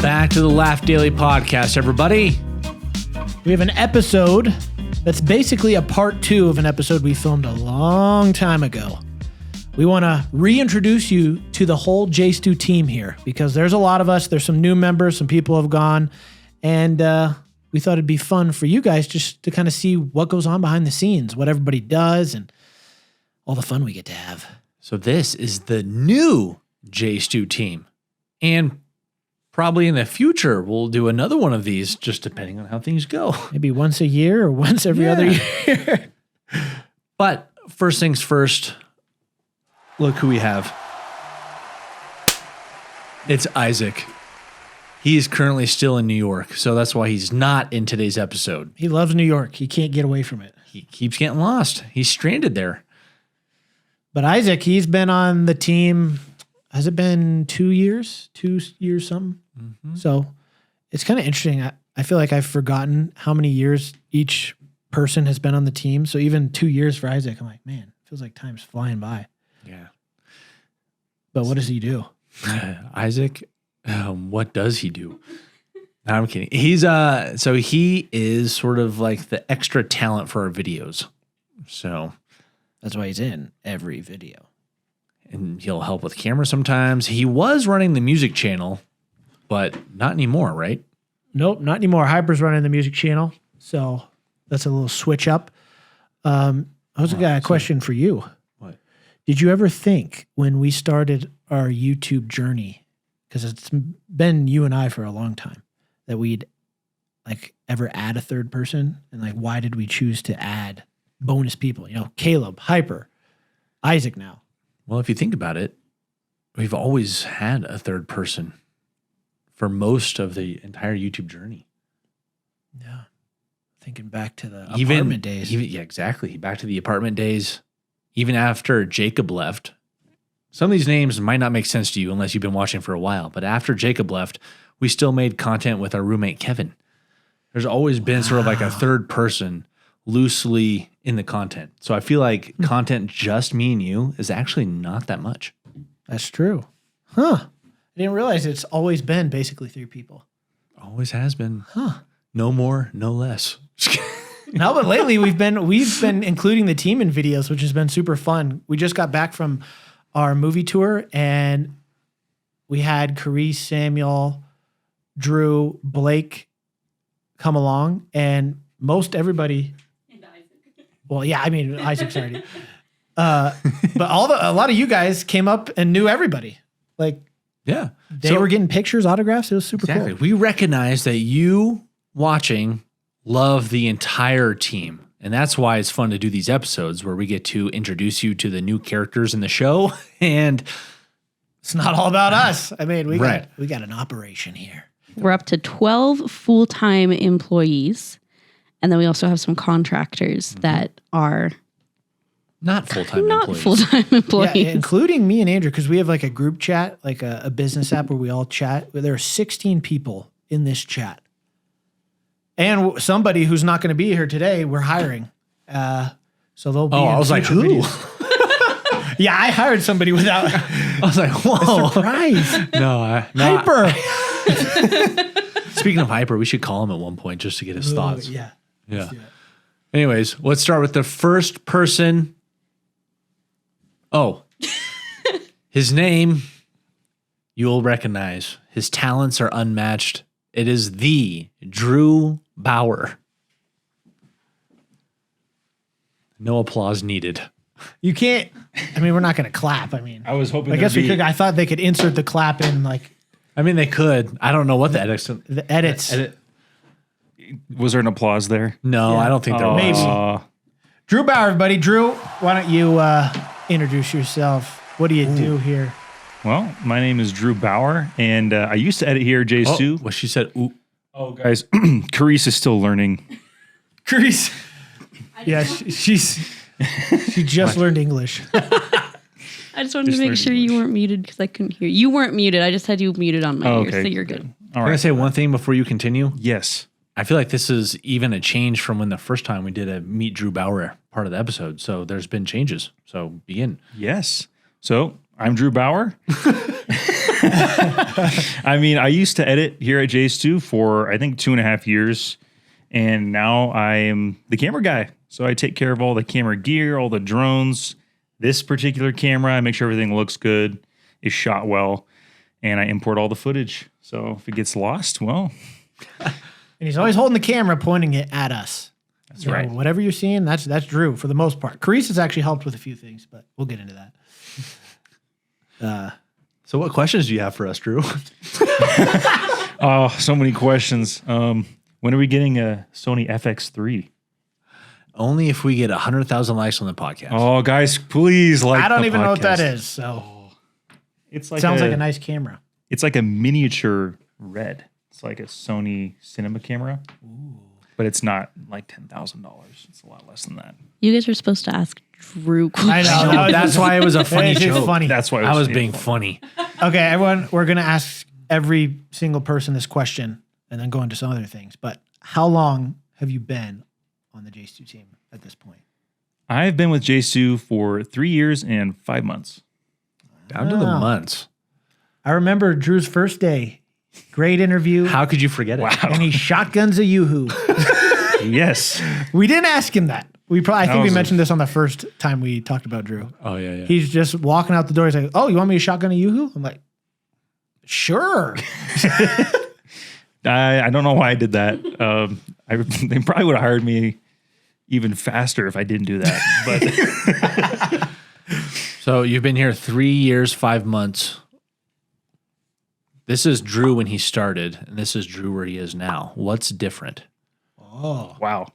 back to the Laugh Daily Podcast, everybody. We have an episode that's basically a part 2 of an episode we filmed a long time ago. We want to reintroduce you to the whole JStu team here because there's a lot of us. There's some new members, some people have gone, and we thought it'd be fun for you guys just to kind of see what goes on behind the scenes, what everybody does, and all the fun we get to have. So this is the new JStu team, and probably in the future, we'll do another one of these, just depending on how things go. Maybe once a year or once every other year. But first things first, look who we have. It's Isaac. He is currently still in New York, so that's why he's not in today's episode. He loves New York. He can't get away from it. He keeps getting lost. He's stranded there. But Isaac, he's been on the team. Has it been 2 years? 2 years something? Mm-hmm. So it's kind of interesting. I feel like I've forgotten how many years each person has been on the team. So even 2 years for Isaac, I'm like, man, it feels like time's flying by. Yeah. But what does he do? Isaac, what does he do? No, I'm kidding. He's so he is sort of like the extra talent for our videos. So that's why he's in every video. And he'll help with camera sometimes. He was running the music channel, but not anymore, right? Nope, not anymore. Hyper's running the music channel, so that's a little switch up. I was got a question for you. What? Did you ever think when we started our YouTube journey, because it's been you and I for a long time, that we'd like ever add a third person? And like, why did we choose to add bonus people? You know, Caleb, Hyper, Isaac now. Well, if you think about it, we've always had a third person for most of the entire YouTube journey. Yeah. Thinking back to the apartment days. Yeah, exactly. Back to the apartment days. Even after Jacob left, some of these names might not make sense to you unless you've been watching for a while, but after Jacob left, we still made content with our roommate, Kevin. There's always been sort of like a third person loosely in the content. So I feel like content just me and you is actually not that much. That's true. Huh. I didn't realize it's always been basically 3 people. Always has been. Huh. No more, no less. No, but lately we've been including the team in videos, which has been super fun. We just got back from our movie tour and we had Karice, Samuel, Drew, Blake come along, and most everybody. Well, yeah, I mean, Isaac's already. But a lot of you guys came up and knew everybody. Like, yeah, they were getting pictures, autographs. It was super cool. We recognize that you watching love the entire team. And that's why it's fun to do these episodes where we get to introduce you to the new characters in the show. And it's not all about us. I mean, we got an operation here. We're up to 12 full-time employees. And then we also have some contractors that are not full-time employees. Yeah, including me and Andrew, because we have like a group chat, like a business app where we all chat. There are 16 people in this chat. And somebody who's not going to be here today, we're hiring. So they'll be in I was like, who? Yeah, I hired somebody without. I was like, whoa. A surprise. No. Hyper. Speaking of Hyper, we should call him at one point just to get his thoughts. Yeah. Yeah. Anyways, let's start with the first person. Oh, his name you'll recognize. His talents are unmatched. It is the Drew Bauer. No applause needed. You can't. I mean, we're not going to clap. I mean, I was hoping. I guess we could. I thought they could insert the clap in, like. I mean, they could. I don't know what the edits. The edits. Was there an applause there? No, I don't think there was. Maybe. Drew Bauer, everybody. Drew, why don't you introduce yourself? What do you do here? Well, my name is Drew Bauer, and I used to edit here at JStu. Well, she said, ooh. Oh, guys, Karice is still learning. Karice. Yeah, she just learned English. I just wanted to make sure you weren't muted because I couldn't hear you. You weren't muted. I just had you muted on my ears, so you're good. All right. Can I say one thing before you continue? Yes. I feel like this is even a change from when the first time we did a Meet Drew Bauer part of the episode. So there's been changes. So begin. Yes. So I'm Drew Bauer. I mean, I used to edit here at JStu for I think 2.5 years, and now I am the camera guy. So I take care of all the camera gear, all the drones. This particular camera, I make sure everything looks good, is shot well, and I import all the footage. So if it gets lost, well. And he's always holding the camera, pointing it at us. That's right. Whatever you're seeing, that's Drew for the most part. Karice has actually helped with a few things, but we'll get into that. So what questions do you have for us, Drew? Oh, so many questions. When are we getting a Sony FX3? Only if we get 100,000 likes on the podcast. Oh, guys, please like. I don't the even know what that podcast. is. So It's like sounds like a nice camera. It's like a miniature red. It's like a Sony cinema camera, but it's not like $10,000. It's a lot less than that. You guys are supposed to ask Drew questions. I know. That's why it was a funny It's joke. funny. That's why I was being funny. Okay, everyone, we're going to ask every single person this question and then go into some other things. But how long have you been on the JStu team at this point? I've been with JStu for 3 years and 5 months. Down to the months. I remember Drew's first day. Great interview. How could you forget it? Wow. And he shotguns a yoo-hoo. Yes. We didn't ask him that. I think we was mentioned this on the first time we talked about Drew. Oh, yeah. He's just walking out the door. He's like, "Oh, you want me to shotgun a yoo-hoo?" I'm like, "Sure." I don't know why I did that. They probably would have hired me even faster if I didn't do that. But So you've been here 3 years, 5 months. This is Drew when he started, and this is Drew where he is now. What's different? Oh, wow.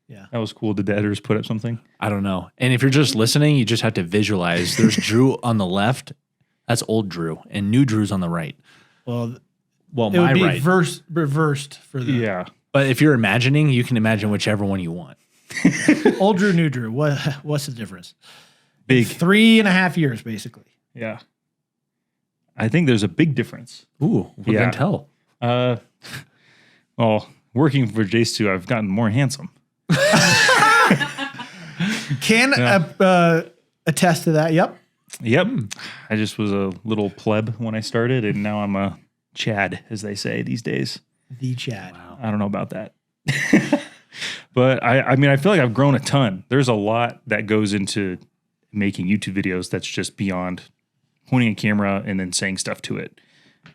yeah. That was cool. Did the editors put up something? I don't know. And if you're just listening, you just have to visualize. There's Drew on the left. That's old Drew. And new Drew's on the right. Well, Well, it my would be right. reversed for the Yeah. But if you're imagining, you can imagine whichever one you want. old Drew, new Drew. What's the difference? Big. 3.5 years, basically. Yeah. I think there's a big difference. Ooh, we Yeah. can tell. Well, working for JStu, I've gotten more handsome. Can attest to that. Yep. Yep. I just was a little pleb when I started, and now I'm a Chad, as they say these days. The Chad. I don't know about that. But I mean, I feel like I've grown a ton. There's a lot that goes into making YouTube videos that's just beyond pointing a camera and then saying stuff to it.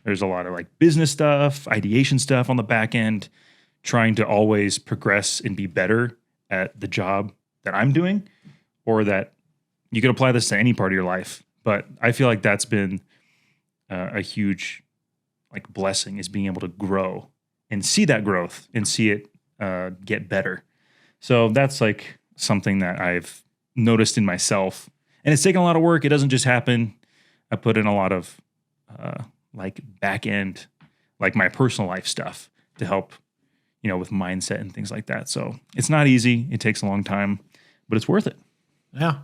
There's a lot of like business stuff, ideation stuff on the back end, trying to always progress and be better at the job that I'm doing, or that you could apply this to any part of your life. But I feel like that's been a huge like blessing, is being able to grow and see that growth and see it get better. So that's like something that I've noticed in myself, and it's taken a lot of work. It doesn't just happen. I put in a lot of like back end, like my personal life stuff to help, with mindset and things like that. So it's not easy. It takes a long time, but it's worth it. Yeah.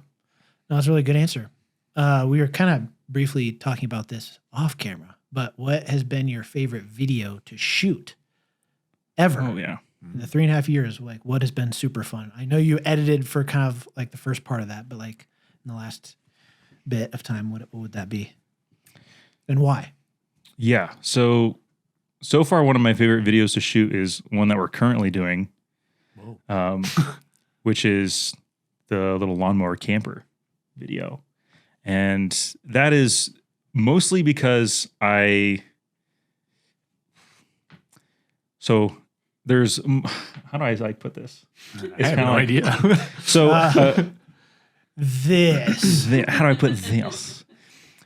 No, that's a really good answer. We were kind of briefly talking about this off camera, but what has been your favorite video to shoot ever? Oh yeah. In the 3.5 years, like what has been super fun? I know you edited for kind of like the first part of that, but like in the last bit of time, what would that be? And why? Yeah. So far, one of my favorite videos to shoot is one that we're currently doing, which is the little lawnmower camper video. And that is mostly because there's, how do I like put this? I have no idea. So This. how do I put this?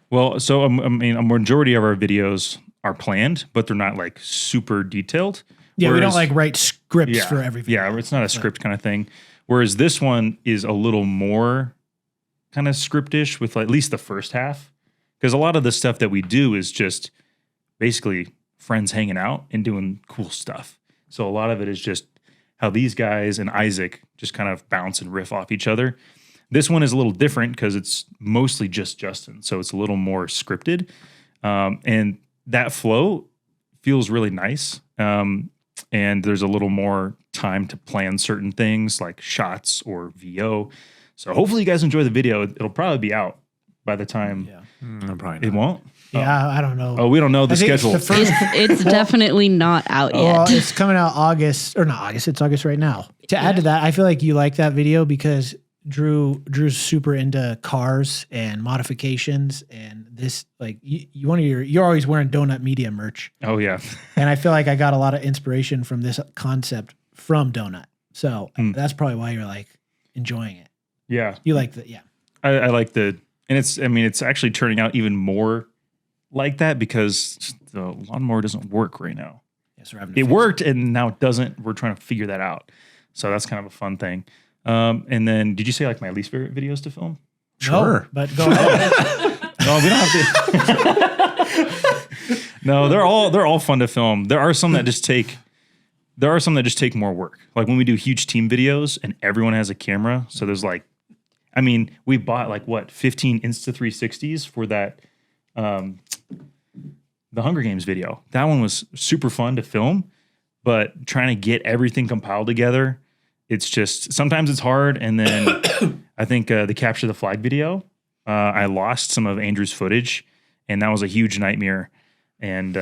Well, so I mean, a majority of our videos are planned, but they're not like super detailed. Yeah, we don't Whereas- like write scripts for every video. Yeah, it's not a script kind of thing. Whereas this one is a little more kind of scriptish with like, at least the first half. Because a lot of the stuff that we do is just basically friends hanging out and doing cool stuff. So a lot of it is just how these guys and Isaac just kind of bounce and riff off each other. This one is a little different because it's mostly just Justin. So it's a little more scripted. And that flow feels really nice. And there's a little more time to plan certain things like shots or VO. So hopefully you guys enjoy the video. It'll probably be out by the time Probably it not. won't. Yeah, I don't know. Oh, we don't know the I think it's schedule. the first- It's definitely not out yet. Well, it's coming out August, or not August. It's August right now. To add to that, I feel like you like that video because Drew's super into cars and modifications, and this like you're always wearing Donut Media merch, Oh yeah. and I feel like I got a lot of inspiration from this concept from Donut. So that's probably why you're like enjoying it. Yeah. You like the I like and it's actually turning out even more like that because the lawnmower doesn't work right now. Yes, we're having to It fix worked and now it doesn't. We're trying to figure that out. So that's kind of a fun thing. And then did you say like my least favorite videos to film? Sure. No, but go ahead. No, we don't have to. No, they're all fun to film. There are some that just take more work. Like when we do huge team videos and everyone has a camera. So there's like, I mean, we bought like 15 Insta360s for that the Hunger Games video. That one was super fun to film, but trying to get everything compiled together, it's just sometimes it's hard. And then I think the capture the flag video, I lost some of Andrew's footage, and that was a huge nightmare. And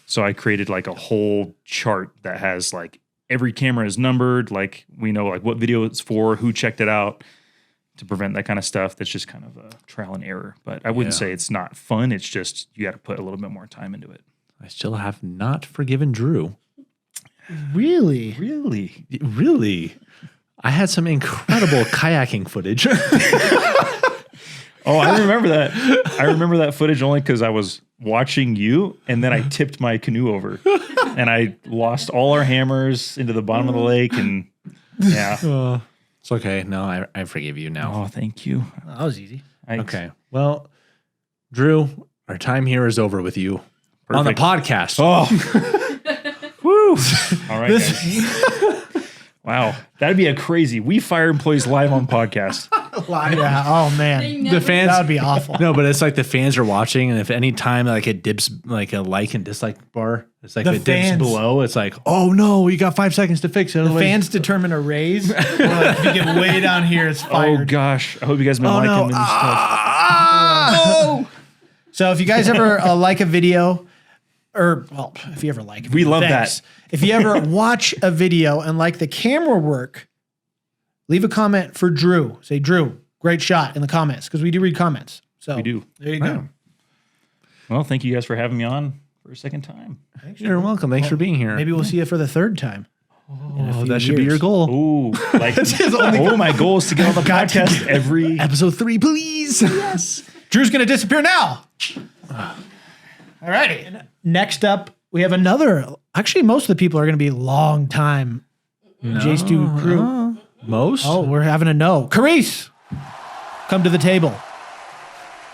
so I created like a whole chart that has like every camera is numbered, like we know like what video it's for, who checked it out, to prevent that kind of stuff. That's just kind of a trial and error. But I wouldn't say it's not fun. It's just you got to put a little bit more time into it. I still have not forgiven Drew. Really? Really? I had some incredible kayaking footage. Oh, I remember that. I remember that footage only because I was watching you, and then I tipped my canoe over, and I lost all our hammers into the bottom of the lake. And yeah, It's okay. No, I forgive you now. oh, thank you. That was easy. Okay. Well, Drew, our time here is over with you on the Perfect. podcast. Oh, woo! All right, guys. Wow, that'd be a crazy. We fire employees live on podcast. Yeah. Oh man, The fans. that would be awful. No, but it's like the fans are watching, and if any time like it dips, like a like and dislike bar, it's like The if it dips fans- below, it's like, oh no, you got 5 seconds to fix it. The otherwise- fans determine a raise. Or like, if you get way down here, it's Oh fired. gosh, I hope you guys been liking no. this stuff. So if you guys ever like a video, or well, if you ever like, a We video, love thanks. that. If you ever watch a video and like the camera work, leave a comment for Drew. Say, Drew, great shot in the comments, because we do read comments. So We do. There you go. Well, thank you guys for having me on for a second time. You're welcome. Thanks for being here. Maybe we'll see you for the third time. Oh, that should be your goal. Ooh, like my goal is to get on the podcast every. Episode 3, please. Drew's going to disappear now. All righty. Next up, we have another. Actually, most of the people are going to be long time JStu crew. Most? Oh, we're having a no. Karice, come to the table.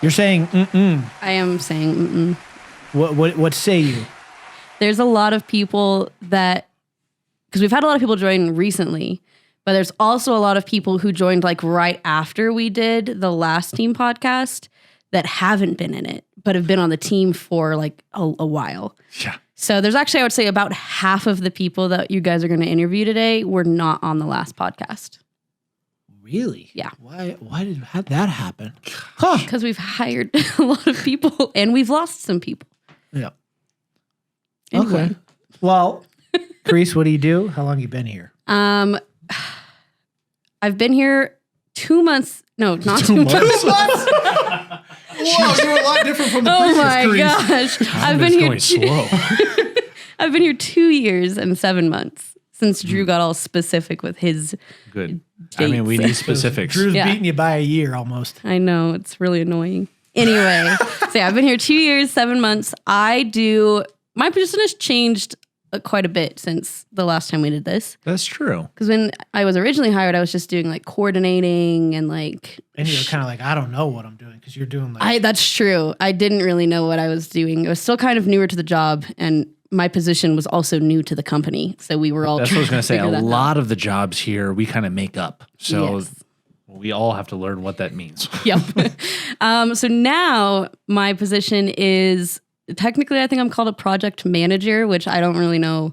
You're saying, I am saying, what say you? there's a lot of people that, because we've had a lot of people join recently, but there's also a lot of people who joined like right after we did the last team podcast that haven't been in it, but have been on the team for like a while. Yeah. So there's actually, I would say about half of the people that you guys are going to interview today were not on the last podcast. Really? Yeah. How'd that happen? Huh. Because we've hired a lot of people and we've lost some people. Yeah. Anyway. Okay. Well, Karice, what do you do? How long have you been here? I've been here 2 months. No, not 2 months. Wow, you're a lot different from the Oh previous my Karice. gosh. I've been here. Going slow. I've been here 2 years and 7 months since Drew got all specific with his. Good. I mean, we need specifics. Drew's Yeah. beating you by a year almost. I know, it's really annoying. Anyway, so yeah, I've been here 2 years, 7 months. My position has changed quite a bit since the last time we did this. That's true. Because when I was originally hired, I was just doing like coordinating and like. And you're kind of like, I don't know what I'm doing because you're doing like. That's true. I didn't really know what I was doing. I was still kind of newer to the job, and my position was also new to the company. So we were all. That's what I was going to say. trying A figure that lot of the jobs here, we kind of make up. So Yes. we all have to learn what that means. Yep. So now my position is technically, I think I'm called a project manager, which I don't really know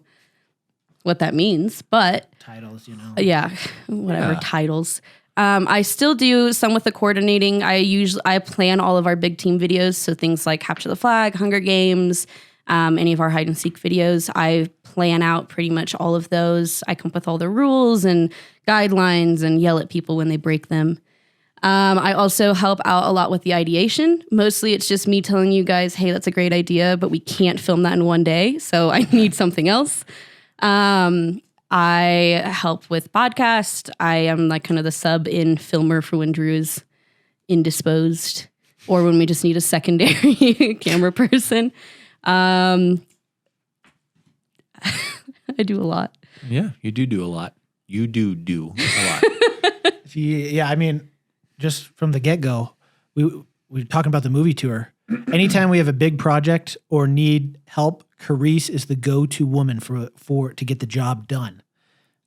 what that means, but Titles, you know. yeah, whatever Yeah. titles. I still do some with the coordinating. I plan all of our big team videos. So things like Capture the Flag, Hunger Games, any of our hide and seek videos. I plan out pretty much all of those. I come up with all the rules and guidelines and yell at people when they break them. I also help out a lot with the ideation. Mostly it's just me telling you guys, hey, that's a great idea, but we can't film that in one day. So I need something else. I help with podcast. I am like kind of the sub-in filmer for when Drew is indisposed or when we just need a secondary camera person. I do a lot. Yeah, you do a lot. You do a lot. Yeah, I mean, just from the get-go, we're talking about the movie tour. Anytime we have a big project or need help, Karice is the go-to woman for to get the job done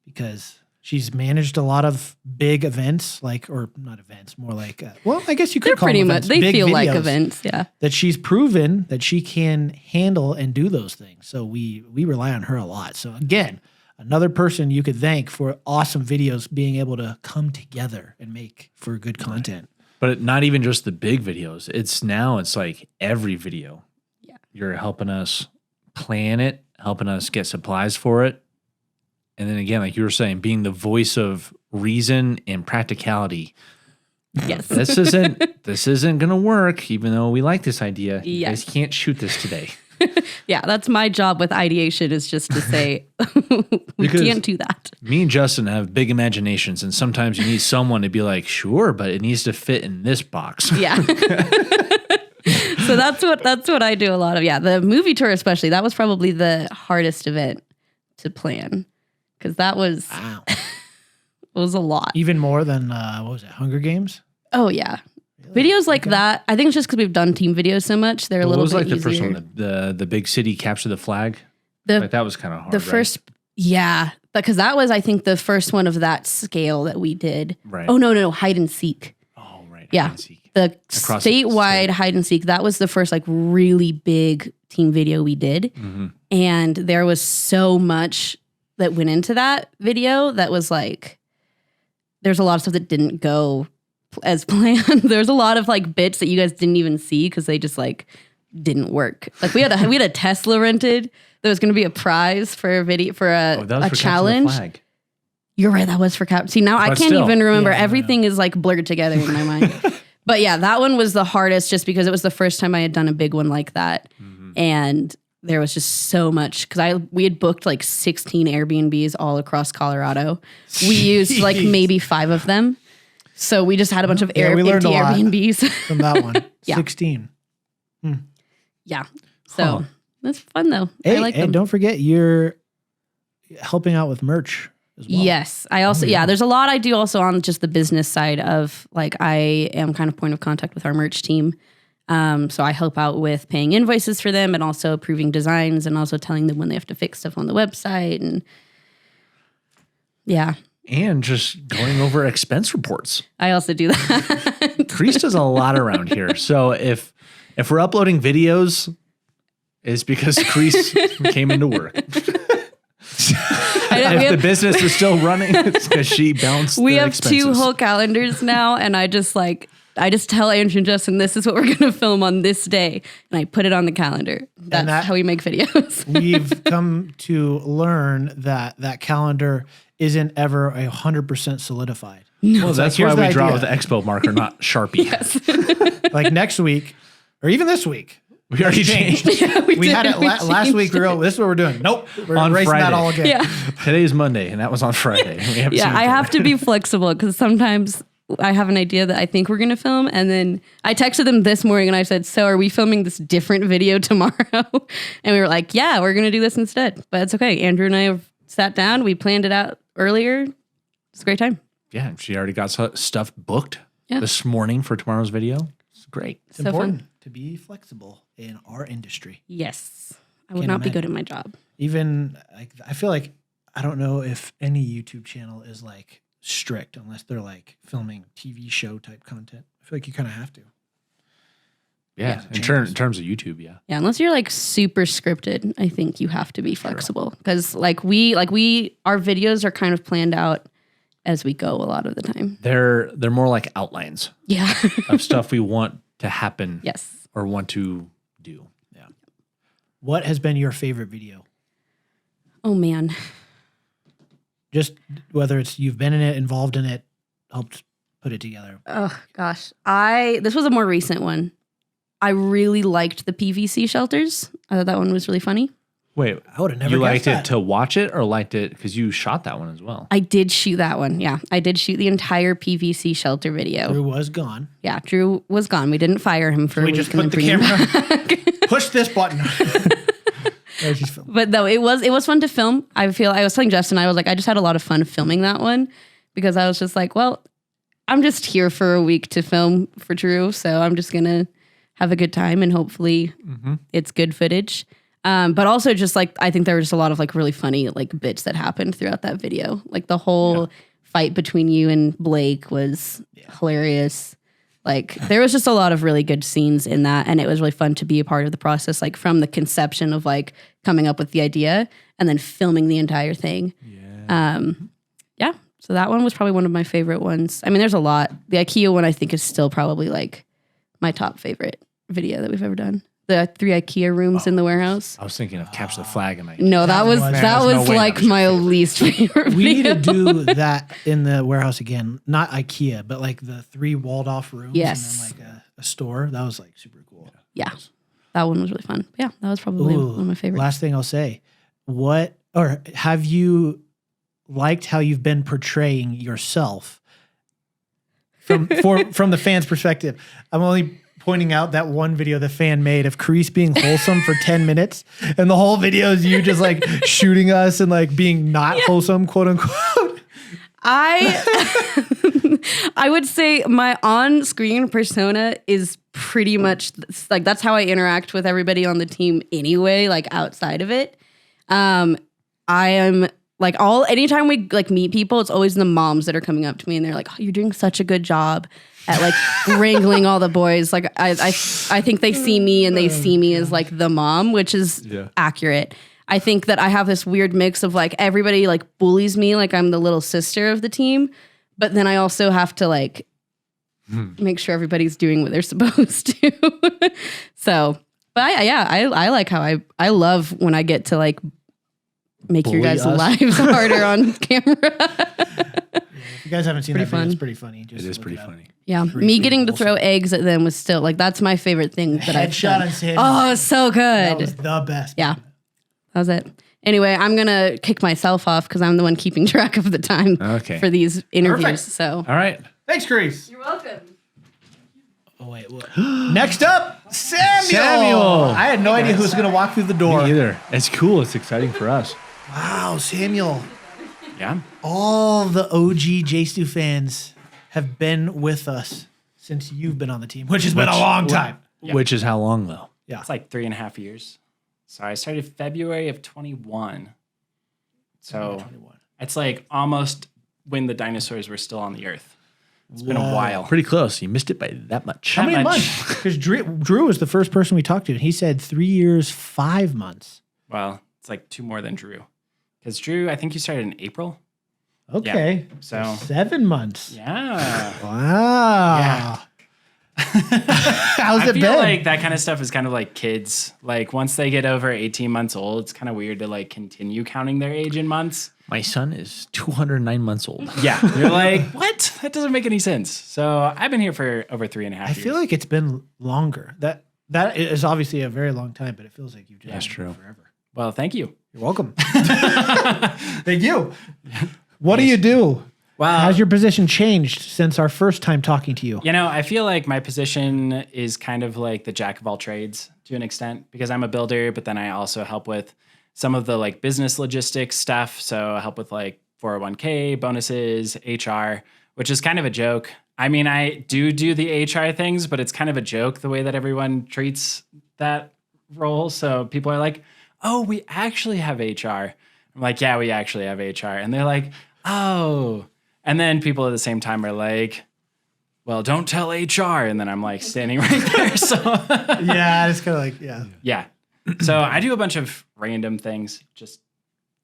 because she's managed a lot of big events, or not events, more like well, I guess you could They're call pretty them much events, they big feel like videos events, yeah. that she's proven that she can handle and do those things. So we rely on her a lot. So again, another person you could thank for awesome videos being able to come together and make for good content. But not even just the big videos. It's like every video. Yeah. You're helping us plan it, helping us get supplies for it. And then again, like you were saying, being the voice of reason and practicality. Yes. This isn't going to work, even though we like this idea. You Yes. guys can't shoot this today. Yeah, that's my job with ideation is just to say, we Because can't do that. Me and Justin have big imaginations, and sometimes you need someone to be like, sure, but it needs to fit in this box. Yeah. So that's what I do a lot of. Yeah, the movie tour especially, that was probably the hardest event to plan because that was Wow. it was a lot. Even more than, what was it, Hunger Games? Oh, yeah. Videos like that, I think it's just because we've done team videos so much, they're a What little was bit like the easier. first one, the big city capture the flag? The That was kind of hard. the right? first, yeah, because that was, I think, the first one of that scale that we did. Right. Oh, no, hide and seek. Oh, right. Yeah. hide and seek. The Across the statewide state. hide and seek, that was the first like really big team video we did. Mm-hmm. And there was so much that went into that video that was like, there's a lot of stuff that didn't go as planned. There's a lot of like bits that you guys didn't even see because they just like didn't work. Like we had a Tesla rented. There was going to be a prize for a video for That was a for capture the challenge. flag. You're right. That was for Cap. See, now I But can't still. even remember. Yeah, I know. Everything is like blurred together in my mind. But yeah, that one was the hardest just because it was the first time I had done a big one like that. Mm-hmm. And there was just so much because we had booked like 16 Airbnbs all across Colorado. We used like Jeez. maybe 5 of them. So we just had a bunch of Yeah, we learned empty a lot. Airbnbs. From that one. Yeah. 16. Yeah. So Huh. that's fun though. Hey, I like and them. don't forget you're helping out with merch as well. Yes. I also, yeah, there's a lot I do also on just the business side of like, I am kind of point of contact with our merch team. So I help out with paying invoices for them and also approving designs and also telling them when they have to fix stuff on the website. And yeah, And just going over expense reports. I also do that. Karice does a lot around here. So if we're uploading videos, it's because Karice came into work. If the business is still running, it's because she balanced we the have expenses. 2 whole calendars now, and I just tell Andrew and Justin, this is what we're going to film on this day, and I put it on the calendar. That's that- how we make videos. We've come to learn that calendar isn't ever 100% solidified. Well, that's here's why we the draw idea. with the expo marker, not Sharpie. Like next week, or even this week. We already changed. We had it We last week. changed We were, this is what we're doing. Nope. We're On erasing that Friday. all again. Yeah. Today's Monday, and that was on Friday. We haven't seen Yeah, I each have other. to be flexible because sometimes I have an idea that I think we're going to film. And then I texted them this morning and I said, so are we filming this different video tomorrow? And we were like, yeah, we're going to do this instead. But it's okay. Andrew and I have sat down. We planned it out earlier. It's a great time. Yeah, she already got stuff booked Yeah. this morning for tomorrow's video. It's great. It's So important fun. to be flexible in our industry. Yes. I would Can't not be good imagine. at my job. Even I feel like I don't know if any YouTube channel is like strict unless they're like filming TV show type content. I feel like you kind of have to. Yeah, it in changes. terms of YouTube, yeah. Yeah, unless you're like super scripted, I think you have to be flexible because like we our videos are kind of planned out as we go a lot of the time. They're more like outlines Yeah. of stuff we want to happen Yes. or want to do. What has been your favorite video? Oh man. Just whether it's you've been in it, involved in it, helped put it together. Oh gosh. This was a more recent one. I really liked the PVC shelters. I thought that one was really funny. Wait, I would have never you guessed liked that. it to watch it or liked it because you shot that one as well? I did shoot that one. Yeah. I did shoot the entire PVC shelter video. Drew was gone. Yeah. Drew was gone. We didn't fire him for a We week just and put the then bring him camera. back. Push this button. There she's filming. But no, it was fun to film. I was telling Justin, I was like, I just had a lot of fun filming that one because I was just like, well, I'm just here for a week to film for Drew, so I'm just gonna have a good time and hopefully it's good footage. But also just like I think there were just a lot of like really funny like bits that happened throughout that video. Like the whole fight between you and Blake was hilarious. Like there was just a lot of really good scenes in that, and it was really fun to be a part of the process, like from the conception of like coming up with the idea and then filming the entire thing. Yeah. So that one was probably one of my favorite ones. I mean, there's a lot. The IKEA one I think is still probably like my top favorite video that we've ever done. The 3 IKEA rooms in the warehouse. I was thinking of Capture the Flag. And No, that was was- that There's no was way like that was your my favorite. least favorite We need video. to do that in the warehouse again. Not IKEA, but like the 3 walled off rooms Yes. and then like a store. That was like super cool. Yeah, that one was really fun. Yeah, that was probably Ooh, one of my favorites. Last thing I'll say. Have you liked how you've been portraying yourself from the fan's perspective? I'm only pointing out that one video the fan made of Karice being wholesome for 10 minutes. And the whole video is you just like shooting us and like being not wholesome, quote unquote. I would say my on-screen persona is pretty much like that's how I interact with everybody on the team anyway, like outside of it. I am like anytime we like meet people, it's always the moms that are coming up to me and they're like, oh, you're doing such a good job at like wrangling all the boys. Like I think they see me and they see me as like the mom, which is accurate. I think that I have this weird mix of like everybody like bullies me like I'm the little sister of the team, but then I also have to like make sure everybody's doing what they're supposed to. So, but I like how I love when I get to like make your Bully guys' us. lives harder on camera. If you guys haven't seen that Pretty video, it's fun. pretty funny. Just It is look pretty up. funny. Yeah, Pretty me getting to awesome. throw eggs at them was still like that's my favorite thing that I've Headshot done. on Sam. Oh, so That good. was the best. Yeah, that was it. Anyway, I'm gonna kick myself off because I'm the one keeping track of the time Okay. for these interviews. Perfect. So All right. Thanks, Karice. you're welcome. Oh, wait. What? Next up, Samuel. Samuel. I had no idea who was going to walk through the door. Me either. It's cool. It's exciting for us. Wow, Samuel. Yeah. All the OG JStu fans have been with us since you've been on the team, which has been a long time. Which is how long though? Yeah. It's like 3.5 years. So I started February of 21. So 21. it's like almost when the dinosaurs were still on the earth. It's been a Whoa. while. Pretty close. You missed it by that much. How many much. months? Because Drew was the first person we talked to, and he said 3 years, 5 months. Well, it's like 2 more than Drew. Because Drew, I think you started in April. Okay. So 7 months. yeah. Wow. How's I it feel been? like that kind of stuff is kind of like kids. Like once they get over 18 months old, it's kind of weird to like continue counting their age in months. My son is 209 months old. Yeah. You're like, what? That doesn't make any sense. So I've been here for over 3.5 years. I feel like it's been longer. That is obviously a very long time, but it feels like you've just That's been here true. forever. Well, thank you. You're welcome. Thank you. What do you do? Well, Has your position changed since our first time talking to you? you know, I feel like my position is kind of like the jack of all trades to an extent because I'm a builder, but then I also help with some of the like business logistics stuff. So I help with like 401k, bonuses, HR, which is kind of a joke. I mean, I do the HR things, but it's kind of a joke the way that everyone treats that role. So people are like, oh, we actually have HR. I'm like, yeah, we actually have HR. And they're like, oh. And then people at the same time are like, well, don't tell HR. And then I'm like standing right there. So Yeah, it's kind of like, yeah. yeah. So I do a bunch of random things. Just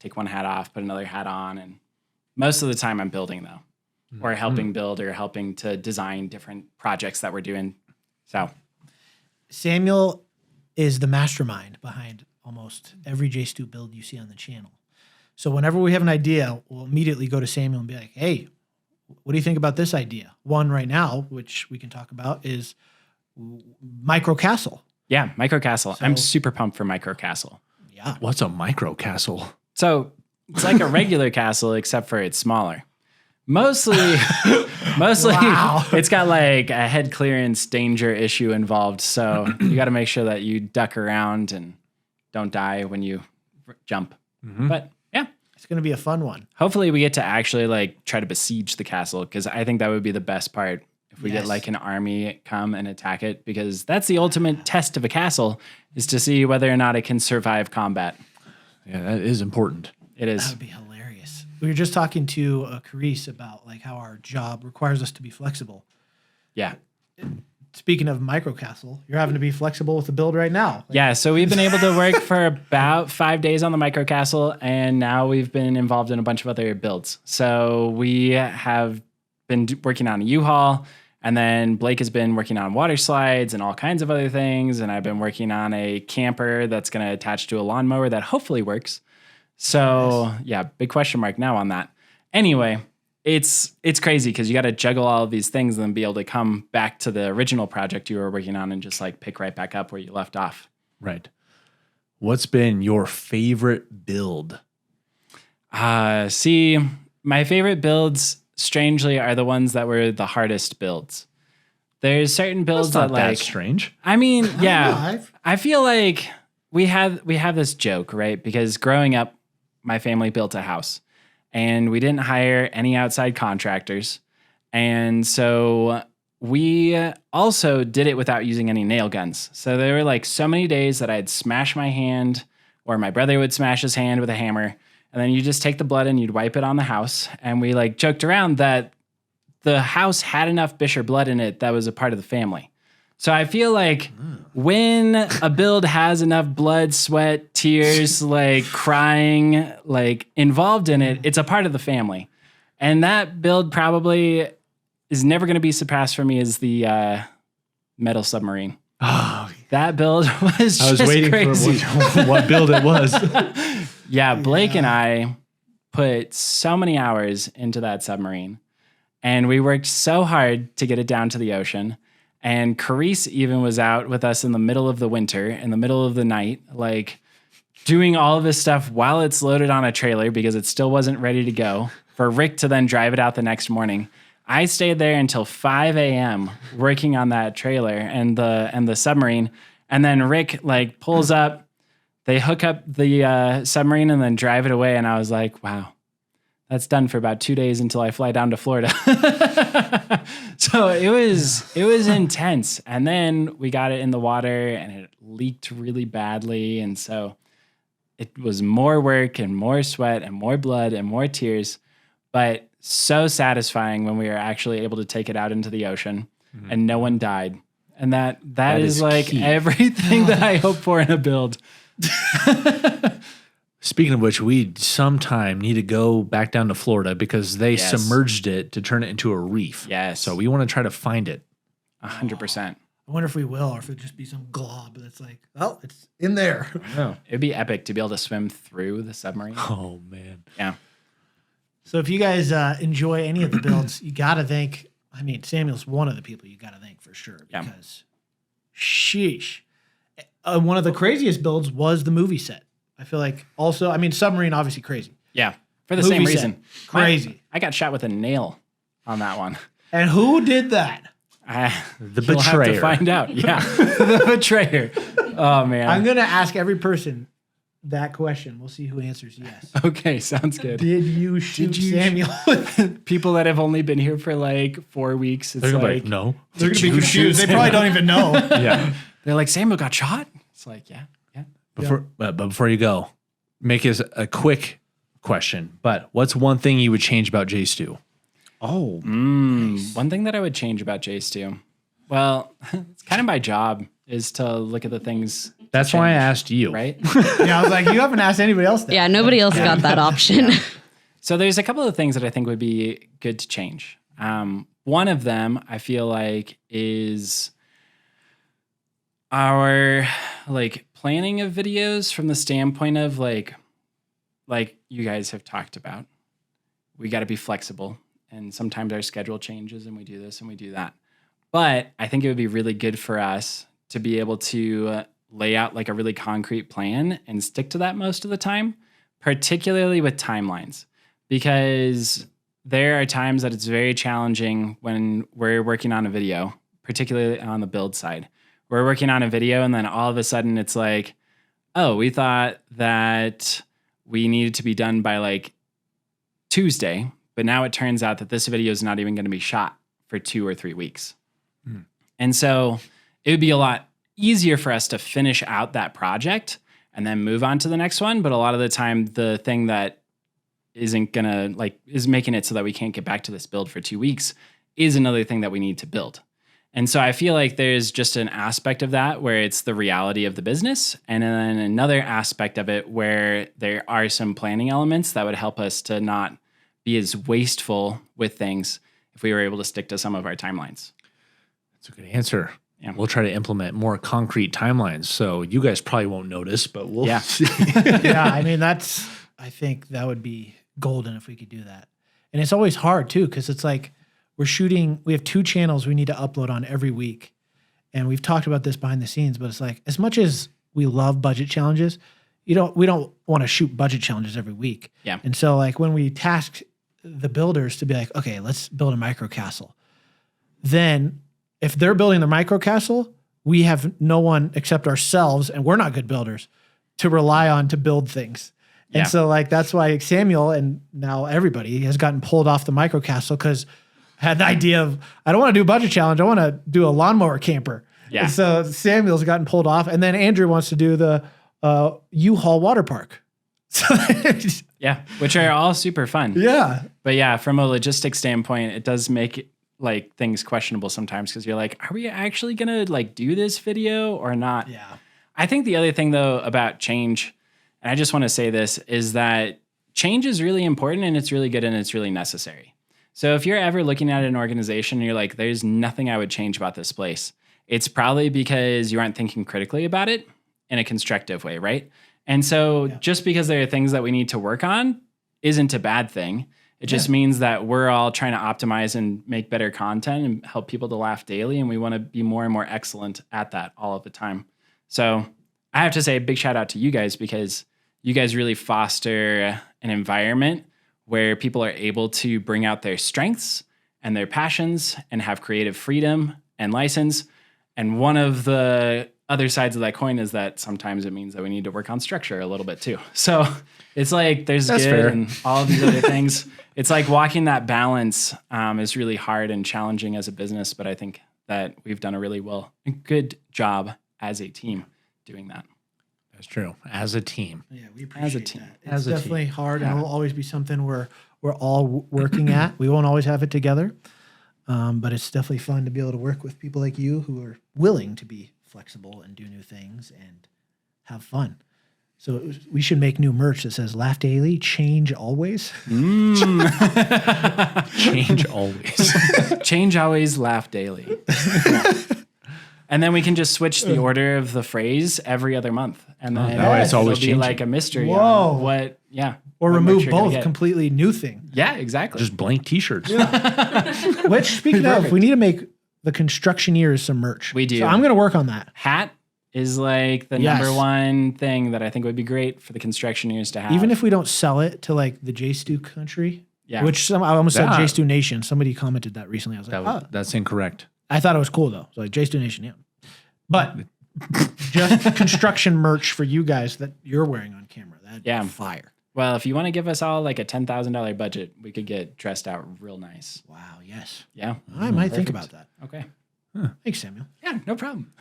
take one hat off, put another hat on. And most of the time I'm building though. or helping build or helping to design different projects that we're doing. So Samuel is the mastermind behind almost every JStu build you see on the channel. So whenever we have an idea, we'll immediately go to Samuel and be like, hey, what do you think about this idea? One right now, which we can talk about, is Micro Castle. yeah, Micro Castle. So- I'm super pumped for Micro Castle. Yeah. What's a micro castle? So it's like a regular castle, except for it's smaller. Mostly, Wow. it's got like a head clearance danger issue involved. So you got to make sure that you duck around and don't die when you jump. But yeah, It's going to be a fun one. hopefully we get to actually like try to besiege the castle, because I think that would be the best part if we get Yes. like an army come and attack it, because that's the ultimate test of a castle, is to see whether or not it can survive combat. Yeah, that is important. It That is. would be hilarious. We were just talking to Karice about like how our job requires us to be flexible. Yeah. Speaking of Micro Castle, you're having to be flexible with the build right now. Yeah, so we've been able to work for about 5 days on the Micro Castle, and now we've been involved in a bunch of other builds. So we have been working on a U-Haul, and then Blake has been working on water slides and all kinds of other things, and I've been working on a camper that's going to attach to a lawnmower that hopefully works. So yeah, big question mark now on that. Anyway, it's crazy because you got to juggle all of these things and then be able to come back to the original project you were working on and just like pick right back up where you left off. Right. What's been your favorite build? See, my favorite builds, strangely, are the ones that were the hardest builds. There's certain builds It's not that that like, strange. I mean, yeah, I've- I feel like we have this joke, right? Because growing up, my family built a house, and we didn't hire any outside contractors, and so we also did it without using any nail guns. So there were like so many days that I'd smash my hand, or my brother would smash his hand with a hammer, and then you just take the blood and you'd wipe it on the house. And we like joked around that the house had enough Bisher blood in it that was a part of the family. So I feel like when a build has enough blood, sweat, tears, like crying, like involved in it, it's a part of the family. And that build probably is never going to be surpassed for me as the metal submarine. Oh, That build was I was just waiting crazy. for what build it was. Yeah, Blake and I put so many hours into that submarine, and we worked so hard to get it down to the ocean. And Karice even was out with us in the middle of the winter, in the middle of the night, like doing all of this stuff while it's loaded on a trailer because it still wasn't ready to go, for Rick to then drive it out the next morning. I stayed there until 5 a.m. working on that trailer and the submarine. And then Rick like pulls up, they hook up the submarine and then drive it away. And I was like, wow, that's done for about 2 days until I fly down to Florida. So it was intense. And then we got it in the water and it leaked really badly. And so it was more work and more sweat and more blood and more tears, but so satisfying when we were actually able to take it out into the ocean and no one died. And that is like key. everything that I hope for in a build. Speaking of which, we sometime need to go back down to Florida because they Yes. submerged it to turn it into a reef. Yes. So we want to try to find it. 100%. I wonder if we will, or if it'll just be some glob that's like, oh, it's in there. It'd be epic to be able to swim through the submarine. Oh, man. Yeah. So if you guys enjoy any of the builds, you got to thank, I mean, Samuel's one of the people you got to thank for sure. Yeah. Because, sheesh. One of the craziest builds was the movie set. I feel like also, I mean, submarine, obviously crazy. Yeah. For the Movie same set. reason. Crazy. I got shot with a nail on that one. And who did that? The You'll have to betrayer. find out. Yeah. The betrayer. Oh, man. I'm going to ask every person that question. We'll see who answers yes. Okay. Sounds good. Did you shoot you Samuel? People that have only been here for like 4 weeks, it's They're gonna be like, like, no. They're going to be you confused. shoot They probably don't even know. Yeah. they're like, Samuel got shot? It's like, yeah. But before you go, make this a quick question. But what's one thing you would change about JStu? Oh, One thing that I would change about JStu, well, it's kind of my job is to look at the things. to That's why I change, asked you. Right? Yeah, I was like, you haven't asked anybody else that. Yeah, nobody else got that option. So there's a couple of things that I think would be good to change. One of them I feel like is our like planning of videos from the standpoint of like you guys have talked about. We got to be flexible, and sometimes our schedule changes and we do this and we do that. But I think it would be really good for us to be able to lay out like a really concrete plan and stick to that most of the time, particularly with timelines, because there are times that it's very challenging when we're working on a video, particularly on the build side. We're working on a video and then all of a sudden it's like, oh, we thought that we needed to be done by like Tuesday, but now it turns out that this video is not even going to be shot for 2 or 3 weeks. And so it would be a lot easier for us to finish out that project and then move on to the next one. But a lot of the time, the thing that isn't gonna like is making it so that we can't get back to this build for 2 weeks is another thing that we need to build. And so I feel like there's just an aspect of that where it's the reality of the business, and then another aspect of it where there are some planning elements that would help us to not be as wasteful with things if we were able to stick to some of our timelines. That's a good answer. Yeah. We'll try to implement more concrete timelines. So you guys probably won't notice, but we'll Yeah. see. Yeah, I mean, I think that would be golden if we could do that. And it's always hard too, because it's like we have 2 channels we need to upload on every week. And we've talked about this behind the scenes, but it's like, as much as we love budget challenges, we don't want to shoot budget challenges every week. Yeah. And so like when we task the builders to be like, okay, let's build a micro castle. Then if they're building the micro castle, we have no one except ourselves, and we're not good builders, to rely on to build things. And Yeah. so like that's why Samuel and now everybody has gotten pulled off the micro castle because had the idea of, I don't want to do a budget challenge, I want to do a lawnmower camper. Yeah. And so Samuel's gotten pulled off, and then Andrew wants to do the U-Haul water park. So Yeah, which are all super fun. yeah. But yeah, from a logistics standpoint, it does make like things questionable sometimes because you're like, are we actually gonna like do this video or not? Yeah. I think the other thing though about change, and I just want to say this, is that change is really important and it's really good and it's really necessary. So if you're ever looking at an organization and you're like, there's nothing I would change about this place, it's probably because you aren't thinking critically about it in a constructive way, right? And so just because there are things that we need to work on isn't a bad thing. It just means that we're all trying to optimize and make better content and help people to laugh daily. And we want to be more and more excellent at that all of the time. So I have to say a big shout out to you guys because you guys really foster an environment where people are able to bring out their strengths and their passions and have creative freedom and license. And one of the other sides of that coin is that sometimes it means that we need to work on structure a little bit too. So it's like there's That's good fair. and all of these other things. It's like walking that balance is really hard and challenging as a business, but I think that we've done a really good job as a team doing that. That's true. As a team. Yeah, we appreciate team. that. It's As a team. definitely hard, and it'll always be something we're all working at. We won't always have it together, but it's definitely fun to be able to work with people like you who are willing to be flexible and do new things and have fun. So we should make new merch that says "Laugh Daily, Change Always." Change always. Change always, laugh daily. And then we can just switch the order of the phrase every other month. And then that way it's always it'll be changing. like a mystery Whoa. on what, Or what remove merch you're gonna both, get. completely new thing. Yeah, exactly. Just blank t-shirts. Which, speaking of, we need to make the constructioneers some merch. We do. So I'm going to work on that. Hat is like the Yes. number one thing that I think would be great for the constructioneers to have. Even if we don't sell it to like the JStu country, Yeah. which I almost said Yeah. JStu Nation. Somebody commented that recently. I was like, That's incorrect. I thought it was cool though. So like JStu Nation, yeah. But just construction merch for you guys that you're wearing on camera. That'd be fire. Well, if you want to give us all like a $10,000 budget, we could get dressed out real nice. Wow, yes. Yeah. I might think about that. Okay. Thanks, Samuel. Yeah, no problem.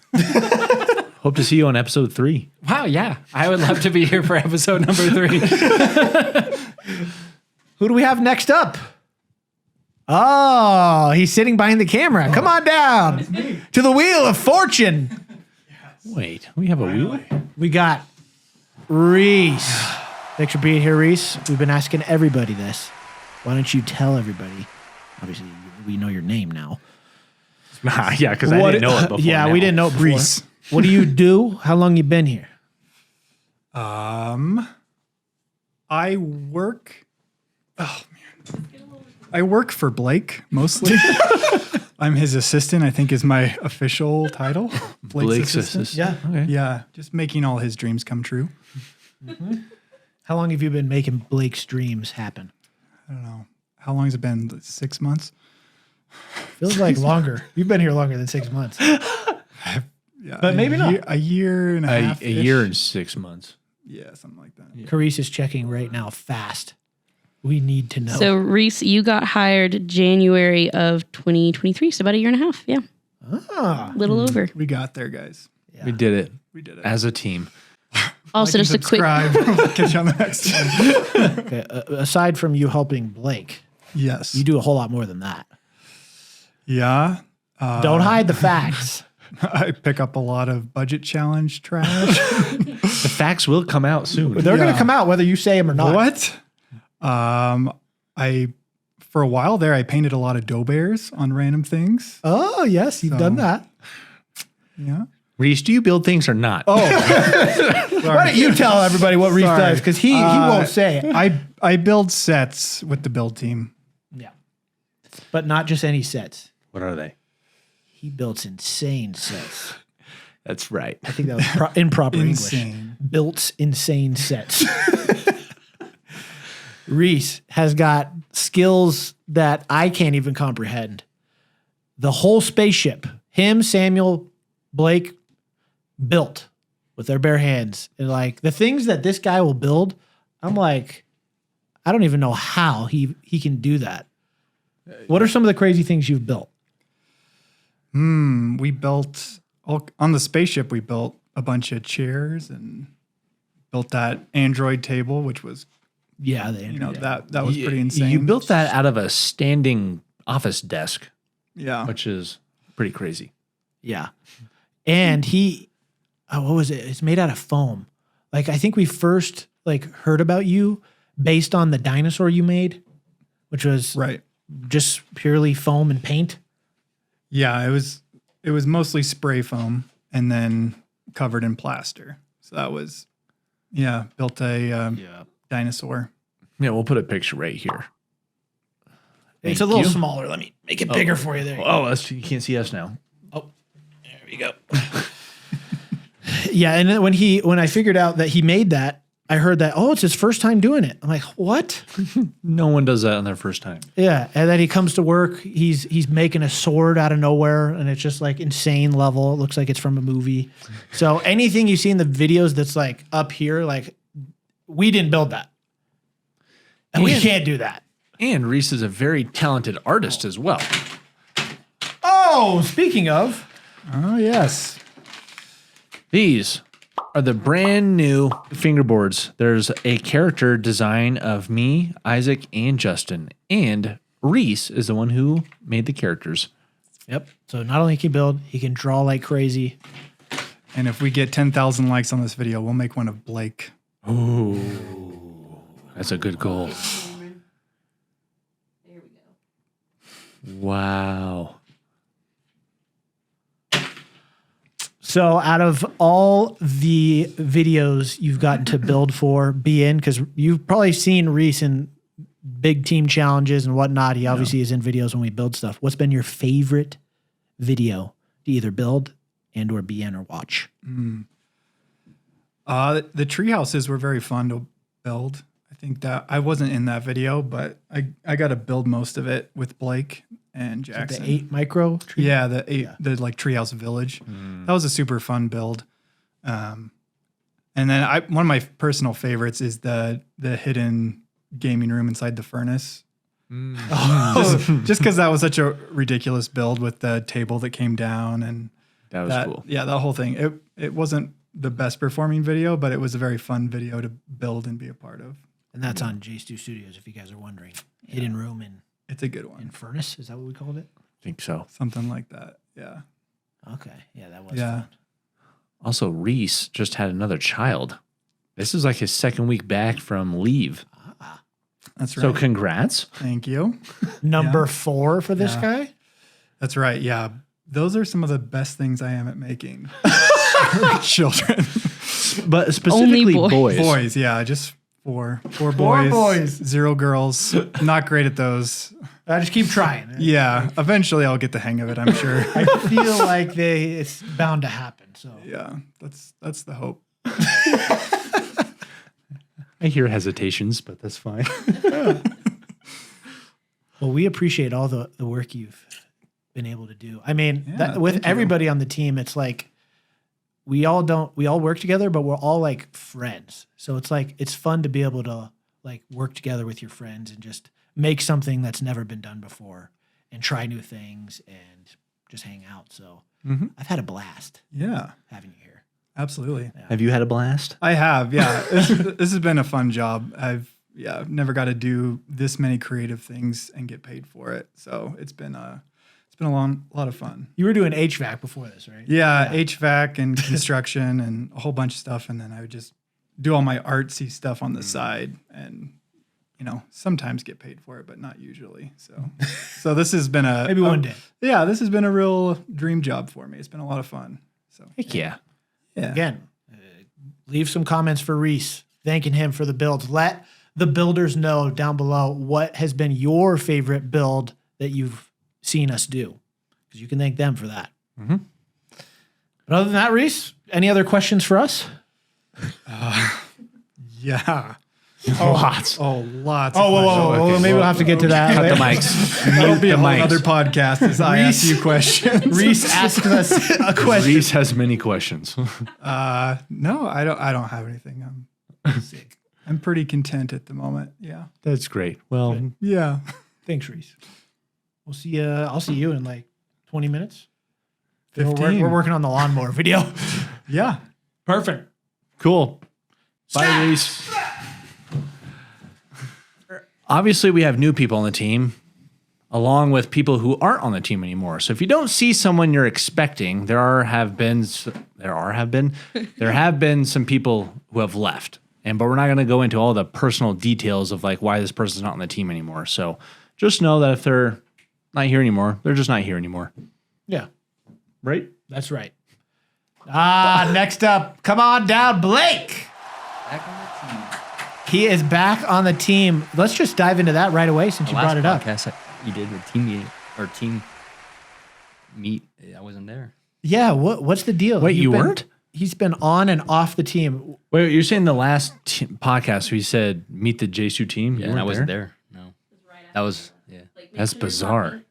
Hope to see you on episode 3. Wow, yeah. I would love to be here for episode number 3. Who do we have next up? Oh, he's sitting behind the camera. Come on down to the Wheel of Fortune. Wait, we have a wheel? We got Reese. Thanks for being here, Reese. We've been asking everybody this. Why don't you tell everybody? Obviously, we know your name now. Yeah, because I didn't know it before. Yeah, now. we didn't know it before. Reese. What do you do? How long you been here? I work. Oh man, I work for Blake mostly. I'm his assistant. I think is my official title. Blake's assistant. Yeah. Okay. Yeah, just making all his dreams come true. How long have you been making Blake's dreams happen? I don't know. How long has it been? 6 months? Feels like longer. You've been here longer than 6 months. Yeah, But maybe not. A year and a half. A year and 6 months. Yeah, something like that. Karice is checking right now fast. We need to know. So Reese, you got hired January of 2023, so about a year and a half. Yeah, Ah. little over. We got there, guys. We did it We did it. as a team. Also, Like just and a quick. subscribe. Catch you on the next one. Okay, aside from you helping Blake, Yes. you do a whole lot more than that. Yeah. Don't hide the facts. I pick up a lot of budget challenge trash. The facts will come out soon. They're going to Yeah. come out whether you say them or not. What? I for a while there I painted a lot of dough bears on random things. Oh, yes, you've done that. Yeah. Reese, do you build things or not? Oh, why don't you tell everybody what Reese Sorry. does? Because he won't say it. I build sets with the build team. Yeah, but not just any sets. What are they? He builds insane sets. That's right. I think that was improper English. Insane. Built insane sets. Reese has got skills that I can't even comprehend. The whole spaceship, him, Samuel, Blake, built with their bare hands. And like the things that this guy will build, I'm like, I don't even know how he can do that. What are some of the crazy things you've built? We built on the spaceship. We built a bunch of chairs and built that Android table, which was Yeah, that was pretty insane. You built that out of a standing office desk, Yeah. which is pretty crazy. Yeah. And what was it? It's made out of foam. Like, I think we first heard about you based on the dinosaur you made, which was Right. just purely foam and paint. Yeah, it was mostly spray foam and then covered in plaster. So that was built a dinosaur. Yeah, we'll put a picture right here. It's Thank a little you. smaller. Let me make it bigger for you there. Oh, you can't see us now. There we go. Yeah, and then when I figured out that he made that, I heard that, it's his first time doing it. I'm like, what? No one does that on their first time. Yeah, and then he comes to work. He's making a sword out of nowhere, and it's just like insane level. It looks like it's from a movie. So anything you see in the videos that's like up here, like we didn't build that, and we And- can't do that. And Reese is a very talented artist as well. Oh, speaking of, Oh yes. These are the brand new fingerboards. There's a character design of me, Isaac, and Justin. And Reese is the one who made the characters. yep. So not only can he build, he can draw like crazy. And if we get 10,000 likes on this video, we'll make one of Blake. That's a good goal. There we go. Wow. So out of all the videos you've gotten to build for, be in, because you've probably seen Reese in big team challenges and whatnot. He obviously is in videos when we build stuff. What's been your favorite video to either build and or be in or watch? The tree houses were very fun to build. I think that I wasn't in that video, but I got to build most of it with Blake and Jackson. The 8 micro tree? Yeah, the like treehouse village. That was a super fun build. And then one of my personal favorites is the hidden gaming room inside the furnace. Just because that was such a ridiculous build with the table that came down and That was cool. Yeah, that whole thing. It wasn't the best performing video, but it was a very fun video to build and be a part of. And that's on JStuStudios, if you guys are wondering. Hidden room It's a good one. in furnace, is that what we called it? I think so. Something like that. Yeah. Okay. Yeah, that was Yeah. fun. Also, Reese just had another child. This is like his second week back from leave. That's right. So congrats. Thank you. Number 4 for this guy. That's right. Yeah. Those are some of the best things I am at making. Children. But specifically boys. Boys, yeah. Just four boys. 0 girls. Not great at those. I just keep trying. Yeah. Eventually I'll get the hang of it, I'm sure. I feel like it's bound to happen. So Yeah. That's the hope. I hear hesitations, but that's fine. well, we appreciate all the work you've been able to do. I mean, Yeah, with thank you. everybody on the team, it's like we all work together, but we're all like friends. So it's like it's fun to be able to like work together with your friends and just make something that's never been done before and try new things and just hang out. So I've had a blast Yeah. having you here. Absolutely. Have you had a blast? I have, yeah. This has been a fun job. I've never got to do this many creative things and get paid for it. So it's been a lot of fun. You were doing HVAC before this, right? Yeah, HVAC and construction and a whole bunch of stuff, and then I would just do all my artsy stuff on the side, and sometimes get paid for it, but not usually. So this has been Maybe one day. Yeah, this has been a real dream job for me. It's been a lot of fun. So Heck yeah. yeah. Again, leave some comments for Reese, thanking him for the builds. Let the builders know down below what has been your favorite build that you've seen us do, because you can thank them for that. But other than that, Reese, any other questions for us? Yeah. Lots. Oh, lots. Oh, of whoa. questions. Maybe we'll have to get to that. Cut the later. mics. That'll be a the whole mics. other podcast as I ask you questions. Reese asked us a question. Reese has many questions. No, I don't have anything. I'm pretty content at the moment. Yeah. That's great. Well, Yeah. Thanks, Reese. We'll see you. I'll see you in like 20 minutes. 15. We're working on the lawnmower video. Yeah. Perfect. cool. Bye, Reese. Obviously, we have new people on the team, along with people who aren't on the team anymore. So if you don't see someone you're expecting, there have been some people who have left. But we're not going to go into all the personal details of like why this person's not on the team anymore. So just know that if they're not here anymore, they're just not here anymore. Yeah, Right? that's right. Next up, come on down, Blake. Back on the team. He is back on the team. Let's just dive into that right away since you brought it up. Podcast you did with team meeting or team meet. I wasn't there. Yeah, what's the deal? Wait, you weren't? He's been on and off the team. Wait, you're saying the last podcast we said meet the JStu team? Yeah, You and I weren't wasn't there. No, that was yeah. That's bizarre.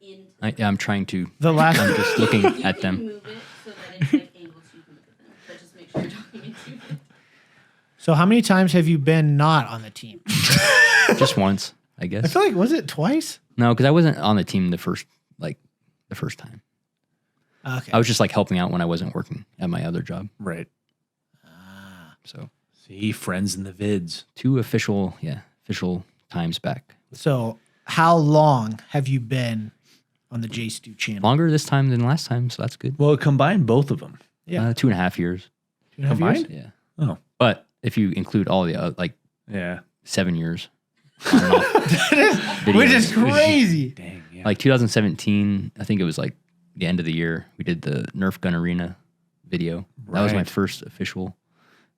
I'm trying to. The last I'm just looking at them. Move it so that it's like able to look at them. But just make sure you're talking into it. So how many times have you been not on the team? Just once, I I guess. feel like, was it twice? No, because I wasn't on the team the first time. Okay. I was just like helping out when I wasn't working at my other job. Right. So See, friends in the vids. 2 official times back. So how long have you been on the JStu channel? Longer this time than last time, so that's good. Well, combine both of them. Yeah. 2.5 years. 2.5 Combined? years? Yeah. Oh. But if you include all the Yeah. 7 years, on and off Which is videos. crazy. Dang. Yeah. Like 2017, I think it was like the end of the year. We did the Nerf Gun Arena video. That was my Right. first official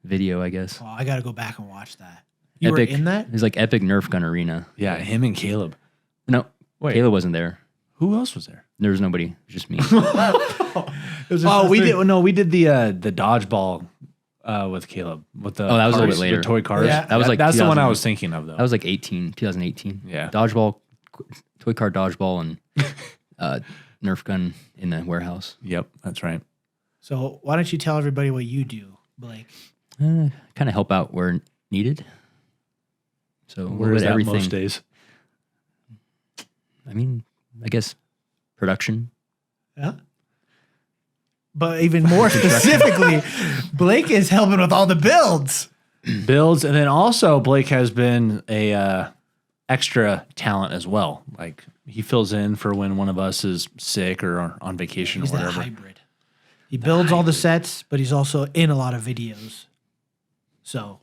video, I guess. Oh, I got to go back and watch that. You were Epic. in that? It was like Epic Nerf Gun Arena. Yeah, him and Caleb. No, Wait. Kayla wasn't there. Who else was there? There was nobody. It was just me. Oh, we did. No, we did the dodgeball with Caleb. With the Oh, that was a little cars, bit later. The toy cars. Yeah. That was like that's the one I 2000 was thinking of though. That was like 2018. Yeah. Dodgeball, toy car dodgeball, and Nerf gun in the warehouse. Yep, that's right. So why don't you tell everybody what you do, Blake? Kind of help out where needed. So a little Where bit is of that everything. most days? I mean, I guess production. Yeah. But even more specifically, Blake is helping with all the builds. Builds, and then also Blake has been a extra talent as well. Like he fills in for when one of us is sick or on vacation He's or that whatever. hybrid. He builds all the sets, but he's also in a lot of videos. So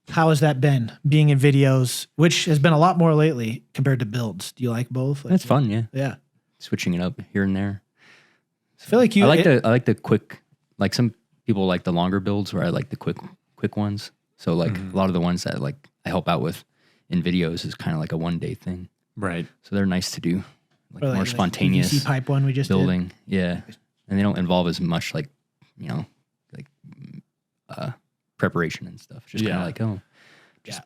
How has that been being in videos, which has been a lot more lately compared to builds? Do you like both? Like, That's fun, yeah. Yeah. Switching it up here and there. I feel like you. I like the quick, like some people like the longer builds where I like the quick ones. So like a lot of the ones that like I help out with in videos is kind of like a 1-day thing. Right. So they're nice to do, like Or more the spontaneous PVC pipe one we just building. Yeah, and they don't involve as much like preparation and stuff. It's just kind of like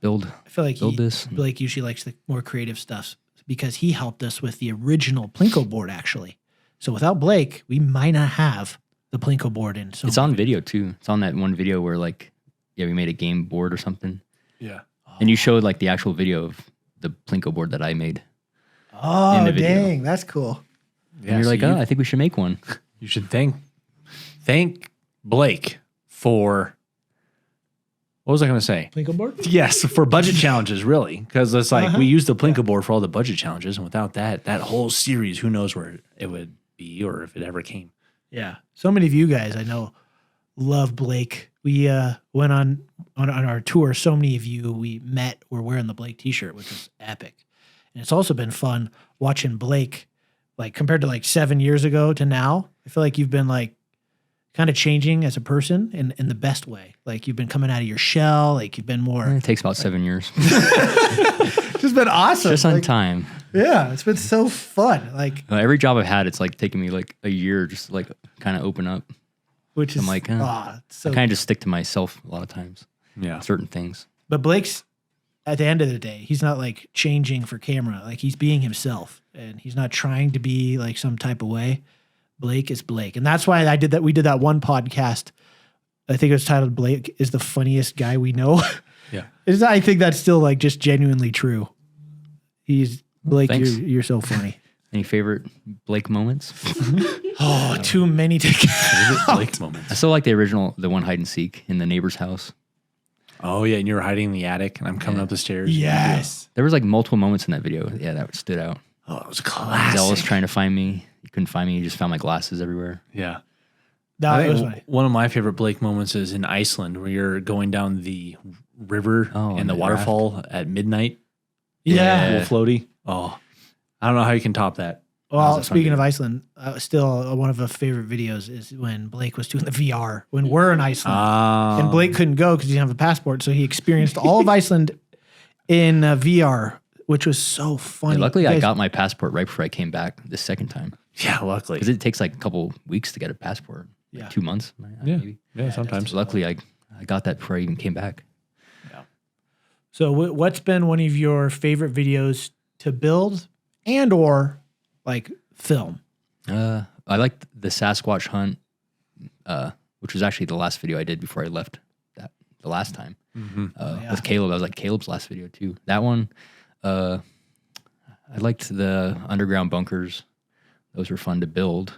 build. did. I feel like build this. Blake usually likes the more creative stuff because he helped us with the original Plinko board actually. So without Blake, we might not have the Plinko board in. So It's on video too. It's on that one video where like we made a game board or something, Yeah. and you showed like the actual video of the Plinko board that I made. Oh, in the video. dang, that's cool. Yeah, And you're so like, I think we should make one. you should thank Blake for what was I going to say? Plinko board? Yes, for budget challenges, really, because it's like we use the Plinko board for all the budget challenges, and without that whole series, who knows where it would be or if it ever came. Yeah. So many of you guys I know love Blake. We went on our tour. So many of you we met were wearing the Blake t-shirt, which was epic. And it's also been fun watching Blake, like compared to like 7 years ago to now. I feel like you've been like kind of changing as a person in the best way. Like you've been coming out of your shell. Like you've been more. It takes about 7 years. It's been awesome. Just on Like, time. yeah, it's been so fun. Like Every job I've had, it's like taking me like a year just to like kind of open up. which is I'm like, it's so I kind of just stick to myself a lot of times. Yeah. Certain things. But Blake's at the end of the day, he's not like changing for camera. Like he's being himself and he's not trying to be like some type of way. Blake is Blake. And that's why we did that one podcast. I think it was titled Blake is the funniest guy we know. Yeah. I think that's still like just genuinely true. He's Blake, thanks. you're so funny. Any favorite Blake moments? Oh, too many to Blake moments. I still like the one hide and seek in the neighbor's house. Oh yeah, and you were hiding in the attic, and I'm coming up the stairs. Yes. There was like multiple moments in that video. Yeah, that stood out. Oh, it was a Zealous classic. trying to find me. You couldn't find me. You just found my glasses everywhere. Yeah. No, I it was think funny. one of my favorite Blake moments is in Iceland, where you're going down the river Oh, and the the waterfall at midnight. Yeah. Little floaty. Oh, I don't know how you can top that. Well, That was a fun speaking video. of Iceland, still one of the favorite videos is when Blake was doing the VR when we're in Iceland. And Blake couldn't go because he didn't have a passport. So he experienced all of Iceland in VR, which was so funny. Yeah, luckily, You I guys- got my passport right before I came back the second time. Yeah, luckily. Because it takes like a couple weeks to get a passport. Like Yeah. 2 months. Yeah, Maybe. yeah, sometimes. So luckily, I got that before I even came back. So what's been one of your favorite videos to build and or like film? I liked the Sasquatch hunt, which was actually the last video I did before I left the last time. With Caleb. That was like Caleb's last video too. That one, I liked the underground bunkers. Those were fun to build.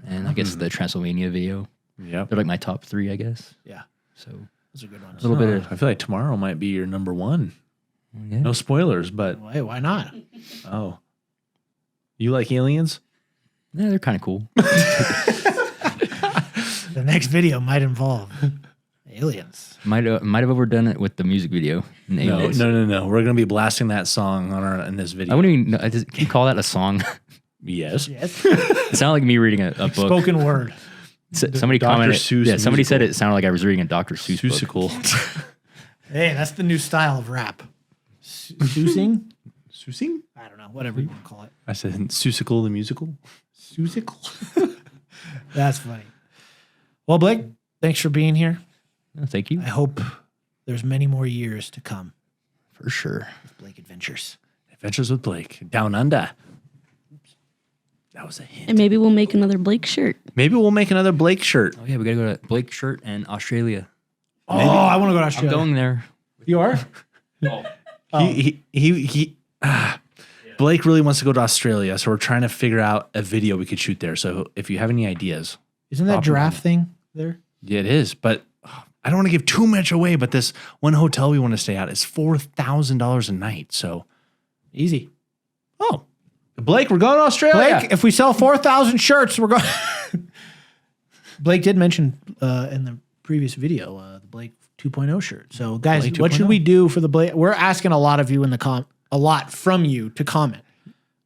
And I guess the Transylvania video. Yep. They're like my top 3, I guess. Yeah, So those are good ones. a little bit of, I feel like tomorrow might be your number one. yeah. No spoilers, but Why not? oh, you like aliens? Yeah, they're kind of cool. The next video might involve aliens. might have overdone it with the music video. in No, Aliens. no. We're gonna be blasting that song in this I video. wouldn't even know. Can you call that a song? Yes. Yes. It sounded like me reading a book. Spoken word. Somebody Dr. commented. Seuss Yeah, somebody said musical. it sounded like I was reading a Dr. Seuss book. Susical. Hey, that's the new style of rap. Susing? Susing? I don't know. Whatever you want to call it. I said Susical the musical. Susical. That's funny. Well, Blake, thanks for being here. Oh, thank you. I hope there's many more years to come For sure. with Blake Adventures. Adventures with Blake. Down under. Oops. That was a hint. And maybe we'll make another Blake shirt. Maybe we'll make another Blake shirt. Oh yeah, we gotta go to Blake Shirt and Australia. Oh, I want to go to I'm Australia. going there. You are? Blake really wants to go to Australia, so we're trying to figure out a video we could shoot there. So if you have any ideas, Isn't that Proper giraffe thing there? yeah, it is. But I don't want to give too much away. But this one hotel we want to stay at is $4,000 a night. So, Easy. oh, Blake, we're going to Australia. Blake, if we sell 4,000 shirts, we're going. Blake did mention in the previous video, the Blake 2.0 shirt. So guys, Blake what should 2.0. we do for the Blake? We're asking a lot of you in the a lot from you to comment.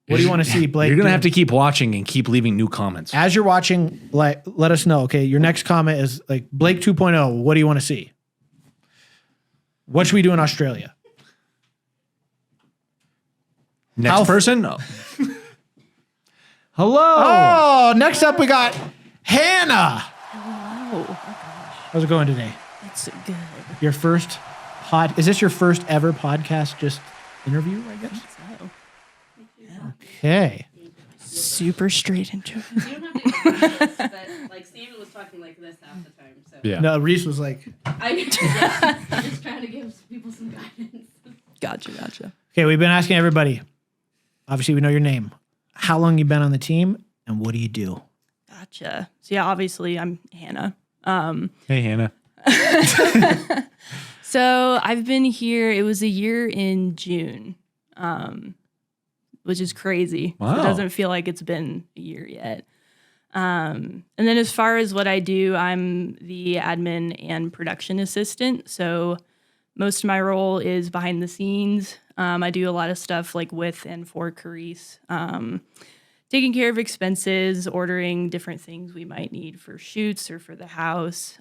What do you want to see Blake? You're gonna doing? have to keep watching and keep leaving new comments. As you're watching, like, let us know. Okay, your next comment is like Blake 2.0. What do you want to see? What should we do in Australia? Next person. Oh. Hello. Oh, next up we got Hannah. Hello. How's it going today? It's good. Your first is this your first ever podcast just interview, I guess? So, Okay. super straight into it. You don't have to but like Steven was talking like this half the time. So Yeah. No, Reese was like, I'm just trying to give people some guidance. Gotcha. okay, we've been asking everybody. Obviously, we know your name. How long you been on the team, and what do you do? Gotcha. So yeah, obviously I'm Hannah. Hey, Hannah. So I've been here. It was a year in June, which is crazy. Wow. So it doesn't feel like it's been a year yet. And then as far as what I do, I'm the admin and production assistant. So most of my role is behind the scenes. I do a lot of stuff like with and for Karice, taking care of expenses, ordering different things we might need for shoots or for the house.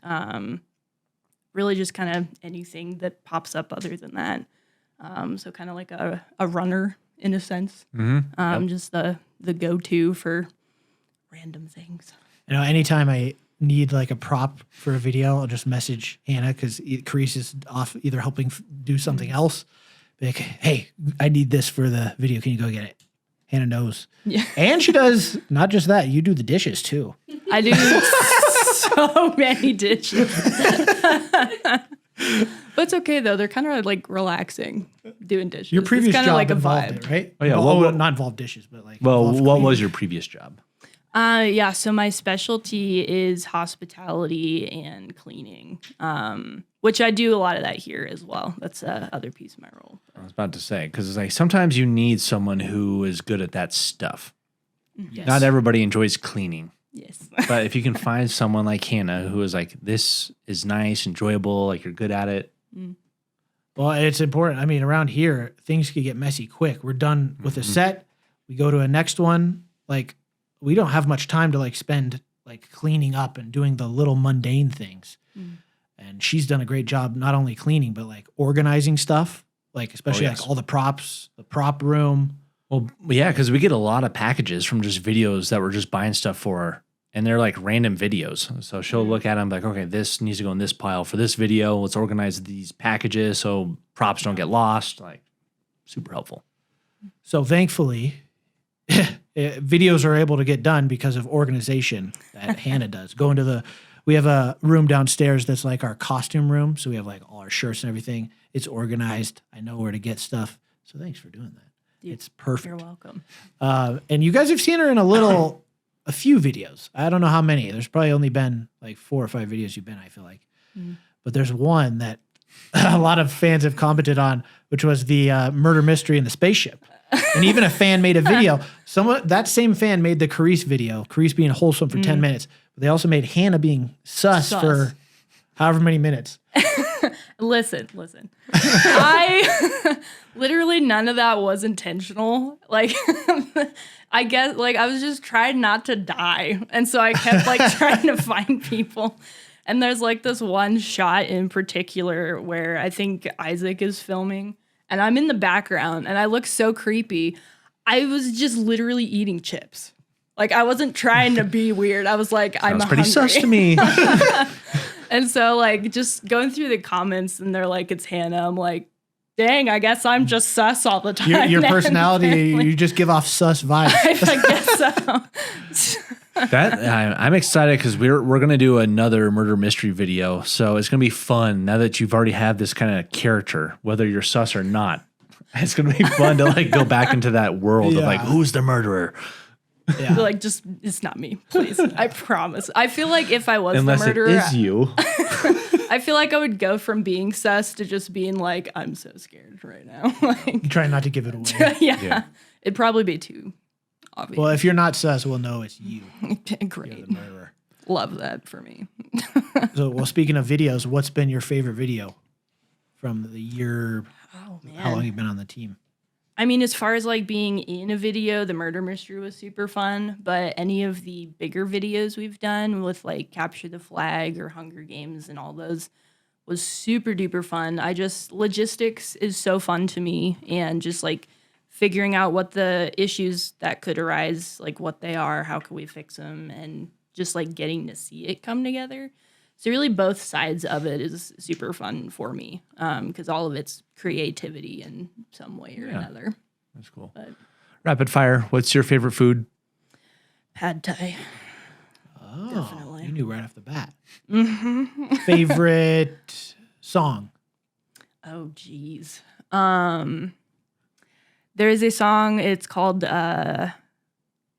Really just kind of anything that pops up other than that. So kind of like a runner in a sense. Just the go-to for random things. You know, anytime I need like a prop for a video, I'll just message Hannah because Karice is off either helping do something else. Be like, hey, I need this for the video. Can you go get it? Hannah knows. Yeah. And she does not just that. You do the dishes too. I do so many dishes. But it's okay though. They're kind of like relaxing doing dishes. Your previous it's kind of job like a involved vibe. it, right? Oh, yeah. Well, not involved dishes, but like. Well, involved what cleaning. was your previous job? Yeah, so my specialty is hospitality and cleaning, which I do a lot of that here as well. That's other piece of my role. I was about to say, because it's like sometimes you need someone who is good at that stuff. Yes. Not everybody enjoys cleaning. Yes. But if you can find someone like Hannah who is like, this is nice, enjoyable, like you're good at it. Well, it's important. I mean, around here, things could get messy quick. We're done with a set. We go to a next one. Like, we don't have much time to like spend like cleaning up and doing the little mundane things. And she's done a great job, not only cleaning, but like organizing stuff, like especially yes. like all the props, the prop room. Well, yeah, because we get a lot of packages from just videos that we're just buying stuff for, and they're like random videos. So she'll look at them like, okay, this needs to go in this pile for this video. Let's organize these packages so props don't get lost. Like, super helpful. So thankfully, videos are able to get done because of organization that Hannah does. We have a room downstairs that's like our costume room. So we have like all our shirts and everything. It's organized. I know where to get stuff. So thanks for doing that. It's perfect. You're welcome. And you guys have seen her in a few videos. I don't know how many. There's probably only been like 4 or 5 videos you've been, I feel like. But there's one that a lot of fans have commented on, which was the murder mystery in the spaceship. And even a fan made a video. That same fan made the Karice video, Karice being wholesome for 10 minutes. But they also made Hannah being sus for however many minutes. Listen. I literally none of that was intentional. Like I guess like I was just trying not to die. And so I kept like trying to find people. And there's like this one shot in particular where I think Isaac is filming and I'm in the background and I look so creepy. I was just literally eating chips. Like I wasn't trying to be weird. I was like, I'm Sounds pretty hungry. sus to me. And so like just going through the comments and they're like, it's Hannah. I'm like, dang, I guess I'm just sus all the time. Your then, personality, apparently. you just give off sus vibes. I guess so. I'm excited because we're gonna do another murder mystery video, so it's gonna be fun now that you've already had this kind of character, whether you're sus or not. It's gonna be fun to like go back into that world of like, who's the murderer? Yeah. Like, just, it's not me, please. I promise. I feel like if I was Unless the murderer, it is you. I feel like I would go from being sus to just being like, I'm so scared right now. Like, Try not to give it away. yeah. It'd probably be too obvious. Well, if you're not sus, we'll know it's you. Great. The murderer. love that for me. So, well, speaking of videos, what's been your favorite video from the year? Oh man. How long you been on the team? I mean, as far as like being in a video, the murder mystery was super fun, but any of the bigger videos we've done with like Capture the Flag or Hunger Games and all those was super duper fun. Logistics is so fun to me, and just like figuring out what the issues that could arise, like what they are, how can we fix them, and just like getting to see it come together. So really both sides of it is super fun for me, because all of it's creativity in some way or another. That's cool. But Rapid fire. What's your favorite food? pad thai. Oh, Definitely. you knew right off the bat. Favorite song? Oh, geez. There is a song. It's called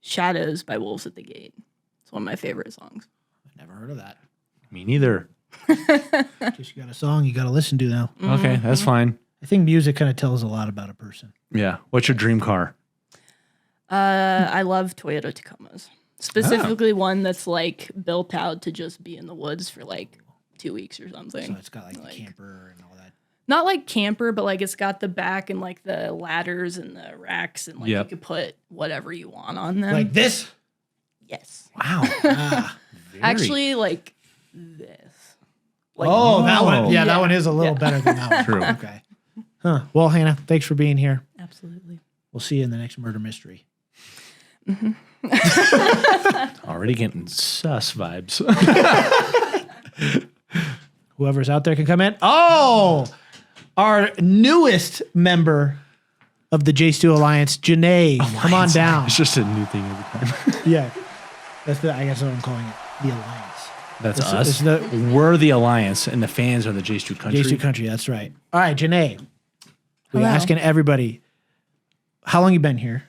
Shadows by Wolves at the Gate. It's one of my favorite songs. I never heard of that. Me neither. Just you got a song you got to listen to now. Okay, that's fine. I think music kind of tells a lot about a person. Yeah. What's your dream car? I love Toyota Tacomas. Specifically one that's like built out to just be in the woods for like 2 weeks or something. So it's got like the camper and all that. Not like camper, but like it's got the back and like the ladders and the racks, and like you could put whatever you want on them. Like this? Yes. Wow. Actually, like this. Like, That one. Yeah, Yeah. that one is a little better than that one. True. Okay. Huh. Well, Hannah, thanks for being here. absolutely. We'll see you in the next murder mystery. Already getting sus vibes. Whoever's out there can come in. Oh, our newest member of the JStu Alliance, Janae. Come on down. It's just a new thing every time. Yeah. I guess what I'm calling it. The Alliance. That's It's us. the- We're the Alliance, and the fans are the JStu country. JStu Country, that's right. All right, Janae. We're Hello. asking everybody, how long you been here?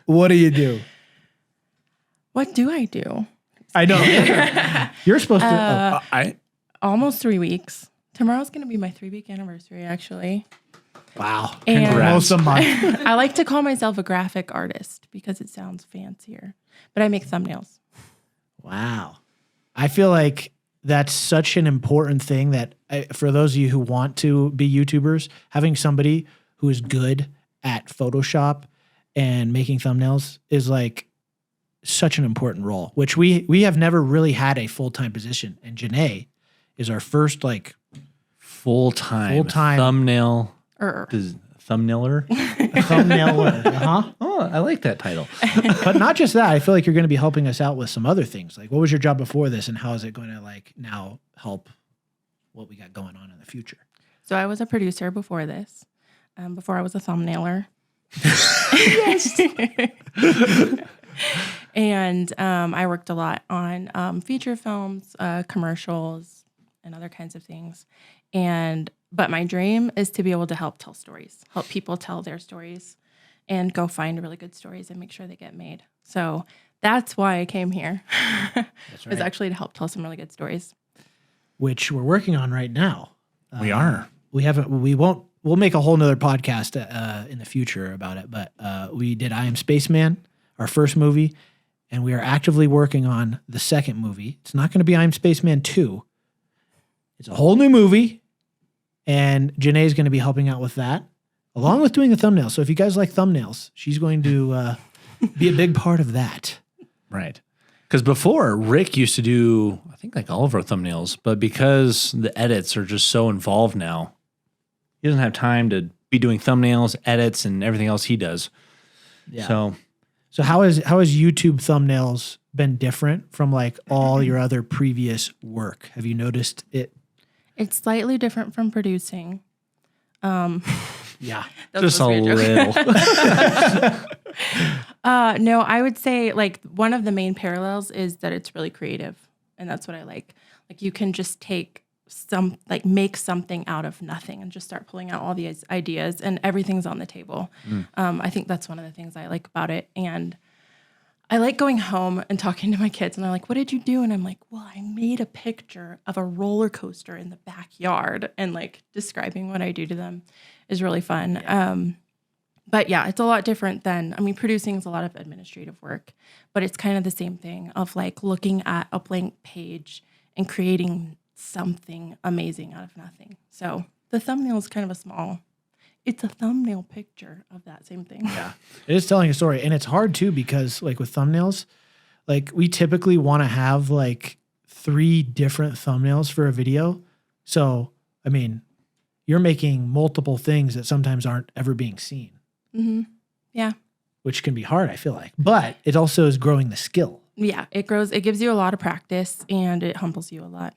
What do you do? What do I do? I know. You're supposed to. I Almost 3 weeks. Tomorrow's going to be my 3-week anniversary, actually. Wow. And Almost a month. I like to call myself a graphic artist because it sounds fancier, but I make thumbnails. Wow. I feel like that's such an important thing that for those of you who want to be YouTubers, having somebody who is good at Photoshop and making thumbnails is like such an important role, which we have never really had a full-time position. And Janae is our first like full-time thumbnail. Thumbnailer. thumbnailer. Uh-huh. Oh, I like that title. But not just that, I feel like you're going to be helping us out with some other things. Like, what was your job before this, and how is it going to like now help what we got going on in the future? So I was a producer before this, before I was a thumbnailer. And I worked a lot on feature films, commercials, and other kinds of things. But my dream is to be able to help tell stories, help people tell their stories, and go find really good stories and make sure they get made. So that's why I came here. That's Was actually to help tell some really good stories. Which we're working on right now. We are. We'll make a whole nother podcast in the future about it. But we did I Am Spaceman, our first movie, and we are actively working on the second movie. It's not going to be I Am Spaceman 2. It's a whole new movie. And Janae is going to be helping out with that, along with doing the thumbnails. So if you guys like thumbnails, she's going to be a big part of that. Right. Because before, Rick used to do, I think, like all of our thumbnails, but because the edits are just so involved now, he doesn't have time to be doing thumbnails, edits, and everything else he does. Yeah. So how has YouTube thumbnails been different from like all your other previous work? Have you noticed it? It's slightly different from producing. Yeah. Just a little. No, I would say like one of the main parallels is that it's really creative, and that's what I like. Like you can just make something out of nothing and just start pulling out all these ideas, and everything's on the table. I think that's one of the things I like about it. And I like going home and talking to my kids, and they're like, "What did you do?" And I'm like, "Well, I made a picture of a roller coaster in the backyard," and like describing what I do to them is really fun. But yeah, it's a lot different than, I mean, producing is a lot of administrative work, but it's kind of the same thing of like looking at a blank page and creating something amazing out of nothing. So the thumbnail is kind of it's a thumbnail picture of that same thing. Yeah. It is telling a story. And it's hard too, because like with thumbnails, like we typically want to have like 3 different thumbnails for a video. So, I mean, you're making multiple things that sometimes aren't ever being seen. Mm-hmm. Yeah. Which can be hard, I feel like. But it also is growing the skill. Yeah. It gives you a lot of practice and it humbles you a lot.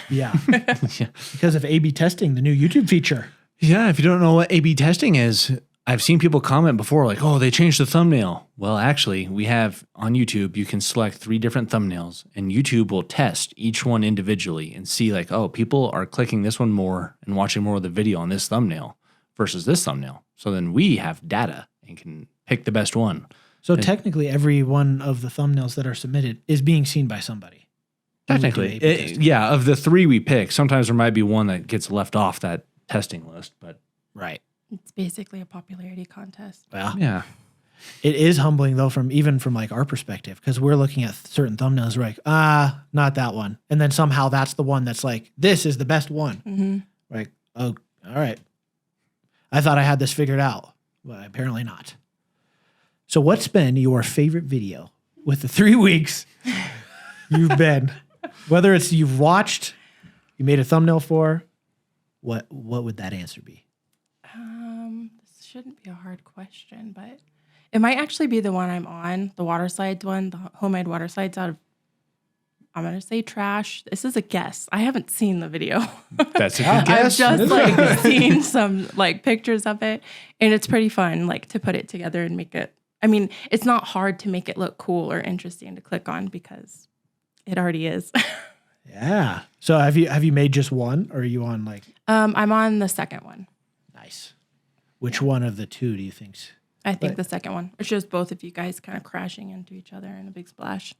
Yeah. Because of A/B testing, the new YouTube feature. Yeah, if you don't know what A/B testing is, I've seen people comment before like, oh, they changed the thumbnail. Well, actually, we have on YouTube, you can select 3 different thumbnails and YouTube will test each one individually and see like, oh, people are clicking this one more and watching more of the video on this thumbnail versus this thumbnail. So then we have data and can pick the best one. So technically every one of the thumbnails that are submitted is being seen by somebody. Technically, yeah, of the 3 we pick, sometimes there might be one that gets left off that testing list, but right. It's basically a popularity contest. Well, yeah. It is humbling though, from like our perspective, because we're looking at certain thumbnails, we're like, not that one. And then somehow that's the one that's like, this is the best one. Mm-hmm. Like, oh, all right. I thought I had this figured out. Well, apparently not. So what's been your favorite video with the 3 weeks you've been, whether it's you've watched, you made a thumbnail for, what would that answer be? This shouldn't be a hard question, but it might actually be the one I'm on, the water slides one, the homemade water slides out of, I'm going to say trash. This is a guess. I haven't seen the video. That's a good guess. I've just like seen some like pictures of it, and it's pretty fun like to put it together and make it. I mean, it's not hard to make it look cool or interesting to click on because it already is. Yeah. So have you made just one, or are you on like? I'm on the second one. Nice. Which one of the 2 do you think's? I think the second one. It shows both of you guys kind of crashing into each other in a big splash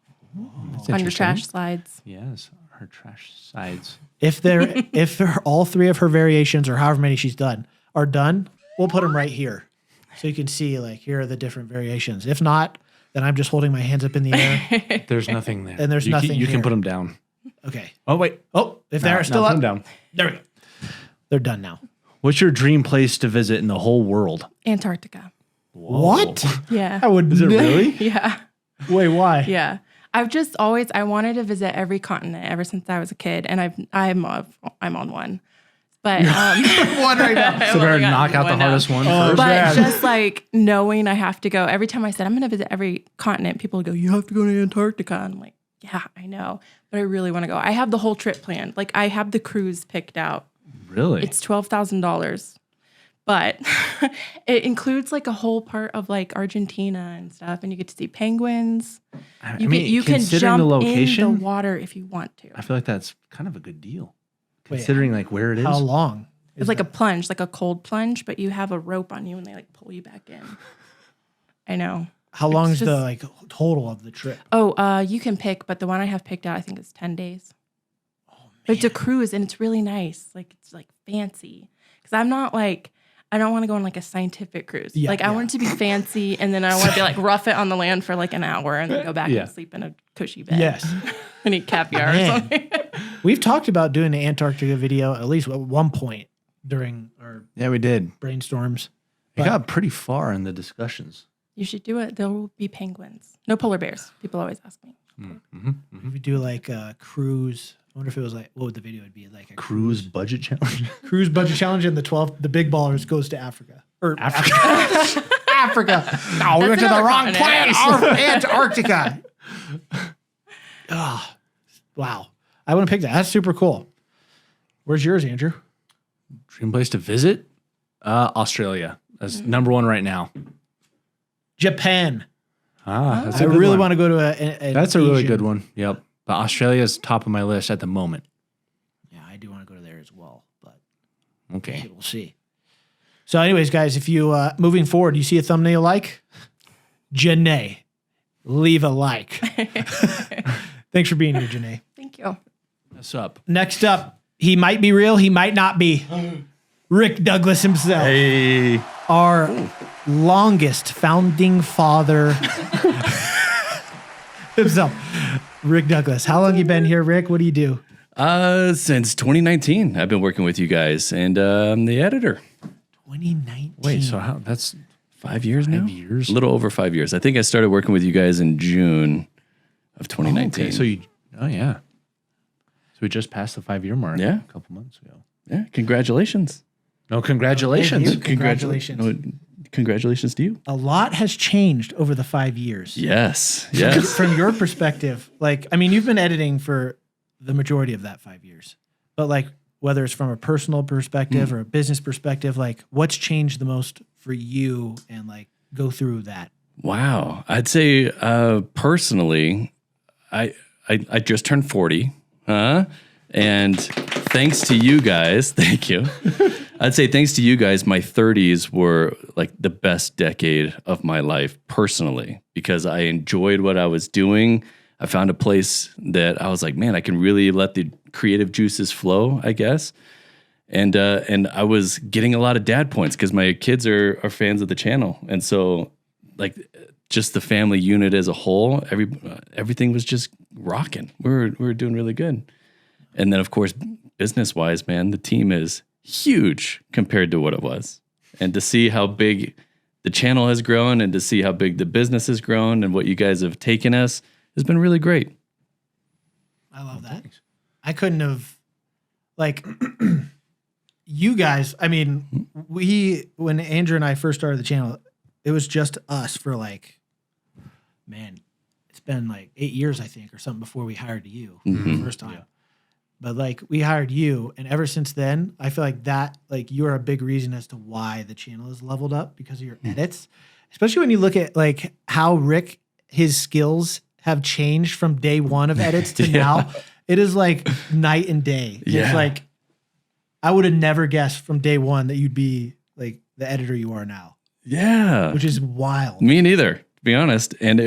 on your trash slides. Yes, her trash sides. If all 3 of her variations, or however many she's done, are done, we'll put them right here, so you can see like here are the different variations. If not, then I'm just holding my hands up in the air. There's nothing there. And there's nothing You here. can put them down. Okay. Oh, wait. Oh, if they're still put up, them down. there we go. They're done now. What's your dream place to visit in the whole world? Antarctica. What? Yeah. I would. Is it really? Yeah. Wait, why? Yeah. I've just I wanted to visit every continent ever since I was a kid, and I'm on one. But One right now. So better knock out the hardest one first. But just like knowing I have to go every time I said I'm going to visit every continent, people go, "You have to go to Antarctica." I'm like, "Yeah, I know, but I really want to go." I have the whole trip planned. Like I have the cruise picked out. Really? It's $12,000, but it includes like a whole part of like Argentina and stuff, and you get to see penguins. You can jump in the water if you want to. I feel like that's kind of a good deal, considering like where it is. How long? It's like a plunge, like a cold plunge, but you have a rope on you and they like pull you back in. I know. How long is just- the like total of the trip? Oh, you can pick, but the one I have picked out, I think is 10 days. But it's a cruise and it's really nice. Like it's like fancy. Because I'm not like, I don't want to go on like a scientific cruise. Yeah, I want it to be fancy, and then I want to be like rough it on the land for like an hour and then go back Yeah. and sleep in a cushy bed. Yes. And eat caviar or Man. something. We've talked about doing an Antarctica video at least at one point during our Yeah, we did. brainstorms. It got pretty far in the discussions. You should do it. There will be penguins. No polar bears. People always ask me. If we do like a cruise, I wonder if it was like, what would the video would be? Like a Cruise budget challenge. cruise budget challenge, and the big ballers goes to Africa. Or Africa. Africa. No, we went to the wrong place. Antarctica. Oh, wow. I want to pick that. That's super cool. Where's yours, Andrew? Dream place to visit? Australia. That's number one right now. Japan. That's I a good really one. want to go to an That's a really Asian- good one. Yep. But Australia's top of my list at the moment. Yeah, I do want to go to there as well, but Okay. we'll see. So anyways, guys, if you, moving forward, you see a thumbnail you like, Janae, leave a like. Thanks for being here, Janae. Thank you. What's up? Next up, he might be real, he might not be. Rick Douglas himself. Hey. our longest founding father himself, Rick Douglas. How long you been here, Rick? What do you do? Since 2019, I've been working with you guys, and I'm the editor. 2019. Wait, so how? That's 5 years now? 5 years? A little over 5 years. I think I started working with you guys in June of 2019. okay. So yeah. So we just passed the 5-year mark. Yeah. A couple months ago. Yeah, congratulations. No, congratulations. Thank you. Congratulations. Congratulations to you. A lot has changed over the 5 years. Yes, yes. From your perspective, like, I mean, you've been editing for the majority of that 5 years, but like, whether it's from a personal perspective or a business perspective, like, what's changed the most for you, and like, go through that. Wow. I'd say personally, I just turned 40. And thanks to you guys, thank you. I'd say thanks to you guys, my 30s were like the best decade of my life personally, because I enjoyed what I was doing. I found a place that I was like, man, I can really let the creative juices flow, I guess. And I was getting a lot of dad points because my kids are fans of the channel. And so like just the family unit as a whole, everything was just rocking. We were doing really good. And then of course, business wise, man, the team is huge compared to what it was. And to see how big the channel has grown and to see how big the business has grown and what you guys have taken us has been really great. I love that. I couldn't have, like, you guys, I mean, when Andrew and I first started the channel, it was just us for like, man, it's been like 8 years, I think, or something before we hired you the first time. Yeah. But like, we hired you, and ever since then, I feel like that, like, you're a big reason as to why the channel has leveled up, because of your edits, especially when you look at like how Rick, his skills have changed from day one of edits to now. It is like night and day. Yeah. It's like, I would have never guessed from day one that you'd be like the editor you are now. Yeah. Which is wild. Me neither, to be honest. And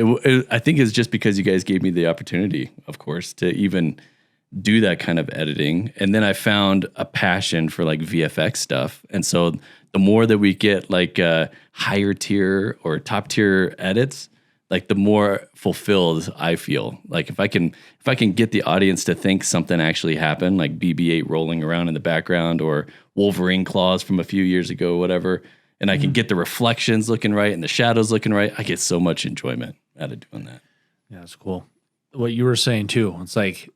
I think it's just because you guys gave me the opportunity, of course, to even do that kind of editing. And then I found a passion for like VFX stuff. And so the more that we get like higher tier or top tier edits, like the more fulfilled I feel. Like if I can get the audience to think something actually happened, like BB-8 rolling around in the background or Wolverine claws from a few years ago, whatever, and I can get the reflections looking right and the shadows looking right, I get so much enjoyment out of doing that. Yeah, it's cool. What you were saying too, it's like,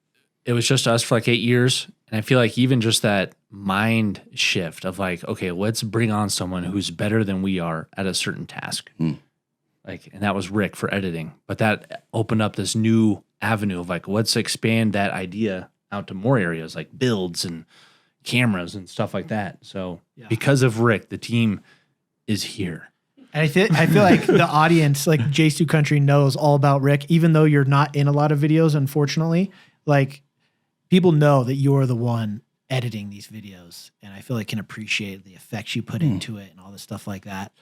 it was just us for like 8 years. And I feel like even just that mind shift of like, okay, let's bring on someone who's better than we are at a certain task. Like, and that was Rick for editing. But that opened up this new avenue of like, let's expand that idea out to more areas like builds and cameras and stuff like that. So because of Rick, the team is here. And I feel like the audience, like JStu Country, knows all about Rick, even though you're not in a lot of videos, unfortunately. Like, people know that you're the one editing these videos, and I feel like can appreciate the effects you put into it and all this stuff like that.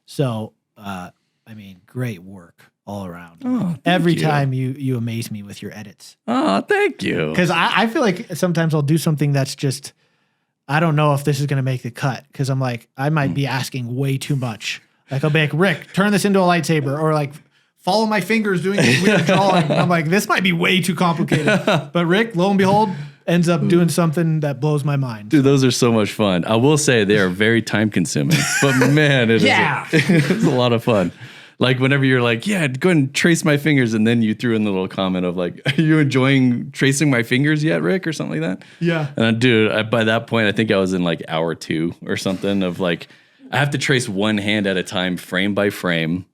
So, I mean, great work all around. Oh, every time you amaze me with your edits. Oh, thank you. Because I feel like sometimes I'll do something that's just, I don't know if this is going to make the cut, because I'm like, I might be asking way too much. Like, I'll be like, Rick, turn this into a lightsaber, or like, follow my fingers doing this weird drawing. And I'm like, this might be way too complicated. But Rick, lo and behold, ends up doing something that blows my mind. Dude, those are so much fun. I will say they are very time consuming, but man, it's a lot of fun. Like whenever you're like, yeah, go ahead and trace my fingers. And then you threw in the little comment of like, are you enjoying tracing my fingers yet, Rick? Or something like that. Yeah. And dude, by that point, I think I was in like hour 2 or something of like, I have to trace one hand at a time, frame by frame,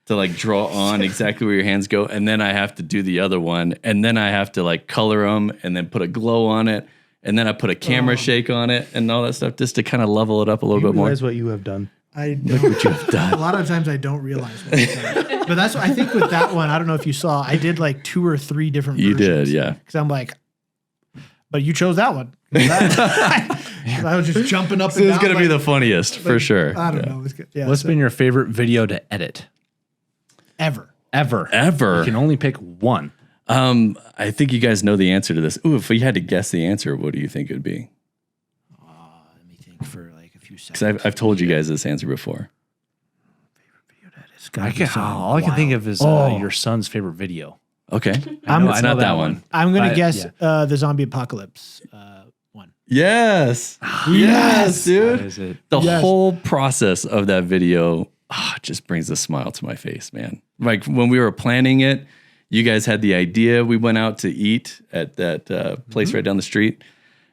to like draw on exactly where your hands go. And then I have to do the other one. And then I have to like color them and then put a glow on it. And then I put a camera shake on it and all that stuff just to kind of level it up a little bit more. Realize what you have done. I don't. Look what you've done. A lot of times I don't realize what I've done. But that's what I think with that one. I don't know if you saw, I did like 2 or 3 different versions. You did, yeah. Because I'm like, but you chose that one. I was just jumping up and down. It's going to be the funniest for sure. I don't know. It was good. Yeah, What's been your favorite video to edit? Ever. You can only pick one. I think you guys know the answer to this. Ooh, if we had to guess the answer, what do you think it would be? Let me think for like a few few seconds. Because I've told you guys this answer before. It's gotta be something all I can think of is your son's favorite video. Okay. I It's know not that one. I'm gonna But, guess the zombie apocalypse one. Yes. Yes, dude. That is it. The whole process of that video just brings a smile to my face, man. Like when we were planning it, you guys had the idea. We went out to eat at that place right down the street,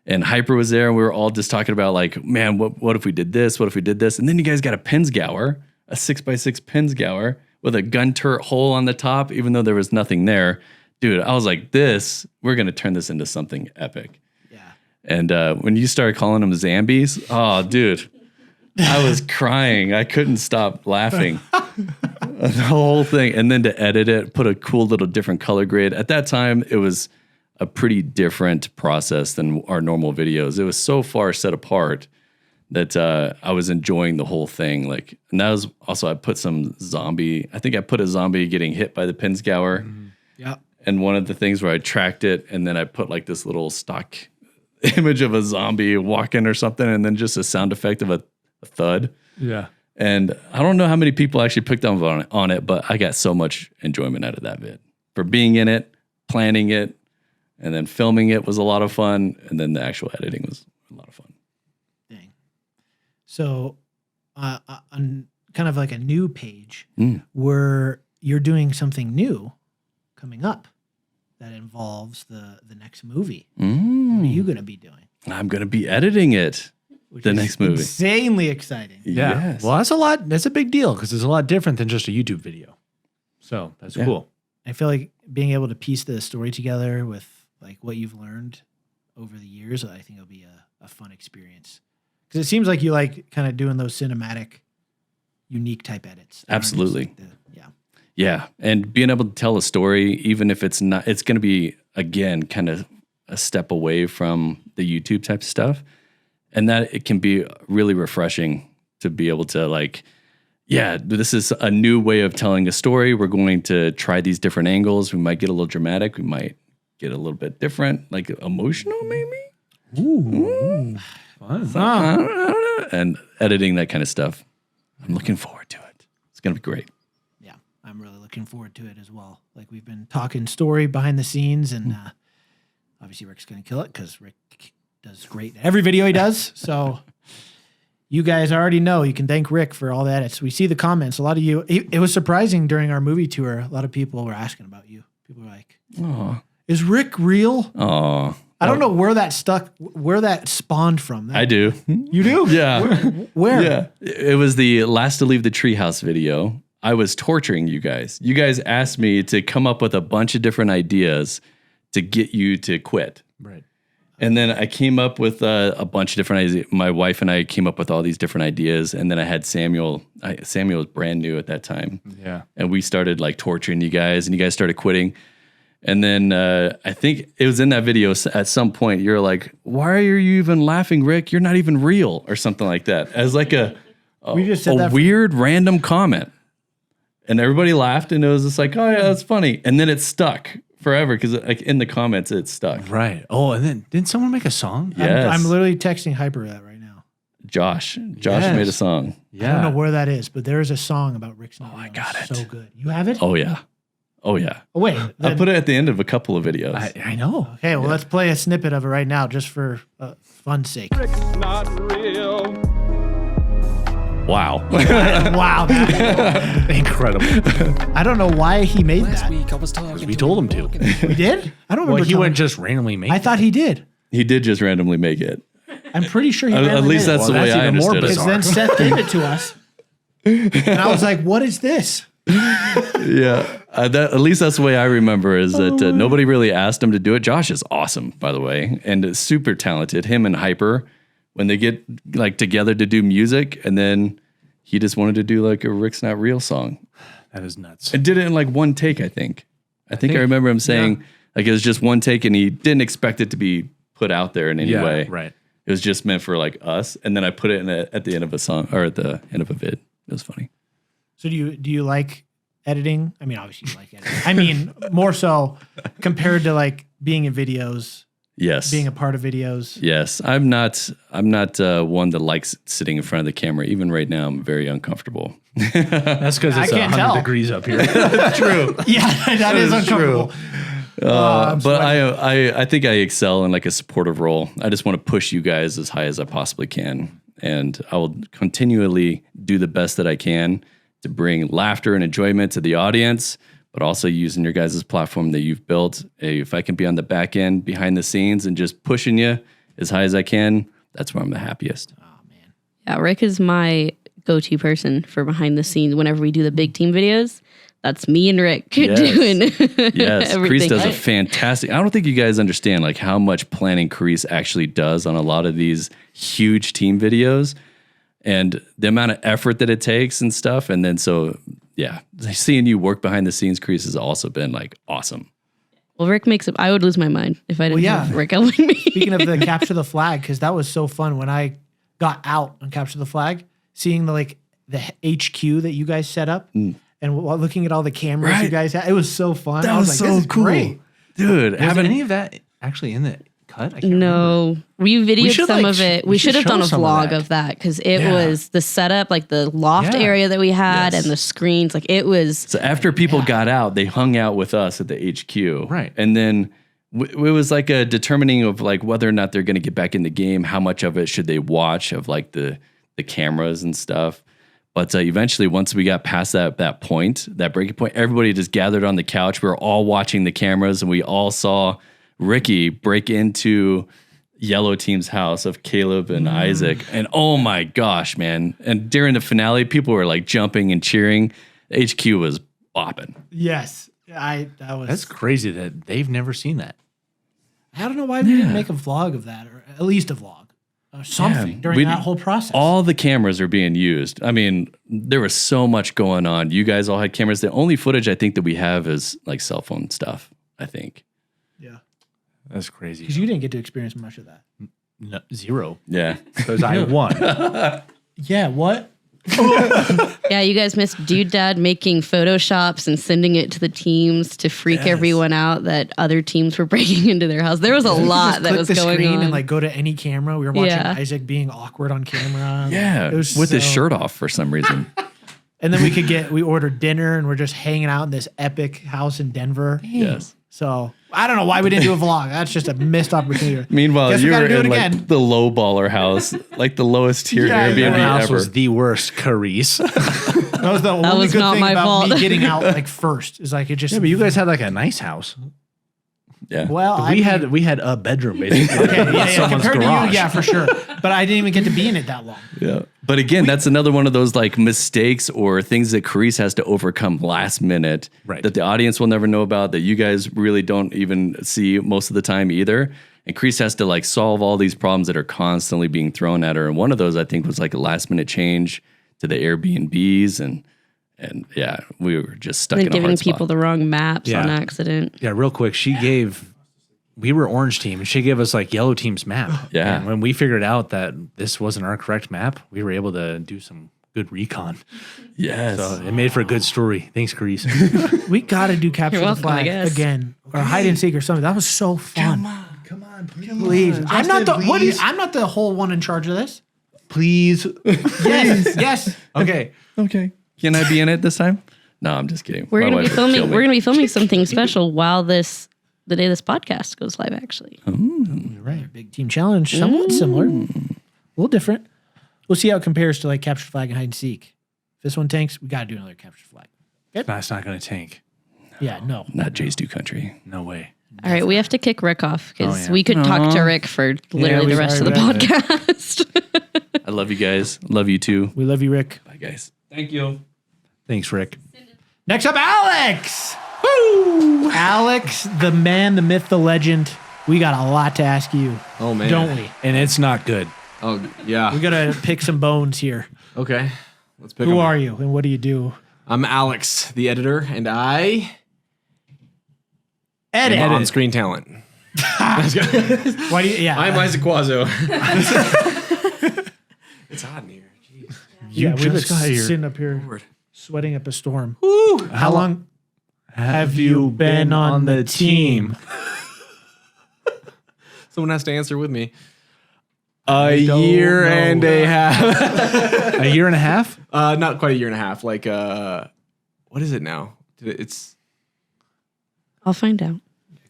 and Hyper was there, and we were all just talking about like, man, what if we did this? What if we did this? And then you guys got a Pinsgauer, a 6x6 Pinsgauer with a gun turret hole on the top, even though there was nothing there. Dude, I was like, we're going to turn this into something epic. Yeah. And when you started calling them Zambies, oh, dude, I was crying. I couldn't stop laughing. The whole thing. And then to edit it, put a cool little different color grade. At that time, it was a pretty different process than our normal videos. It was so far set apart that I was enjoying the whole thing. Like, and that was also, I put some zombie, I think I put a zombie getting hit by the Pinsgauer. Yeah. And one of the things where I tracked it and then I put like this little stock image of a zombie walking or something, and then just a sound effect of a thud. Yeah. And I don't know how many people actually picked up on it, but I got so much enjoyment out of that vid. For being in it, planning it, and then filming it was a lot of fun. And then the actual editing was a lot of fun. Dang. So on kind of like a new page where you're doing something new coming up that involves the next movie. What are you going to be doing? I'm going to be editing it. Which The is next movie. Insanely exciting. Yeah. Yes. Well, that's a lot. That's a big deal because it's a lot different than just a YouTube video. So that's cool. I feel like being able to piece the story together with like what you've learned over the years, I think it'll be a fun experience. Because it seems like you like kind of doing those cinematic, unique type edits. Absolutely. Yeah. Yeah. And being able to tell a story, even if it's not, it's going to be, again, kind of a step away from the YouTube type stuff. And that it can be really refreshing to be able to like, yeah, this is a new way of telling a story. We're going to try these different angles. We might get a little dramatic. We might get a little bit different, like emotional maybe. Ooh. Fun. I don't know. And editing that kind of stuff. I'm looking forward to it. It's going to be great. Yeah. I'm really looking forward to it as well. Like we've been talking story behind the scenes, and obviously Rick's going to kill it because Rick does great in every video he does. So you guys already know you can thank Rick for all the edits. We see the comments. A lot of you, it was surprising during our movie tour. A lot of people were asking about you. People were like, is Rick real? Oh, I don't know where that spawned from. I do. You do? Yeah. Where? Yeah. It was the last to leave the treehouse video. I was torturing you guys. You guys asked me to come up with a bunch of different ideas to get you to quit. Right. And then I came up with a bunch of different ideas. My wife and I came up with all these different ideas. And then I had Samuel. Samuel was brand new at that time. Yeah. And we started like torturing you guys, and you guys started quitting. And then I think it was in that video at some point, you're like, why are you even laughing, Rick? You're not even real, or something like that. As like a weird random comment. And everybody laughed, and it was just like, oh yeah, that's funny. And then it stuck forever because like in the comments it stuck. Right. Oh, and then didn't someone make a song? Yes. I'm literally texting Hyper that right now. Josh Yes. made a song. Yeah. I don't know where that is, but there is a song about Rick's not real. I got It's it. so good. You have it? Oh yeah. Oh yeah. Oh, wait. I put it at the end of a couple of videos. I know. Okay, well, let's play a snippet of it right now just for fun's sake. Wow. Wow. Incredible. I don't know why he made that. week I was talking We told him to. We did? I don't remember. Well, he telling- wouldn't just randomly make I thought he did. He did just randomly make it. I'm pretty sure he At randomly least did it. that's the Well, way that's I even more understood Because it. then Seth gave it to us. And I was like, what is this? Yeah. At least that's the way I remember is that nobody really asked him to do it. Josh is awesome, by the way, and is super talented. Him and Hyper, when they get like together to do music, and then he just wanted to do like a Rick's Not Real song. That is nuts. And did it in like one take, I think. I remember him saying like it was just one take, and he didn't expect it to be put out there in any way. Right. It was just meant for like us. And then I put it at the end of a song or at the end of a vid. It was funny. So do you like editing? I mean, obviously you like editing. I mean, more so compared to like being in videos. Yes. being a part of videos. Yes. I'm not one that likes sitting in front of the camera. Even right now, I'm very uncomfortable. That's because I it's can't 100 tell. degrees up here. True. Yeah, that is uncomfortable. But I think I excel in like a supportive role. I just want to push you guys as high as I possibly can. And I will continually do the best that I can to bring laughter and enjoyment to the audience, but also using your guys' platform that you've built. If I can be on the back end, behind the scenes, and just pushing you as high as I can, that's where I'm the happiest. Yeah, Rick is my go-to person for behind the scenes. Whenever we do the big team videos, that's me and Rick doing Yes, everything. Karice does a fantastic. I don't think you guys understand like how much planning Karice actually does on a lot of these huge team videos, and the amount of effort that it takes and stuff. And then seeing you work behind the scenes, Karice, has also been like awesome. Well, Rick makes it. I would lose my mind if I didn't have Rick helping me. Speaking of the capture the flag, because that was so fun when I got out on capture the flag, seeing the HQ that you guys set up. And looking at all the cameras you guys had, it was so fun. That I was was like, so this is cool. great. Dude, Was any of that actually in the cut? I can't No, we videoed should, some like, of it. we We should should have done a show some of vlog that. of that because it was the setup, like the loft area that we had and the screens. Like it was. So after people got out, they hung out with us at the HQ. Right. And then it was like a determining of like whether or not they're going to get back in the game, how much of it should they watch of like the cameras and stuff. But eventually, once we got past that breaking point, everybody just gathered on the couch. We were all watching the cameras, and we all saw Ricky break into Yellow Team's house of Caleb and Isaac. And oh my gosh, man. And during the finale, people were like jumping and cheering. HQ was bopping. Yes. That's crazy that they've never seen that. I don't know why we didn't make a vlog of that, or at least a vlog. Something during that whole process. All the cameras are being used. I mean, there was so much going on. You guys all had cameras. The only footage I think that we have is like cell phone stuff, I think. Yeah. That's crazy. Because you didn't get to experience much of that. No, zero. Yeah. Because I won. Yeah, what? Yeah, you guys missed Dude Dad making Photoshops and sending it to the teams to freak everyone out that other teams were breaking into their house. There was a lot that was the going screen on. and like go to any camera. We were watching Yeah. Isaac being awkward on camera. Yeah. It was With his so- shirt off for some reason. And then we ordered dinner and we're just hanging out in this epic house in Denver. Yes. So I don't know why we didn't do a vlog. That's just a missed opportunity. Meanwhile, Guess we you gotta were do it in like again. the low baller house, like the lowest tier Yeah, Airbnb Your house ever. was the worst, Karice. That was the only was good not thing my about fault. me getting out like first. Is like it just. Yeah, but you guys had like a nice house. Yeah. Well, we had a bedroom basically. Okay, yeah, Someone's compared garage. to you, yeah, for sure. But I didn't even get to be in it that long. Yeah. But again, that's another one of those like mistakes or things that Karice has to overcome last minute Right. that the audience will never know about, that you guys really don't even see most of the time either. And Karice has to like solve all these problems that are constantly being thrown at her. And one of those I think was like a last minute change to the Airbnbs and yeah, we were just stuck and in a giving hard people spot. the wrong maps Yeah. on accident. Yeah, real quick. We were orange team and she gave us like yellow team's map. Yeah. And when we figured out that this wasn't our correct map, we were able to do some good recon. Yes. So it made for a good story. Thanks, Karice. We got to do capture You're the welcome, I flag guess. again or hide and seek or something. That was so fun. Come on, Please, I'm not the I'm not the whole one in charge of this. Please. Yes, yes. Okay. Okay. Can I be in it this time? No, I'm just kidding. We're My gonna be wife would kill filming. me. We're gonna be filming something special while the day this podcast goes live. Actually, You're right. Big team challenge, somewhat similar, a little different. We'll see how it compares to like capture the flag and hide and seek. If this one tanks, we got to do another capture the flag. That's not going to tank. Yeah, no. Not JStu country. No way. all right, we have to kick Rick off because Oh, yeah. we could talk to Rick for literally we- the rest of the right. podcast. I love you guys. Love you too. We love you, Rick. Bye, guys. Thank you. Thanks, Rick. Next up, Alex. Woo! Alex, the man, the myth, the legend. We got a lot to ask you, Oh man. don't we? And it's not good. Oh yeah. We got to pick some bones here. Okay. Let's pick. Who 'em. are you and what do you do? I'm Alex, the editor, and I Edit. am on-screen talent. Why do you? Yeah, I'm Isaac Quazzo. It's hot in here. Jeez. yeah. We've been just got here. sitting up here, Lord. sweating up a storm. How long have you been on the team? Someone has to answer with me. A year and a half. A year and a half? Not quite a year and a half. Like, what is it now? It's I'll find out.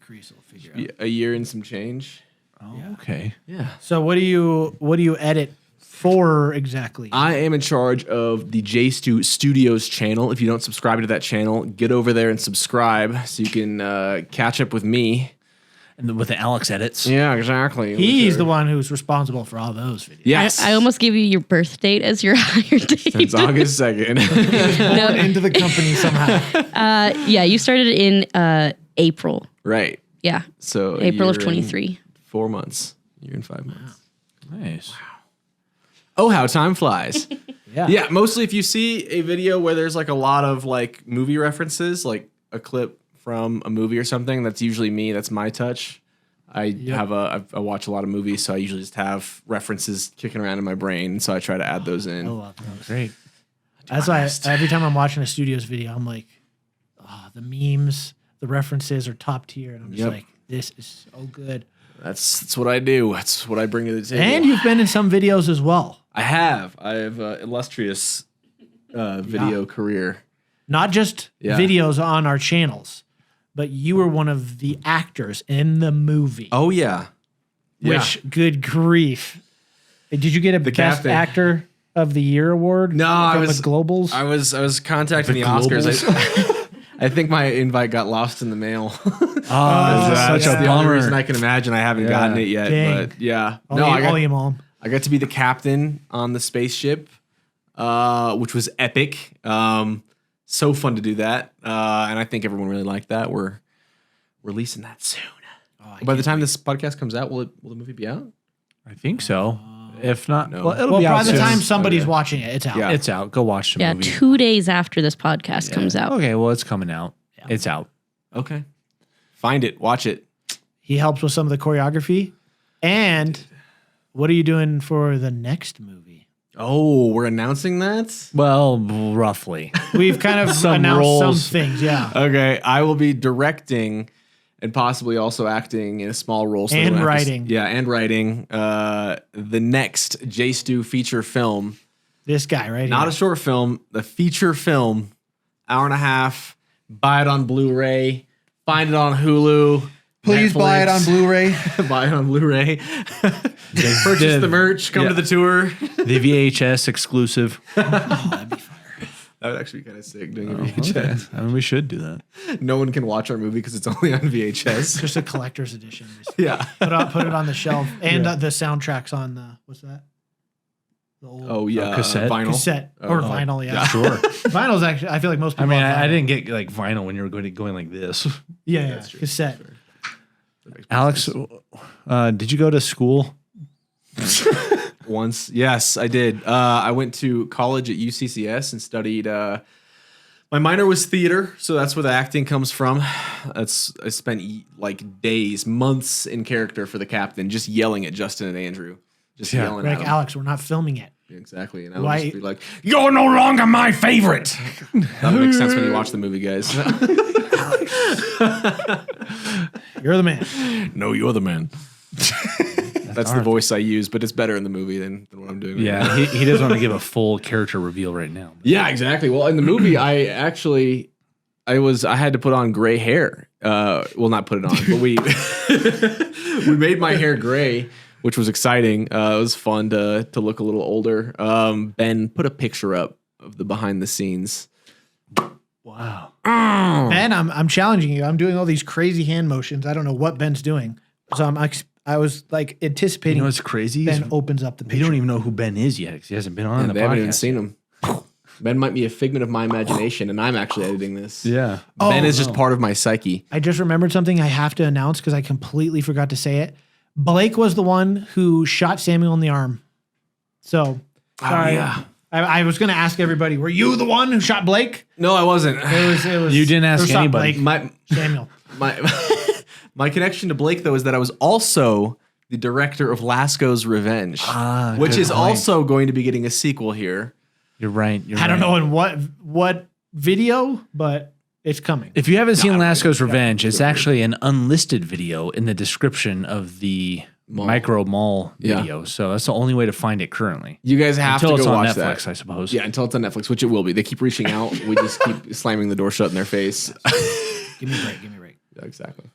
Karice will figure out. a year and some change. Oh, okay. Yeah. So what do you edit for exactly? I am in charge of the JStuDios channel. If you don't subscribe to that channel, get over there and subscribe so you can catch up with me. And with the Alex edits. Yeah, exactly. He's the one who's responsible for all those videos. Yes. I almost gave you your birth date as your hire date. It's August 2nd. Born into the company somehow. Yeah, you started in April. Right. Yeah, So a April of year and 23. 4 months. A year and 5 months. Nice. Oh, how time flies. Yeah. Yeah, mostly if you see a video where there's like a lot of like movie references, like a clip from a movie or something, that's usually me. That's my touch. I watch a lot of movies, so I usually just have references kicking around in my brain. So I try to add those in. I love those. Great. That's why every time I'm watching a studios video, I'm like, oh, the memes, the references are top tier. And I'm just like, this is so good. That's what I do. That's what I bring to the table. And you've been in some videos as well. I have illustrious video career. Not just videos on our channels, but you were one of the actors in the movie. Oh yeah. Which, good grief. Did you get a Best captain. Actor of the Year award? No, from I was the Globals. I was contacting the Oscars. I think my invite got lost in the mail. Such That's a the only bummer. reason I can imagine. I haven't gotten it yet. Dang. But yeah. Mom. I got to be the captain on the spaceship, which was epic. So fun to do that. And I think everyone really liked that. We're releasing that soon. By the time this podcast comes out, will the movie be out? I think so. If not, No. well, it'll Well, be by out the soon. time somebody's watching it, it's out. Yeah. It's out. Go watch the Yeah, movie. 2 days after this podcast comes out. Okay, well, it's coming out. It's out. Okay. Find it. Watch it. He helps with some of the choreography. And what are you doing for the next movie? Oh, we're announcing that? Well, roughly. We've kind of Some announced roles. some things, yeah. Okay. I will be directing and possibly also acting in a small role. So And we don't have to- writing. and writing. The next JStu feature film. This guy right Not here. a short film, the feature film, hour and a half. Buy it on Blu-ray. Find it on Hulu. Please buy it on Netflix. Blu-ray. Buy it on Blu-ray. Purchase the merch. Come to the tour. The VHS exclusive. That would actually be kind of sick doing a VHS. Okay. I mean, we should do that. No one can watch our movie because it's only on VHS. Just a collector's edition. Just Yeah. put it on the shelf. And the soundtracks on the, what's that? The old Oh yeah, cassette? vinyl. cassette. Or vinyl, yeah. Sure. Vinyl's actually, I feel like most I people mean, love I vinyl. didn't get like vinyl when you were going like this. Yeah, cassette. Alex, did you go to school? Once, yes, I did. I went to college at UCCS and studied. My minor was theater, so that's where the acting comes from. I spent like days, months in character for the captain, just yelling at Justin and Andrew, just yelling Like, at them. Alex, we're not filming it. Exactly, and I would Why- just be like, "You're no longer my favorite." That makes sense when you watch the movie, guys. You're the man. No, you're the man. That's the voice I use, but it's better in the movie than what I'm doing. right now. Yeah, he doesn't want to give a full character reveal right now. Yeah, exactly. Well, in the movie, I had to put on gray hair. Well, not put it on, but we made my hair gray, which was exciting. It was fun to look a little older. Ben put a picture up of the behind the scenes. Wow. Ben, I'm challenging you. I'm doing all these crazy hand motions. I don't know what Ben's doing. So I was like anticipating. You know what's crazy? Ben opens up the We picture. don't even know who Ben is yet because he hasn't been on the They haven't even podcast. seen him. Ben might be a figment of my imagination, and I'm actually editing this. Yeah. Ben is just part of my psyche. I just remembered something I have to announce because I completely forgot to say it. Blake was the one who shot Samuel in the arm. So, sorry. yeah. I was going to ask everybody, were you the one who shot Blake? No, I wasn't. It was. You didn't ask or shot anybody. Blake, Samuel. My connection to Blake, though, is that I was also the director of Lasco's Revenge, which good is point. also going to be getting a sequel here. You're right. I don't know in what video, but it's coming. If you haven't seen Lasco's Revenge, it's actually an unlisted video in the description of the micro mall Yeah. video. So that's the only way to find it currently. You guys have Until to it's go on watch Netflix, that. I suppose. Yeah, until it's on Netflix, which it will be. They keep reaching out. We just keep slamming the door shut in their face. Give me a break. Give me a break. Yeah, exactly.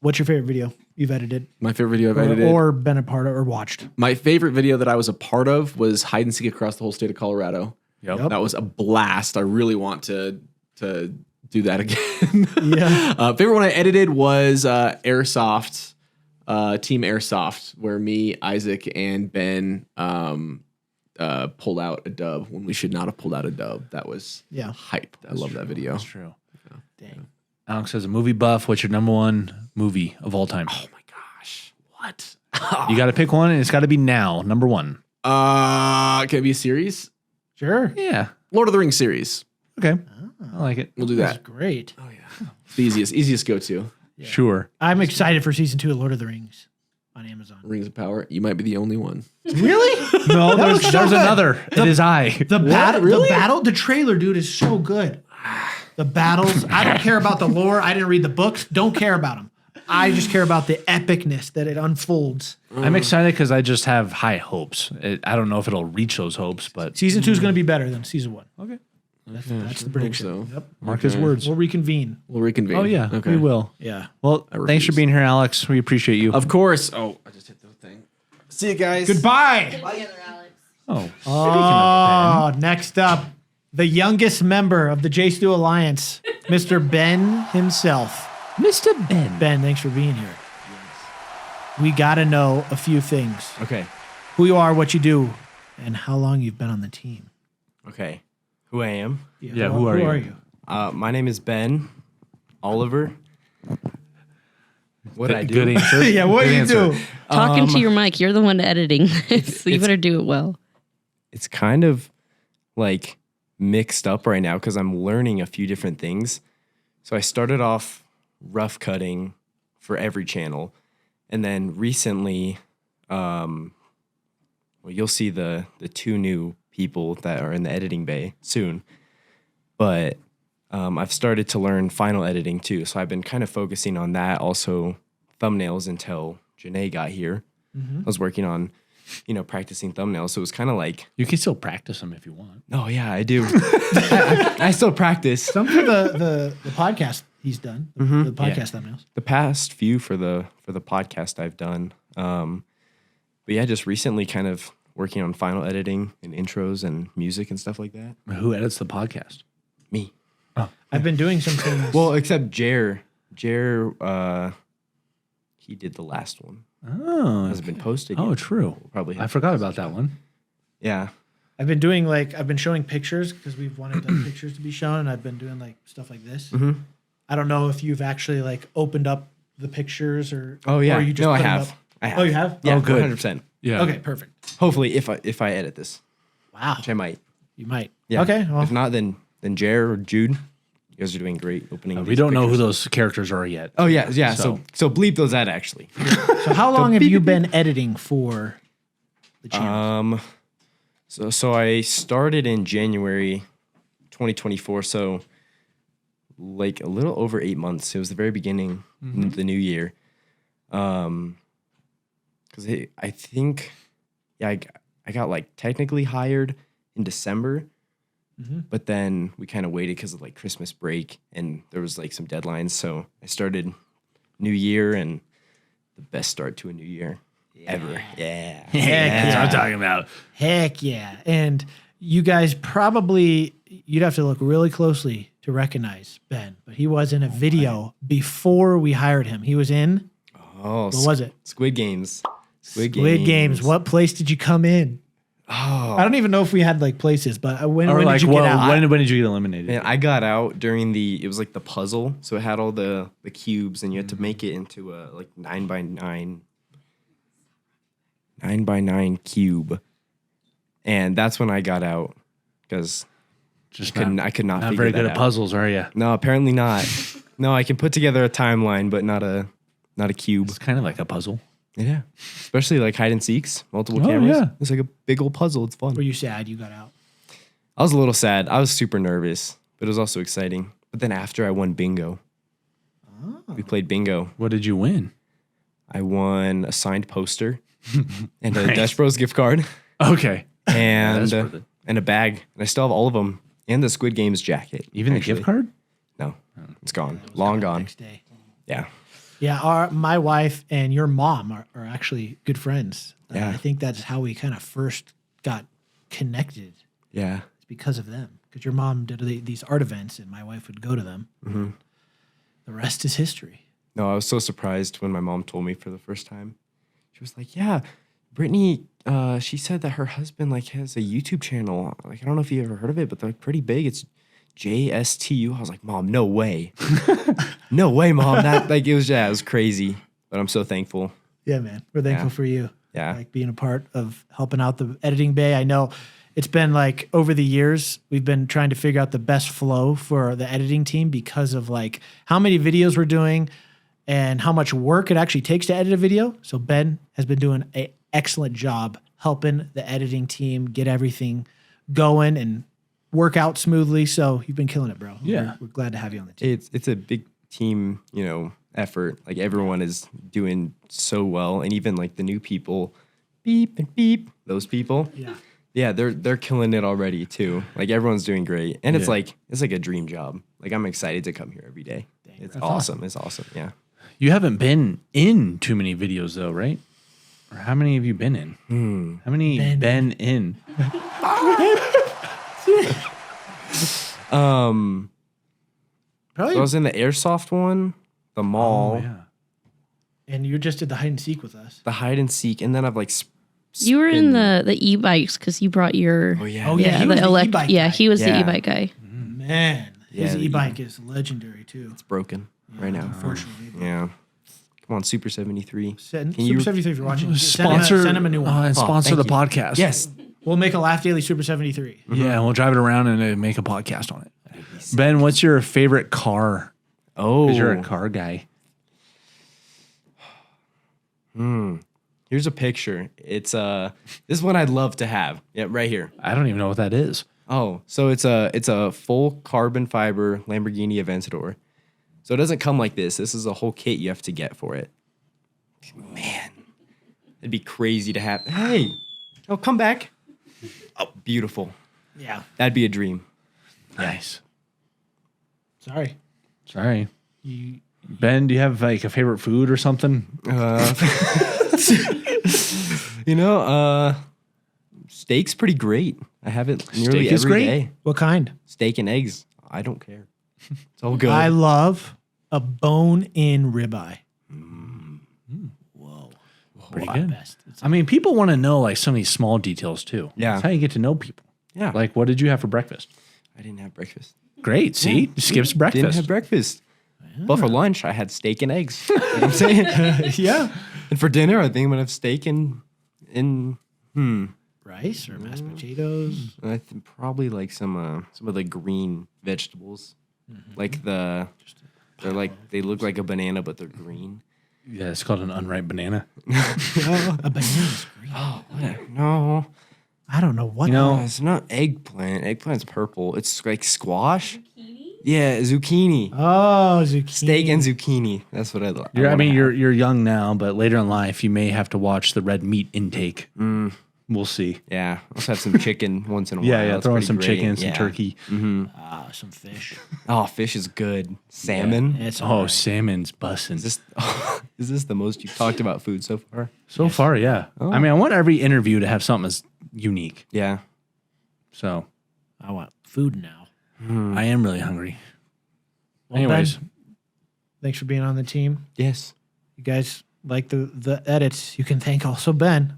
What's your favorite video you've edited My favorite video I've edited. or been a part of or watched? My favorite video that I was a part of was hide and seek across the whole state of Colorado. Yep. That was a blast. I really want to do that again. Yeah. Favorite one I edited was Airsoft, Team Airsoft, where me, Isaac, and Ben pulled out a dub when we should not have pulled out a dub. That was hype. I love that video. That's true. Dang. Alex says a movie buff. What's your number one movie of all time? Oh my gosh. What? You got to pick one, and it's got to be now. Number one. Can it be a series? Sure. Yeah. Lord of the Rings series. Okay. I like it. We'll do That's that. great. Oh yeah. The easiest go-to. Sure. I'm excited for season 2 of Lord of the Rings on Amazon. Rings of Power. You might be the only one. Really? No, That looks so there's good. another. It is I. The battle, the trailer, dude, is so good. The battles. I don't care about the lore. I didn't read the books. Don't care about them. I just care about the epicness that it unfolds. I'm excited because I just have high hopes. I don't know if it'll reach those hopes, but Season 2 is going to be better than season 1. okay. That's the prediction. So Yep. Mark his words. We'll reconvene. we'll reconvene. Oh yeah, Okay. we will. Yeah. Well, I thanks for refuse. being here, Alex. We appreciate you. Of course. Oh, I just hit the thing. See you guys. Goodbye. Oh, Oh, next up, the youngest member of the JStu Alliance, Mr. Ben himself. Mr. Ben. Ben, thanks for being here. We got to know a few things. Okay. Who you are, what you do, and how long you've been on the team. Okay. Who I am? Yeah, who are you? My name is Ben Oliver. What I do? Good answer. Yeah, what Good do you answer. do? Talking to your mic, you're the one editing this, so you better do it well. It's kind of like mixed up right now because I'm learning a few different things. So I started off rough cutting for every channel. And then recently, well, you'll see the two new people that are in the editing bay soon. But I've started to learn final editing too. So I've been kind of focusing on that. Also thumbnails until Jana got here. I was working on, practicing thumbnails. So it was kind of like, You can still practice them if you want. oh yeah, I do. I still practice. Some for the podcast he's done, the podcast thumbnails. The past few for the podcast I've done. But yeah, just recently kind of working on final editing and intros and music and stuff like that. Who edits the podcast? Me. I've been doing some things. Well, except Jer, he did the last one. Oh, Hasn't been posted oh, yet. true. Probably. I forgot about that one. Yeah. I've been doing I've been showing pictures because we've wanted the pictures to be shown, and I've been doing stuff like this. Mm-hmm. I don't know if you've actually opened up the pictures or. Oh yeah. Or you just no, I put 'em have. up? I have. Oh, you have? Yeah, Oh, good. 100%. Yeah. Okay, perfect. Hopefully, if I edit this, Wow, which I might. you might. Yeah. Okay. Well, If not, then Jer or Jude, you guys are doing great opening. We these don't know who pictures. those characters are yet. Oh yeah, yeah. So- So bleep those out actually. so how long have you been editing for the channel? So I started in January 2024. So like a little over 8 months. It was the very beginning of the new year. Because I think, I got technically hired in December, but then we kind of waited because of Christmas break and there was some deadlines. So I started new year and the best start to a new year ever. Yeah. That's what I'm talking about. Heck yeah! And you guys you'd have to look really closely to recognize Ben, but he was in a video before we hired him. He was in. Oh, What was it? Squid Games. Squid Games. What place did you come in? Oh, I don't even know if we had places, but when Or did you get out? when did you get eliminated? man, I got out during it was the puzzle. So it had all the cubes and you had to make it into a 9x9 cube. And that's when I got out because Just I could not not figure very that good at out. puzzles, are you? No, apparently not. No, I can put together a timeline, but not a cube. It's kind of like a puzzle. Yeah. Especially hide and seeks, multiple Oh, cameras. yeah. It's like a big old puzzle. It's fun. Were you sad you got out? I was a little sad. I was super nervous, but it was also exciting. But then after I won bingo. We played bingo. What did you win? I won a signed poster and a Dash Bros gift card Okay. and That's worth it. and a bag. And I still have all of them and the Squid Games jacket. Even the actually. gift card? No, it's gone. Long gone. Next day. Yeah. Yeah, my wife and your mom are actually good friends. Yeah. I think that's how we kind of first got connected. Yeah. It's because of them. Because your mom did these art events, and my wife would go to them. Mm-hmm. The rest is history. No, I was so surprised when my mom told me for the first time. She was like, "Yeah, Brittany. She said that her husband like has a YouTube channel. Like I don't know if you ever heard of it, but they're like, pretty big. It's JStu." I was like, "Mom, no way, no way, Mom." That like it was crazy. But I'm so thankful. Yeah, man. We're thankful for you. Yeah. Like being a part of helping out the editing bay. I know it's been like over the years, we've been trying to figure out the best flow for the editing team because of like how many videos we're doing and how much work it actually takes to edit a video. So Ben has been doing an excellent job helping the editing team get everything going and work out smoothly. So you've been killing it, bro. Yeah. We're glad to have you on the team. It's a big team, effort. Like everyone is doing so well, and even like the new people, beep and beep, those people. Yeah, they're killing it already too. Like everyone's doing great, and it's like a dream job. Like I'm excited to come here every day. It's awesome. It's awesome. Yeah. You haven't been in too many videos though, right? Or how many have you been in? How many been in? Probably. So I was in the airsoft one, the mall, Oh, yeah. And you just did the hide and seek with us. the hide and seek, and then I've like. You were in the e-bikes because you brought your Oh yeah. Oh, yeah. He was the e-bike yeah, guy. he was the Yeah. e-bike guy. Man, his Yeah, the e-bike is legendary too. It's broken right now. Unfortunately. Yeah. Come on, Super 73. Super Can you- 73 if you're watching. Sponsor, Send him a new one. and sponsor the thank podcast. Yes. We'll make a Laugh Daily Super 73. Yeah, we'll drive it around and make a podcast on it. Ben, what's your favorite car? Oh. Because you're a car guy. Here's a picture. It's this is one I'd love to have. Yeah, right here. I don't even know what that is. Oh, so it's a full carbon fiber Lamborghini Aventador. So it doesn't come like this. This is a whole kit you have to get for it. Man, it'd be crazy to have. Hey, come back. Oh, beautiful. Yeah. That'd be a dream. Nice. Sorry. Sorry. Ben, do you have like a favorite food or something? Steak's pretty great. I have it nearly Steak is every great? day. What kind? Steak and eggs. I don't care. It's all good. I love a bone-in ribeye. Pretty Wow. good. Best. It's I mean, people want to know like some of these small details too. Yeah. That's how you get to know people. Yeah. Like, what did you have for breakfast? I didn't have breakfast. Great. See, skips breakfast. Didn't have breakfast. But for lunch, I had steak and eggs. You know what I'm saying? yeah. And for dinner, I think I'm gonna have steak and Rice or mashed potatoes. probably like some of the green vegetables, like they look like a banana, but they're green. Yeah, it's called an unripe banana. A banana's green. No, I don't know what. it's not eggplant. Eggplant's purple. It's like squash. Yeah, zucchini. Oh, zucchini. Steak and zucchini. That's what I love. You're young now, but later in life, you may have to watch the red meat intake. We'll see. Yeah, let's have some chicken once in a while. Yeah, That's throw in pretty some great. chicken, some Yeah. turkey. Some fish. Oh, fish is good. Salmon. It's Oh, salmon's bussin'. Is this the most you've talked about food so far? So far, yeah. I mean, I want every interview to have something that's unique. Yeah. So I want food now. I am really hungry. Well, Anyways, Ben, thanks for being on the team. Yes. You guys like the edits. You can thank also Ben.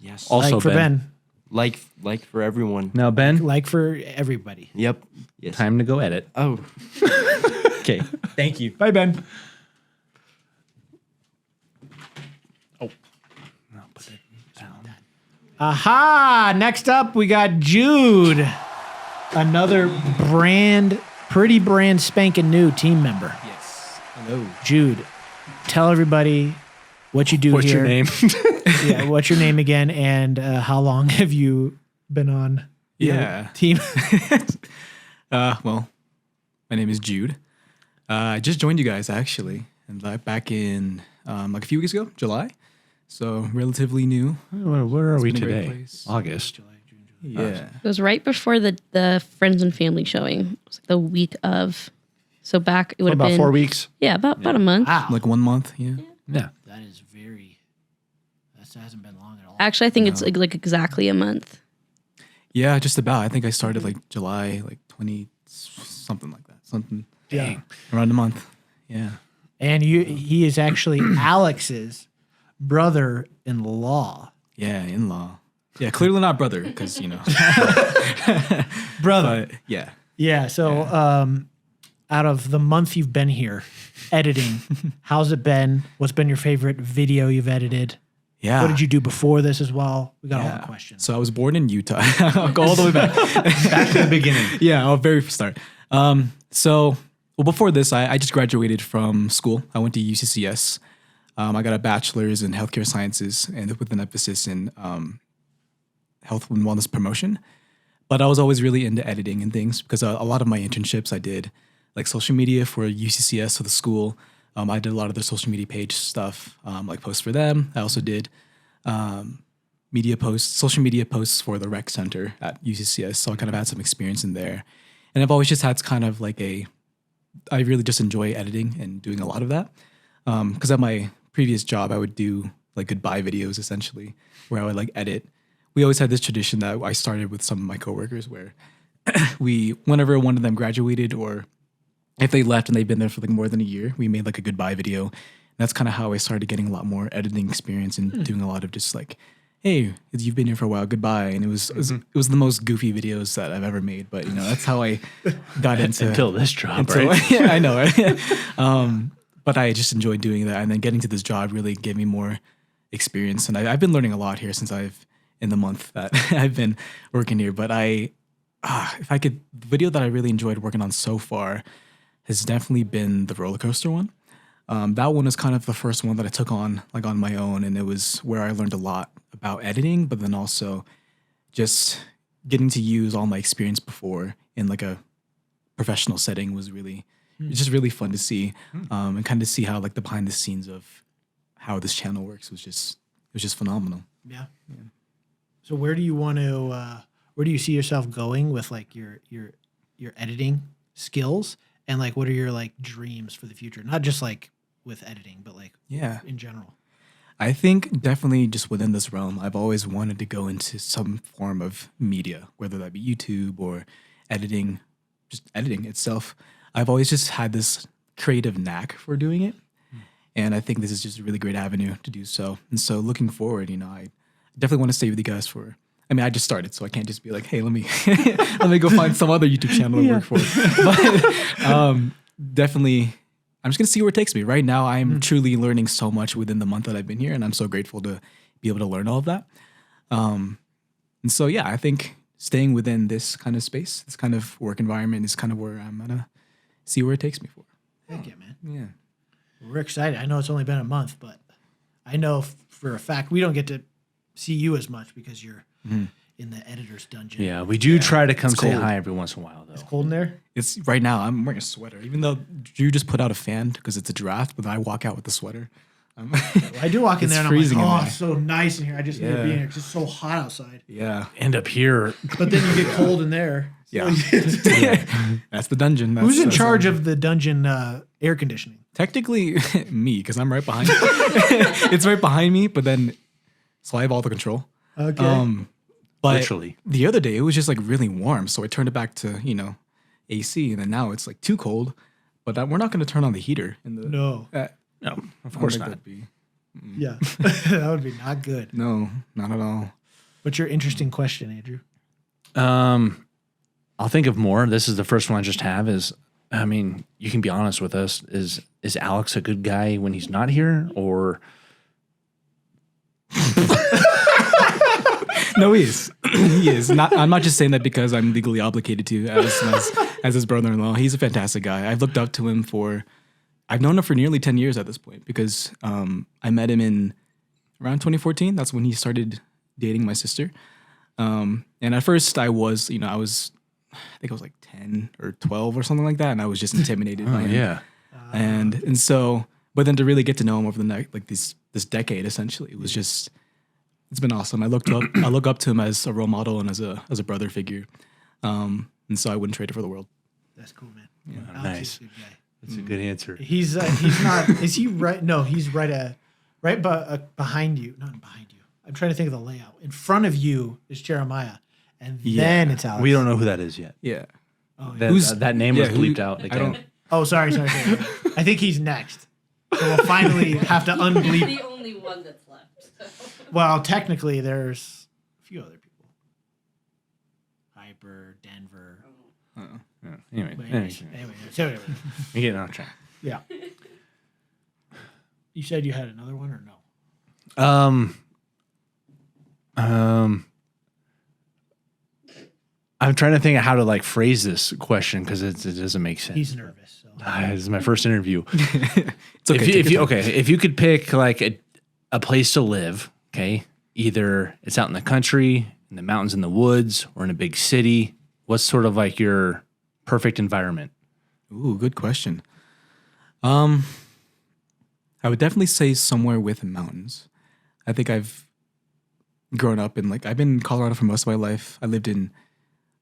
Yes. Also like for Ben. Like for everyone. now Ben, Like for everybody. Yep. Yes. time to go edit. Oh. Okay. Thank you. Bye, Ben. Aha! Next up, we got Jude, another pretty brand spanking new team member. Yes. Hello. Jude, tell everybody what you do What's here. your name? Yeah, what's your name again, and how long have you been on the Yeah. team? Well, my name is Jude. I just joined you guys actually, and back in like a few weeks ago, July. So relatively new. Where are we been a great today? place. August. Yeah. It was right before the friends and family showing. It was like the week of. So back it would have About been 4 weeks. Yeah, about a month. Wow. Like 1 month. Yeah. Yeah. That is very. That hasn't been long at all. Actually, I think it's like exactly a month. Yeah, just about. I think I started like July, like 20, something like that. Something around a month. Yeah. And he is actually Alex's brother-in-law. Yeah, in-law. Yeah, clearly not brother, because, Brother. But yeah. Yeah. So, out of the month you've been here, editing, how's it been? What's been your favorite video you've edited? Yeah. What did you do before this as well? We got all the questions. So I was born in Utah. I'll go all the way back. Back to the beginning. Yeah, I'll very start. Well, before this, I just graduated from school. I went to UCCS. I got a bachelor's in healthcare sciences and with an emphasis in health and wellness promotion. But I was always really into editing and things because a lot of my internships I did like social media for UCCS, so the school. I did a lot of their social media page stuff, like posts for them. I also did social media posts for the rec center at UCCS. So I kind of had some experience in there. And I've always just had kind of like I really just enjoy editing and doing a lot of that. Because at my previous job, I would do like goodbye videos essentially, where I would like edit. We always had this tradition that I started with some of my coworkers where whenever one of them graduated or if they left and they've been there for like more than a year, we made like a goodbye video. And that's kind of how I started getting a lot more editing experience and doing a lot of just like, hey, you've been here for a while, goodbye. And it was the most goofy videos that I've ever made. But that's how I got into Until this job, right? Yeah, I know. Right? But I just enjoyed doing that, and then getting to this job really gave me more experience. And I've been learning a lot here since in the month that I've been working here. But the video that I really enjoyed working on so far has definitely been the roller coaster one. That one is kind of the first one that I took on like on my own, and it was where I learned a lot about editing, but then also just getting to use all my experience before in like a professional setting was really it's just really fun to see, and kind of see how like the behind the scenes of how this channel works was just phenomenal. Yeah. So where do you see yourself going with like your editing skills, and like what are your like dreams for the future? Not just like with editing, but like in general. I think definitely just within this realm, I've always wanted to go into some form of media, whether that be YouTube or editing, just editing itself. I've always just had this creative knack for doing it. And I think this is just a really great avenue to do so. And so looking forward, I definitely want to stay with you guys I just started, so I can't just be like, hey, let me go find some other YouTube channel to work for. But definitely, I'm just going to see where it takes me. Right now, I'm truly learning so much within the month that I've been here, and I'm so grateful to be able to learn all of that. And so, yeah, I think staying within this kind of space, this kind of work environment is kind of where I'm going to see where it takes me for. Thank you, man. Yeah. We're excited. I know it's only been a month, but I know for a fact we don't get to see you as much because you're in the editor's dungeon. Yeah, we do try to come say cold. hi every once in a while, though. It's cold in there? It's right now, I'm wearing a sweater, even though Drew just put out a fan because it's a draft, but I walk out with the sweater. I do walk in It's there and freezing in I'm like, there. it's so nice in here. I just need to be Yeah. in here. It's just so hot outside. Yeah. End up here. But then you get cold in there. Yeah. That's the dungeon. Who's in charge of the dungeon air conditioning? Technically, me, because I'm right behind. It's right behind me, but then, so I have all the control. Okay. But Literally. the other day, it was just like really warm. So I turned it back to, AC. And then now it's like too cold. But we're not going to turn on the heater. No. No, of course not. Yeah. That would be not good. No, not at all. What's your interesting question, Andrew? I'll think of more. This is the first one I just have you can be honest with us. Is Alex a good guy when he's not here, or? No, he is. He is. I'm not just saying that because I'm legally obligated to as his brother-in-law. He's a fantastic guy. I've looked up to him I've known him for nearly 10 years at this point because I met him in around 2014. That's when he started dating my sister. And at first I think I was like 10 or 12 or something like that. And I was just intimidated by him. Yeah. And so But then to really get to know him over the next, like this decade, essentially, it was just, it's been awesome. I look up to him as a role model and as a brother figure. And so I wouldn't trade it for the world. That's cool, man. Yeah, nice. Good guy. That's a good answer. He's not. Is he right? No, he's right behind you. Not behind you. I'm trying to think of the layout. In front of you is Jeremiah, and then it's Alex. We don't know who that is yet. Yeah. Oh, yeah. That name was bleeped out. I don't. Oh, sorry. I think he's next. So we'll finally have to unbleep. the only one that's left. So. Well, technically, there's a few other people. Hyper, Denver. Yeah. Anyway, Anyway. we're getting off track. Yeah. You said you had another one or no? I'm trying to think of how to like phrase this question because it doesn't make sense. He's nervous. So. This is my first interview. It's okay. If you could pick like a place to live, okay, either it's out in the country, in the mountains, in the woods, or in a big city. What's sort of like your perfect environment? Ooh, good question. I would definitely say somewhere with mountains. I think I've grown up in I've been in Colorado for most of my life. I lived in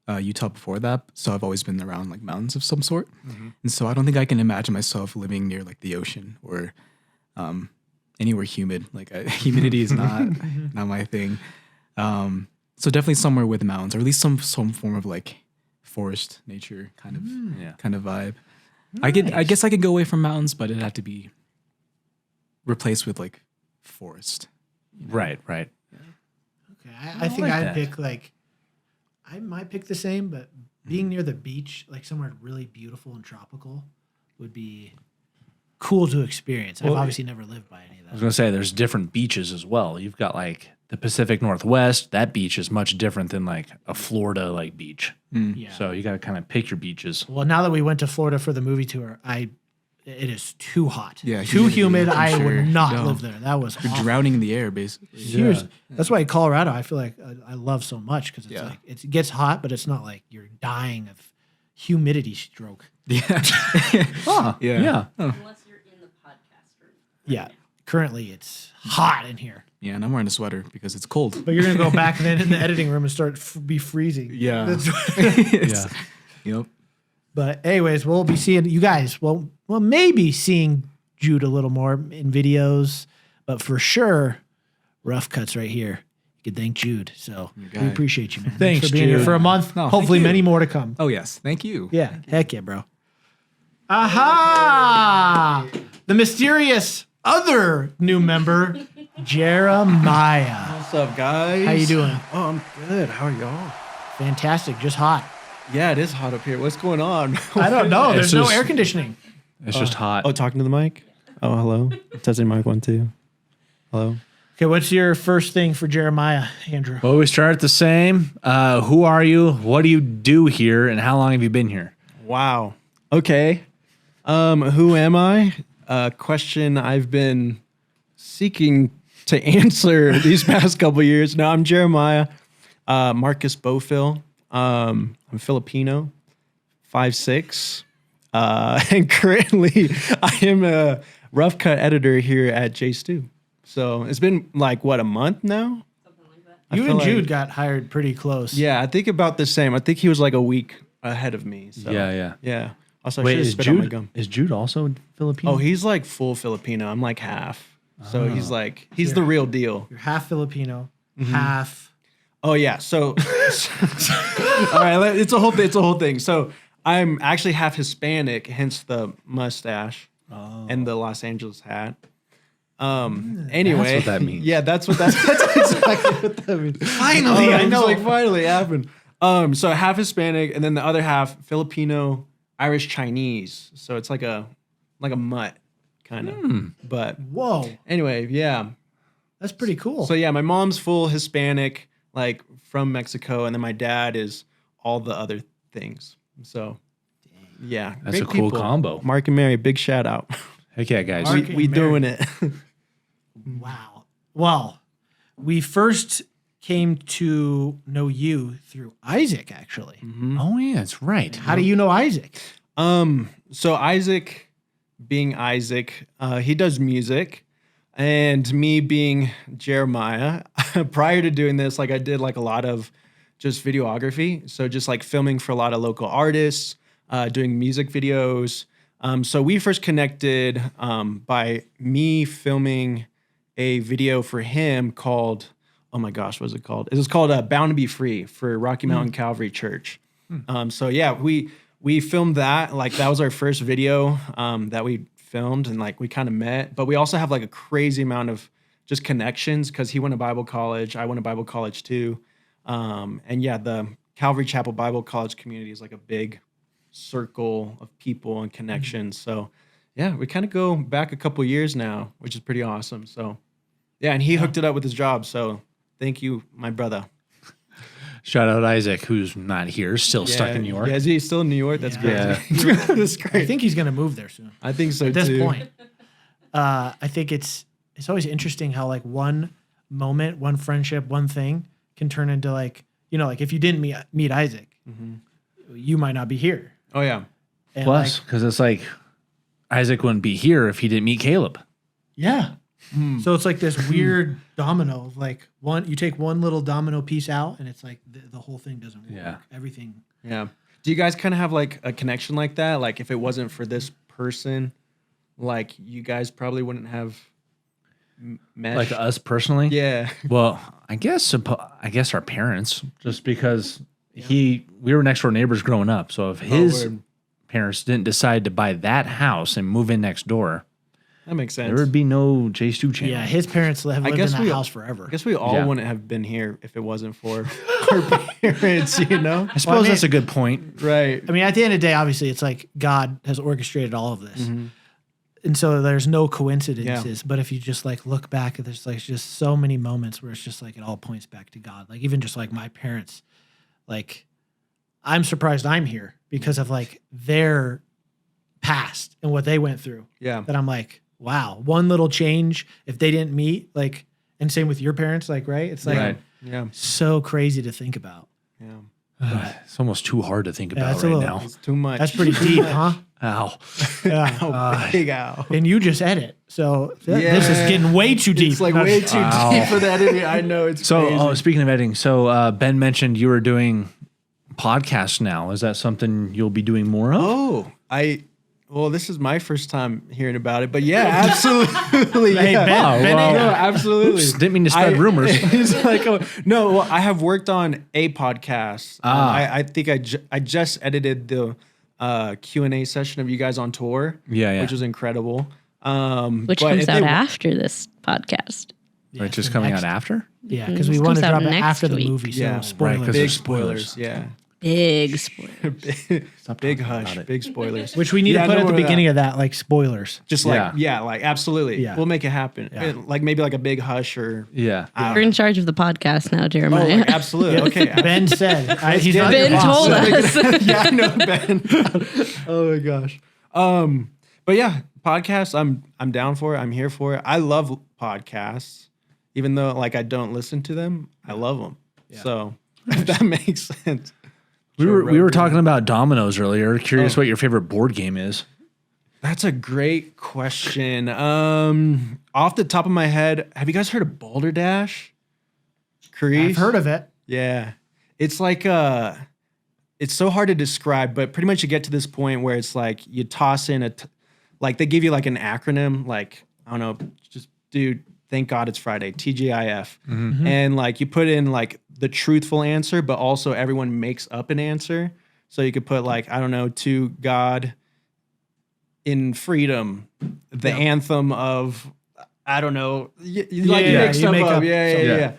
Utah before that, so I've always been around like mountains of some sort. Mm-hmm. And so I don't think I can imagine myself living near like the ocean or anywhere humid. Humidity is not my thing. So definitely somewhere with mountains, or at least some form of like forest, nature kind of vibe. Nice. I guess I could go away from mountains, but it'd have to be replaced with like forest. Right. Okay, I think I'd pick I might pick the same, but being near the beach, like somewhere really beautiful and tropical, would be cool to experience. I've obviously never lived by any of that. I was gonna say there's different beaches as well. You've got like the Pacific Northwest. That beach is much different than like a Florida like beach. Yeah. So you got to kind of pick your beaches. Well, now that we went to Florida for the movie tour, it is too hot. Yeah, too humid. I'm I sure. would not No. live there. That was You're awful. drowning in the air, basically. That's why Colorado, I feel like I love so much because it's like it gets hot, but it's not like you're dying of humidity stroke. Yeah. Yeah. Unless you're in the podcast room. Yeah. Currently, it's hot in here. Yeah, and I'm wearing a sweater because it's cold. But you're gonna go back then in the editing room and start be freezing. Yeah. Yeah. Yep. But anyways, we'll be seeing you guys. Well, maybe seeing Jude a little more in videos, but for sure, rough cuts right here. You can thank Jude. So we appreciate you, man. Thanks for being here Jude. for a month. No, Hopefully, thank you. many more to come. Oh yes, thank you. Yeah, heck yeah, bro. Aha! The mysterious other new member, Jeremiah. What's up, guys? How you doing? Oh, I'm good. How are y'all? Fantastic. Just hot. Yeah, it is hot up here. What's going on? I don't know. There's It's no just- air conditioning. It's just hot. Oh, talking to the mic? Oh, hello. Testing mic 1, 2. Hello. Okay, what's your first thing for Jeremiah, Andrew? Well, we start the same. Who are you? What do you do here? And how long have you been here? Wow. Okay. Who am I? A question I've been seeking to answer these past couple years. Now, I'm Jeremiah Marcus Bofil. I'm Filipino, 5'6", and currently I am a rough cut editor here at JStu. So it's been like what, a month now? Something like that. I You feel and Jude like- got hired pretty close. Yeah, I think about the same. I think he was like a week ahead of me. So Yeah. Also, I Wait, should have is spit out my Jude gum. is Jude also Filipino? Oh, he's like full Filipino. I'm like half. So he's the real deal. You're half Filipino, Mm-hmm. half. Oh yeah. So, all right, it's a whole thing. So I'm actually half Hispanic, hence the mustache and the Los Angeles hat. Anyway, That's what that means. Yeah, that's exactly what that means. Finally, I know. Like finally it happened. So half Hispanic, and then the other half Filipino, Irish, Chinese. So it's like a mutt kind of. But Whoa, anyway, yeah. that's pretty cool. So yeah, my mom's full Hispanic, like from Mexico, and then my dad is all the other things. So yeah, That's great a cool people. combo. Mark and Mary, big shout out. Heck yeah, guys. Mark- we doing it. Wow. Well, we first came to know you through Isaac, actually. Oh yeah, that's right. How do you know Isaac? So Isaac, being Isaac, he does music, and me being Jeremiah. Prior to doing this, like I did like a lot of just videography, so just like filming for a lot of local artists, doing music videos. So we first connected by me filming a video for him called, oh my gosh, what was it called? It was called Bound to Be Free for Rocky Mountain Calvary Church. So yeah, we filmed that. Like that was our first video that we filmed, and like we kind of met. But we also have like a crazy amount of just connections because he went to Bible college, I went to Bible college too. And yeah, the Calvary Chapel Bible College community is like a big circle of people and connections. So yeah, we kind of go back a couple years now, which is pretty awesome. So yeah, and he hooked it up with his job. So thank you, my brother. Shout out Isaac, who's not here, still stuck in New York. Yeah, is he still in New York? That's great. Yeah. That's great. I think he's going to move there soon. I think so At this too. point, I think it's always interesting how like one moment, one friendship, one thing can turn into like, you know, like if you didn't meet Isaac, you might not be here. Oh yeah. And Plus, like, because it's like Isaac wouldn't be here if he didn't meet Caleb. yeah. So it's like this weird domino of like you take one little domino piece out and it's like the whole thing doesn't work. Yeah. Everything. Yeah. Do you guys kind of have like a connection like that? Like if it wasn't for this person, like you guys probably wouldn't have met. Like us personally? Yeah. Well, I guess our parents, just because we were next door neighbors growing up. So if his word. parents didn't decide to buy that house and move in next door, That makes sense. there would be no JStu channel. Yeah, his parents have lived in that house forever. I guess we all Yeah. wouldn't have been here if it wasn't for our parents, you know? I suppose that's a good point. Right. I mean, at the end of the day, obviously, it's like God has orchestrated all of this. And so there's no coincidences. But if you just like look back, there's like just so many moments where it's just like it all points back to God. Like even just like my parents, like I'm surprised I'm here because of like their past and what they went through. Yeah. That I'm like, wow, one little change if they didn't meet, like, and same with your parents, like, right? It's like Yeah. so crazy to think about. Yeah. It's almost too hard to think Yeah, about that's a right little- now. It's too much. That's pretty deep, huh? Ow. Yeah. Big ow. And you just edit. So this is getting way too deep. It's like way too deep for that. I know it's So, crazy. speaking of editing, so Ben mentioned you were doing podcasts now. Is that something you'll be doing more of? Well, this is my first time hearing about it, but yeah, absolutely. Hey, yeah. Ben, No, absolutely. Oops, didn't mean to spread rumors. It's like, no, well, I have worked on a podcast. I think I just edited the Q&A session of you guys on tour, which was incredible. Which but comes if out they- after this podcast. Which is coming out after? Yeah, because we This want to comes out drop it next after the week. movie. So Yeah, spoilers. right, 'cause big there's spoilers. spoilers. Yeah. Big spoiler. Big hush. Big spoilers. Which we need to put at the beginning of that, like spoilers. Just like, like absolutely. Yeah. We'll make it happen. Like maybe like a big hush or. Yeah. You're in charge of the podcast now, Oh, Jeremiah. like, absolutely. Okay. Ben said. He's not your Ben boss. told us. Yeah, I know Ben. Oh my gosh. But yeah, podcasts. I'm down for it. I'm here for it. I love podcasts, even though like I don't listen to them. I love them. So if that makes sense. We were talking about dominoes earlier. Curious what your favorite board game is. That's a great question. Off the top of my head, have you guys heard of Boulder Dash? Karice? I've heard of it. Yeah. It's like it's so hard to describe, but pretty much you get to this point where it's like you toss in like they give you like an acronym, like, I don't know, just dude, thank God it's Friday, TGIF. And like you put in like the truthful answer, but also everyone makes up an answer. So you could put like, I don't know, to God in freedom, the anthem of, I don't know, you make stuff up. Yeah.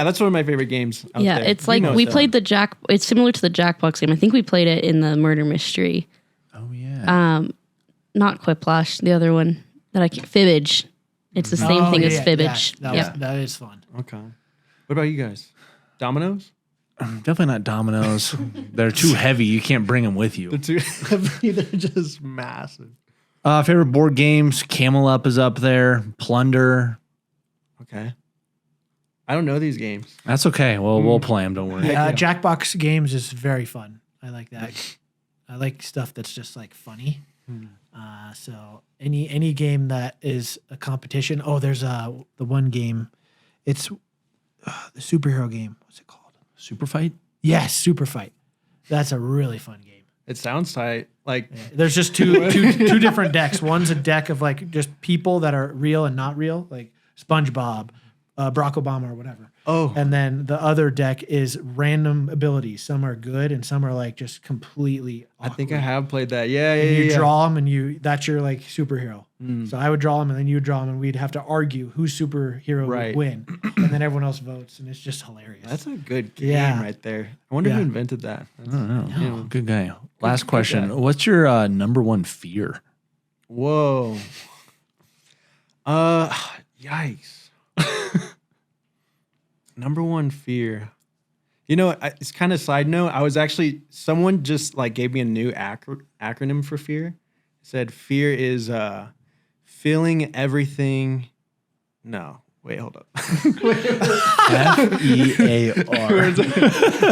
That's one of my favorite games. Out Yeah, there. it's like we played it's similar to the Jackbox game. I think we played it in the Murder Mystery. Oh yeah. Not Quiplash, the other one that I can't. Fibbage. It's the same thing as Fibbage. That is fun. Okay. What about you guys? Dominoes? Definitely not dominoes. They're too heavy. You can't bring them with you. They're just massive. Favorite board games? Camel Up is up there. Plunder. Okay. I don't know these games. That's okay. Well, we'll play them. Don't worry. Jackbox games is very fun. I like that. I like stuff that's just like funny. So any game that is a competition. Oh, there's the one game. It's the superhero game. What's it called? Super Fight? Yes, Super Fight. That's a really fun game. It sounds tight. Like There's just two different decks. One's a deck of like just people that are real and not real, like SpongeBob, Barack Obama, or whatever. Oh. And then the other deck is random abilities. Some are good and some are like just completely I think I awkward. have played that. Yeah, And you yeah. draw them and that's your like superhero. So I would draw them and then you would draw them and we'd have to argue whose superhero Right. would win. And then everyone else votes and it's just hilarious. That's a good game Yeah. right there. I wonder Yeah. who invented that. I don't know. No. Good guy. Last question. guy. What's your number one fear? Whoa. Yikes. Number one fear. You know, it's kind of side note. I was actually someone just like gave me a new acronym for fear. It said fear is feeling everything. No, wait, hold up. FEAR.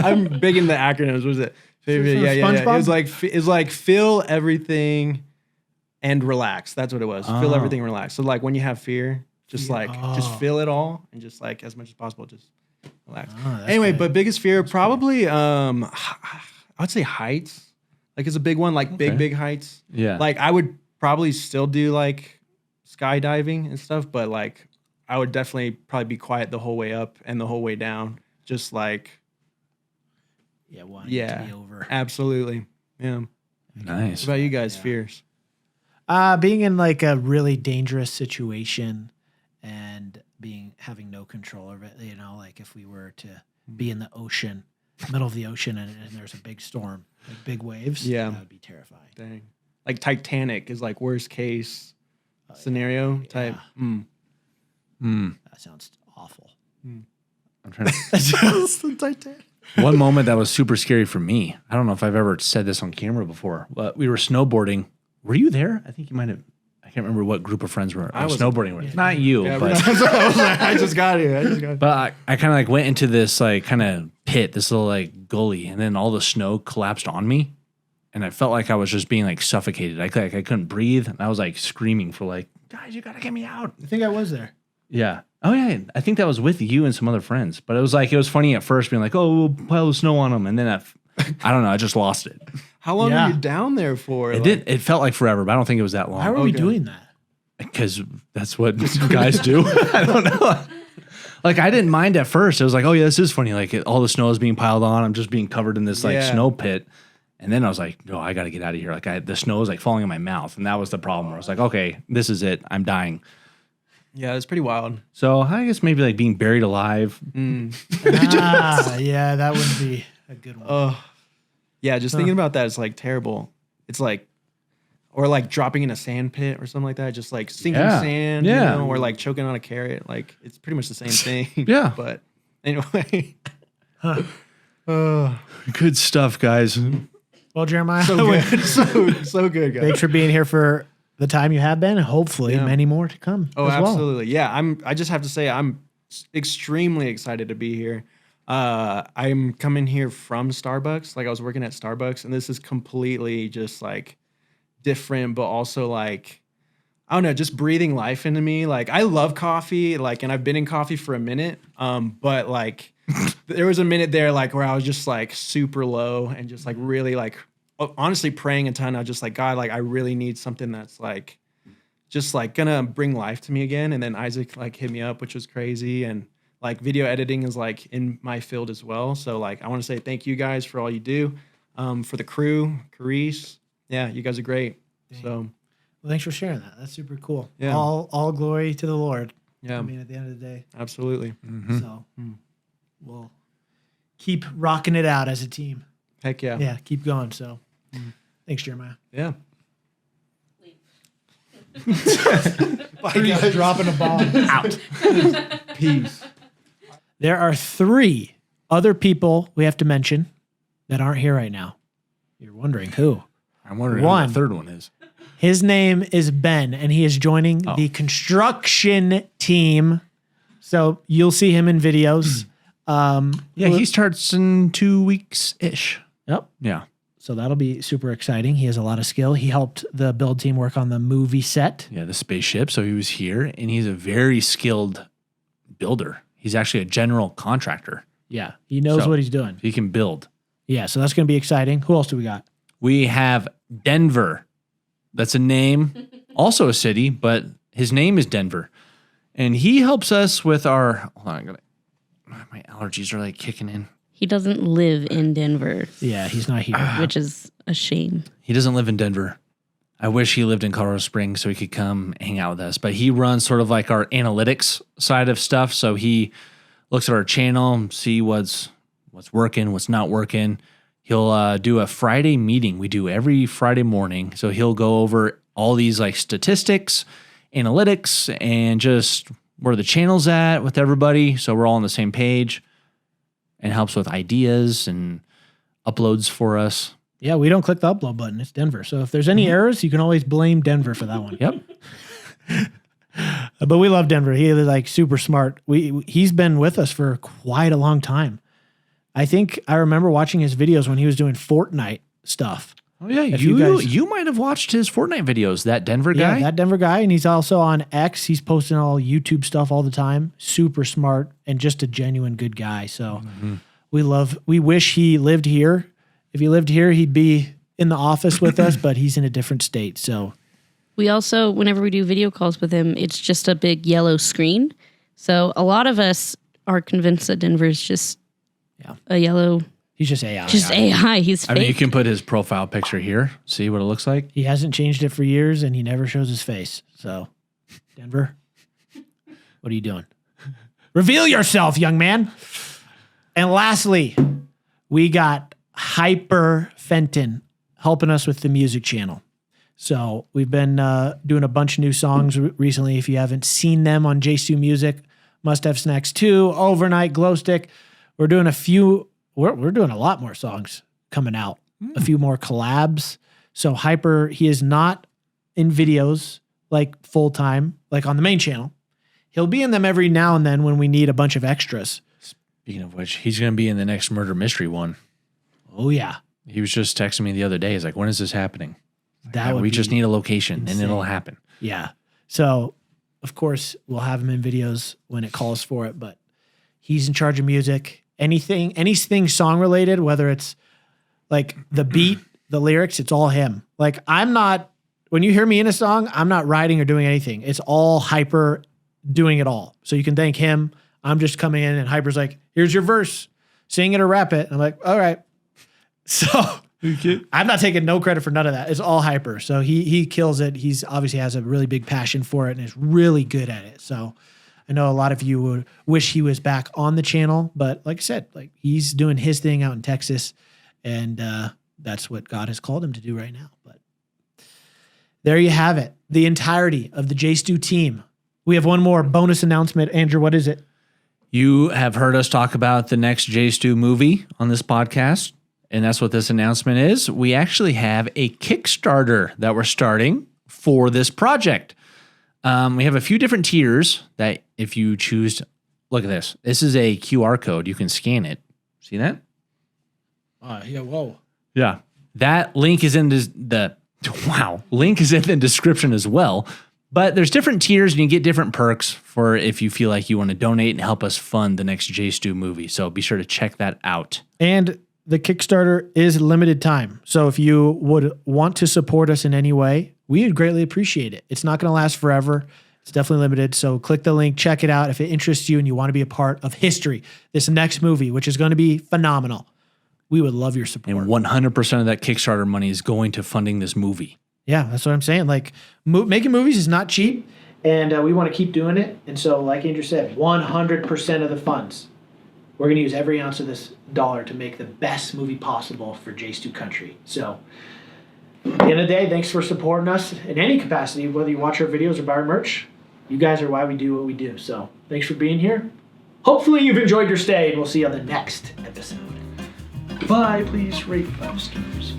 I'm big into acronyms. What was it? Yeah. SpongeBob? It was like feel everything and relax. That's what it was. Feel everything and relax. So like when you have fear, just just feel it all and just like as much as possible, just relax. Anyway, but biggest fear probably I would say heights. Like it's a big one, like big heights. Yeah. Like I would probably still do like skydiving and stuff, but like I would definitely probably be quiet the whole way up and the whole way down. Just like wanting it to be over. absolutely. Yeah. Nice. What about you guys' fears? Being in like a really dangerous situation and having no control of it, you know, like if we were to be in the ocean, middle of the ocean, and there's a big storm, like big waves, Yeah. that would be terrifying. Dang. Like Titanic is like worst case scenario type. That sounds awful. I'm trying to. One moment that was super scary for me. I don't know if I've ever said this on camera before, but we were snowboarding. Were you there? I think you might have. I can't remember what group of friends were snowboarding with. Not you, but I just got here. But I kind of like went into this like kind of pit, this little like gully, and then all the snow collapsed on me, and I felt like I was just being like suffocated. I couldn't breathe, and I was like screaming for like, guys, you gotta get me out. I think I was there. Yeah. Oh yeah. I think that was with you and some other friends. But it was funny at first being like, oh, we'll pile the snow on them, and then I don't know, I just lost it. How long were you down there for? It felt like forever, but I don't think it was that long. How are we doing that? Because that's what guys do. I don't know. Like I didn't mind at first. It was like, oh yeah, this is funny. Like all the snow is being piled on. I'm just being covered in this like snow pit. And then I was like, no, I got to get out of here. Like the snow was like falling in my mouth, and that was the problem. Where I was like, okay, this is it. I'm dying. Yeah, it's pretty wild. So I guess maybe like being buried alive. Yeah, that would be a good one. Yeah, just thinking about that is like terrible. It's like, or like dropping in a sand pit or something like that. Just like sinking sand, you know, or like choking on a carrot. Like it's pretty much the same thing. Yeah. But anyway. Good stuff, guys. Well, Jeremiah, So good. so good, guys. thanks for being here for the time you have been, and hopefully many more to come. Oh, as well. absolutely. Yeah, I just have to say I'm extremely excited to be here. I'm coming here from Starbucks. Like I was working at Starbucks, and this is completely just like different, but also like I don't know, just breathing life into me. Like I love coffee, like, and I've been in coffee for a minute. But like there was a minute there like where I was just like super low and just like really like honestly praying a ton. I was just like, God, like I really need something that's like just like gonna bring life to me again. And then Isaac like hit me up, which was crazy. And like video editing is like in my field as well. So like I want to say thank you guys for all you do. For the crew, Karice. Yeah, you guys are great. Dang. So Well, thanks for sharing that. That's super cool. Yeah. All glory to the Lord. yeah, I mean, at the end of the day. absolutely. So we'll keep rocking it out as a team. Heck yeah. Yeah, keep going. So thanks, Jeremiah. Yeah. He's dropping a bomb. Out. Peace. There are 3 other people we have to mention that aren't here right now. You're wondering who? I'm wondering One. who the third one is. His name is Ben, and he is joining the construction team. So you'll see him in videos. Yeah, he starts in 2 weeks ish. Yep. Yeah. So that'll be super exciting. He has a lot of skill. He helped the build team work on the movie set. Yeah, the spaceship. So he was here, and he's a very skilled builder. He's actually a general contractor. Yeah, he knows So, what he's doing. He can build. Yeah, so that's going to be exciting. Who else do we got? We have Denver. That's a name, also a city, but his name is Denver. And he helps us with our, hold on, my allergies are like kicking in. He doesn't live in Denver, Yeah, he's not here. which is a shame. He doesn't live in Denver. I wish he lived in Colorado Springs so he could come hang out with us. But he runs sort of like our analytics side of stuff. So he looks at our channel, see what's working, what's not working. He'll do a Friday meeting. We do every Friday morning. So he'll go over all these like statistics, analytics, and just where the channel's at with everybody. So we're all on the same page, and helps with ideas and uploads for us. Yeah, we don't click the upload button. It's Denver. So if there's any errors, you can always blame Denver for that one. Yep. But we love Denver. He is like super smart. He's been with us for quite a long time. I think I remember watching his videos when he was doing Fortnite stuff. Oh yeah, If you might have watched his Fortnite videos. That Denver guy. Yeah, that Denver guy, and he's also on X. He's posting all YouTube stuff all the time. Super smart and just a genuine good guy. So we wish he lived here. If he lived here, he'd be in the office with us, but he's in a different state. So We also, whenever we do video calls with him, it's just a big yellow screen. So a lot of us are convinced that Denver's just a yellow. he's just AI. Just AI. He's I fake. mean, you can put his profile picture here. See what it looks like. He hasn't changed it for years, and he never shows his face. So, Denver, what are you doing? Reveal yourself, young man. And lastly, we got Hyper Fenton helping us with the music channel. So we've been doing a bunch of new songs recently. If you haven't seen them on JStu Music, Must Have Snacks 2, Overnight, Glow Stick, we're doing a few. We're doing a lot more songs coming out. A few more collabs. So Hyper, he is not in videos like full time, like on the main channel. He'll be in them every now and then when we need a bunch of extras. Speaking of which, he's going to be in the next murder mystery one. Oh yeah, He was just texting me the other day. He's like, "When is this happening?" that would we be just need a location, insane. and it'll happen. Yeah. So of course we'll have him in videos when it calls for it, but he's in charge of music. Anything song related, whether it's like the beat, the lyrics, it's all him. Like when you hear me in a song, I'm not writing or doing anything. It's all Hyper doing it all. So you can thank him. I'm just coming in and Hyper's like, here's your verse, sing it or rap it. And I'm like, all right. So I'm not taking no credit for none of that. It's all Hyper. So he kills it. He's obviously has a really big passion for it and is really good at it. So I know a lot of you would wish he was back on the channel, but like I said, like he's doing his thing out in Texas, and that's what God has called him to do right now. But there you have it. The entirety of the JStu team. We have one more bonus announcement. Andrew, what is it? You have heard us talk about the next JStu movie on this podcast, and that's what this announcement is. We actually have a Kickstarter that we're starting for this project. We have a few different tiers that if you choose, look at this. This is a QR code. You can scan it. See that? Yeah, whoa. Yeah. That link is in the link is in the description as well. But there's different tiers and you get different perks for if you feel like you want to donate and help us fund the next JStu movie. So be sure to check that out. And the Kickstarter is limited time. So if you would want to support us in any way, we would greatly appreciate it. It's not going to last forever. It's definitely limited. So click the link, check it out. If it interests you and you want to be a part of history, this next movie, which is going to be phenomenal, we would love your support. And 100% of that Kickstarter money is going to funding this movie. Yeah, that's what I'm saying. Like making movies is not cheap, and we want to keep doing it. And so, like Andrew said, 100% of the funds, we're going to use every ounce of this dollar to make the best movie possible for JStu Country. So, at the end of the day, thanks for supporting us in any capacity, whether you watch our videos or buy our merch. You guys are why we do what we do. So, thanks for being here. Hopefully, you've enjoyed your stay, and we'll see you on the next episode. Bye. Please rate 5 stars.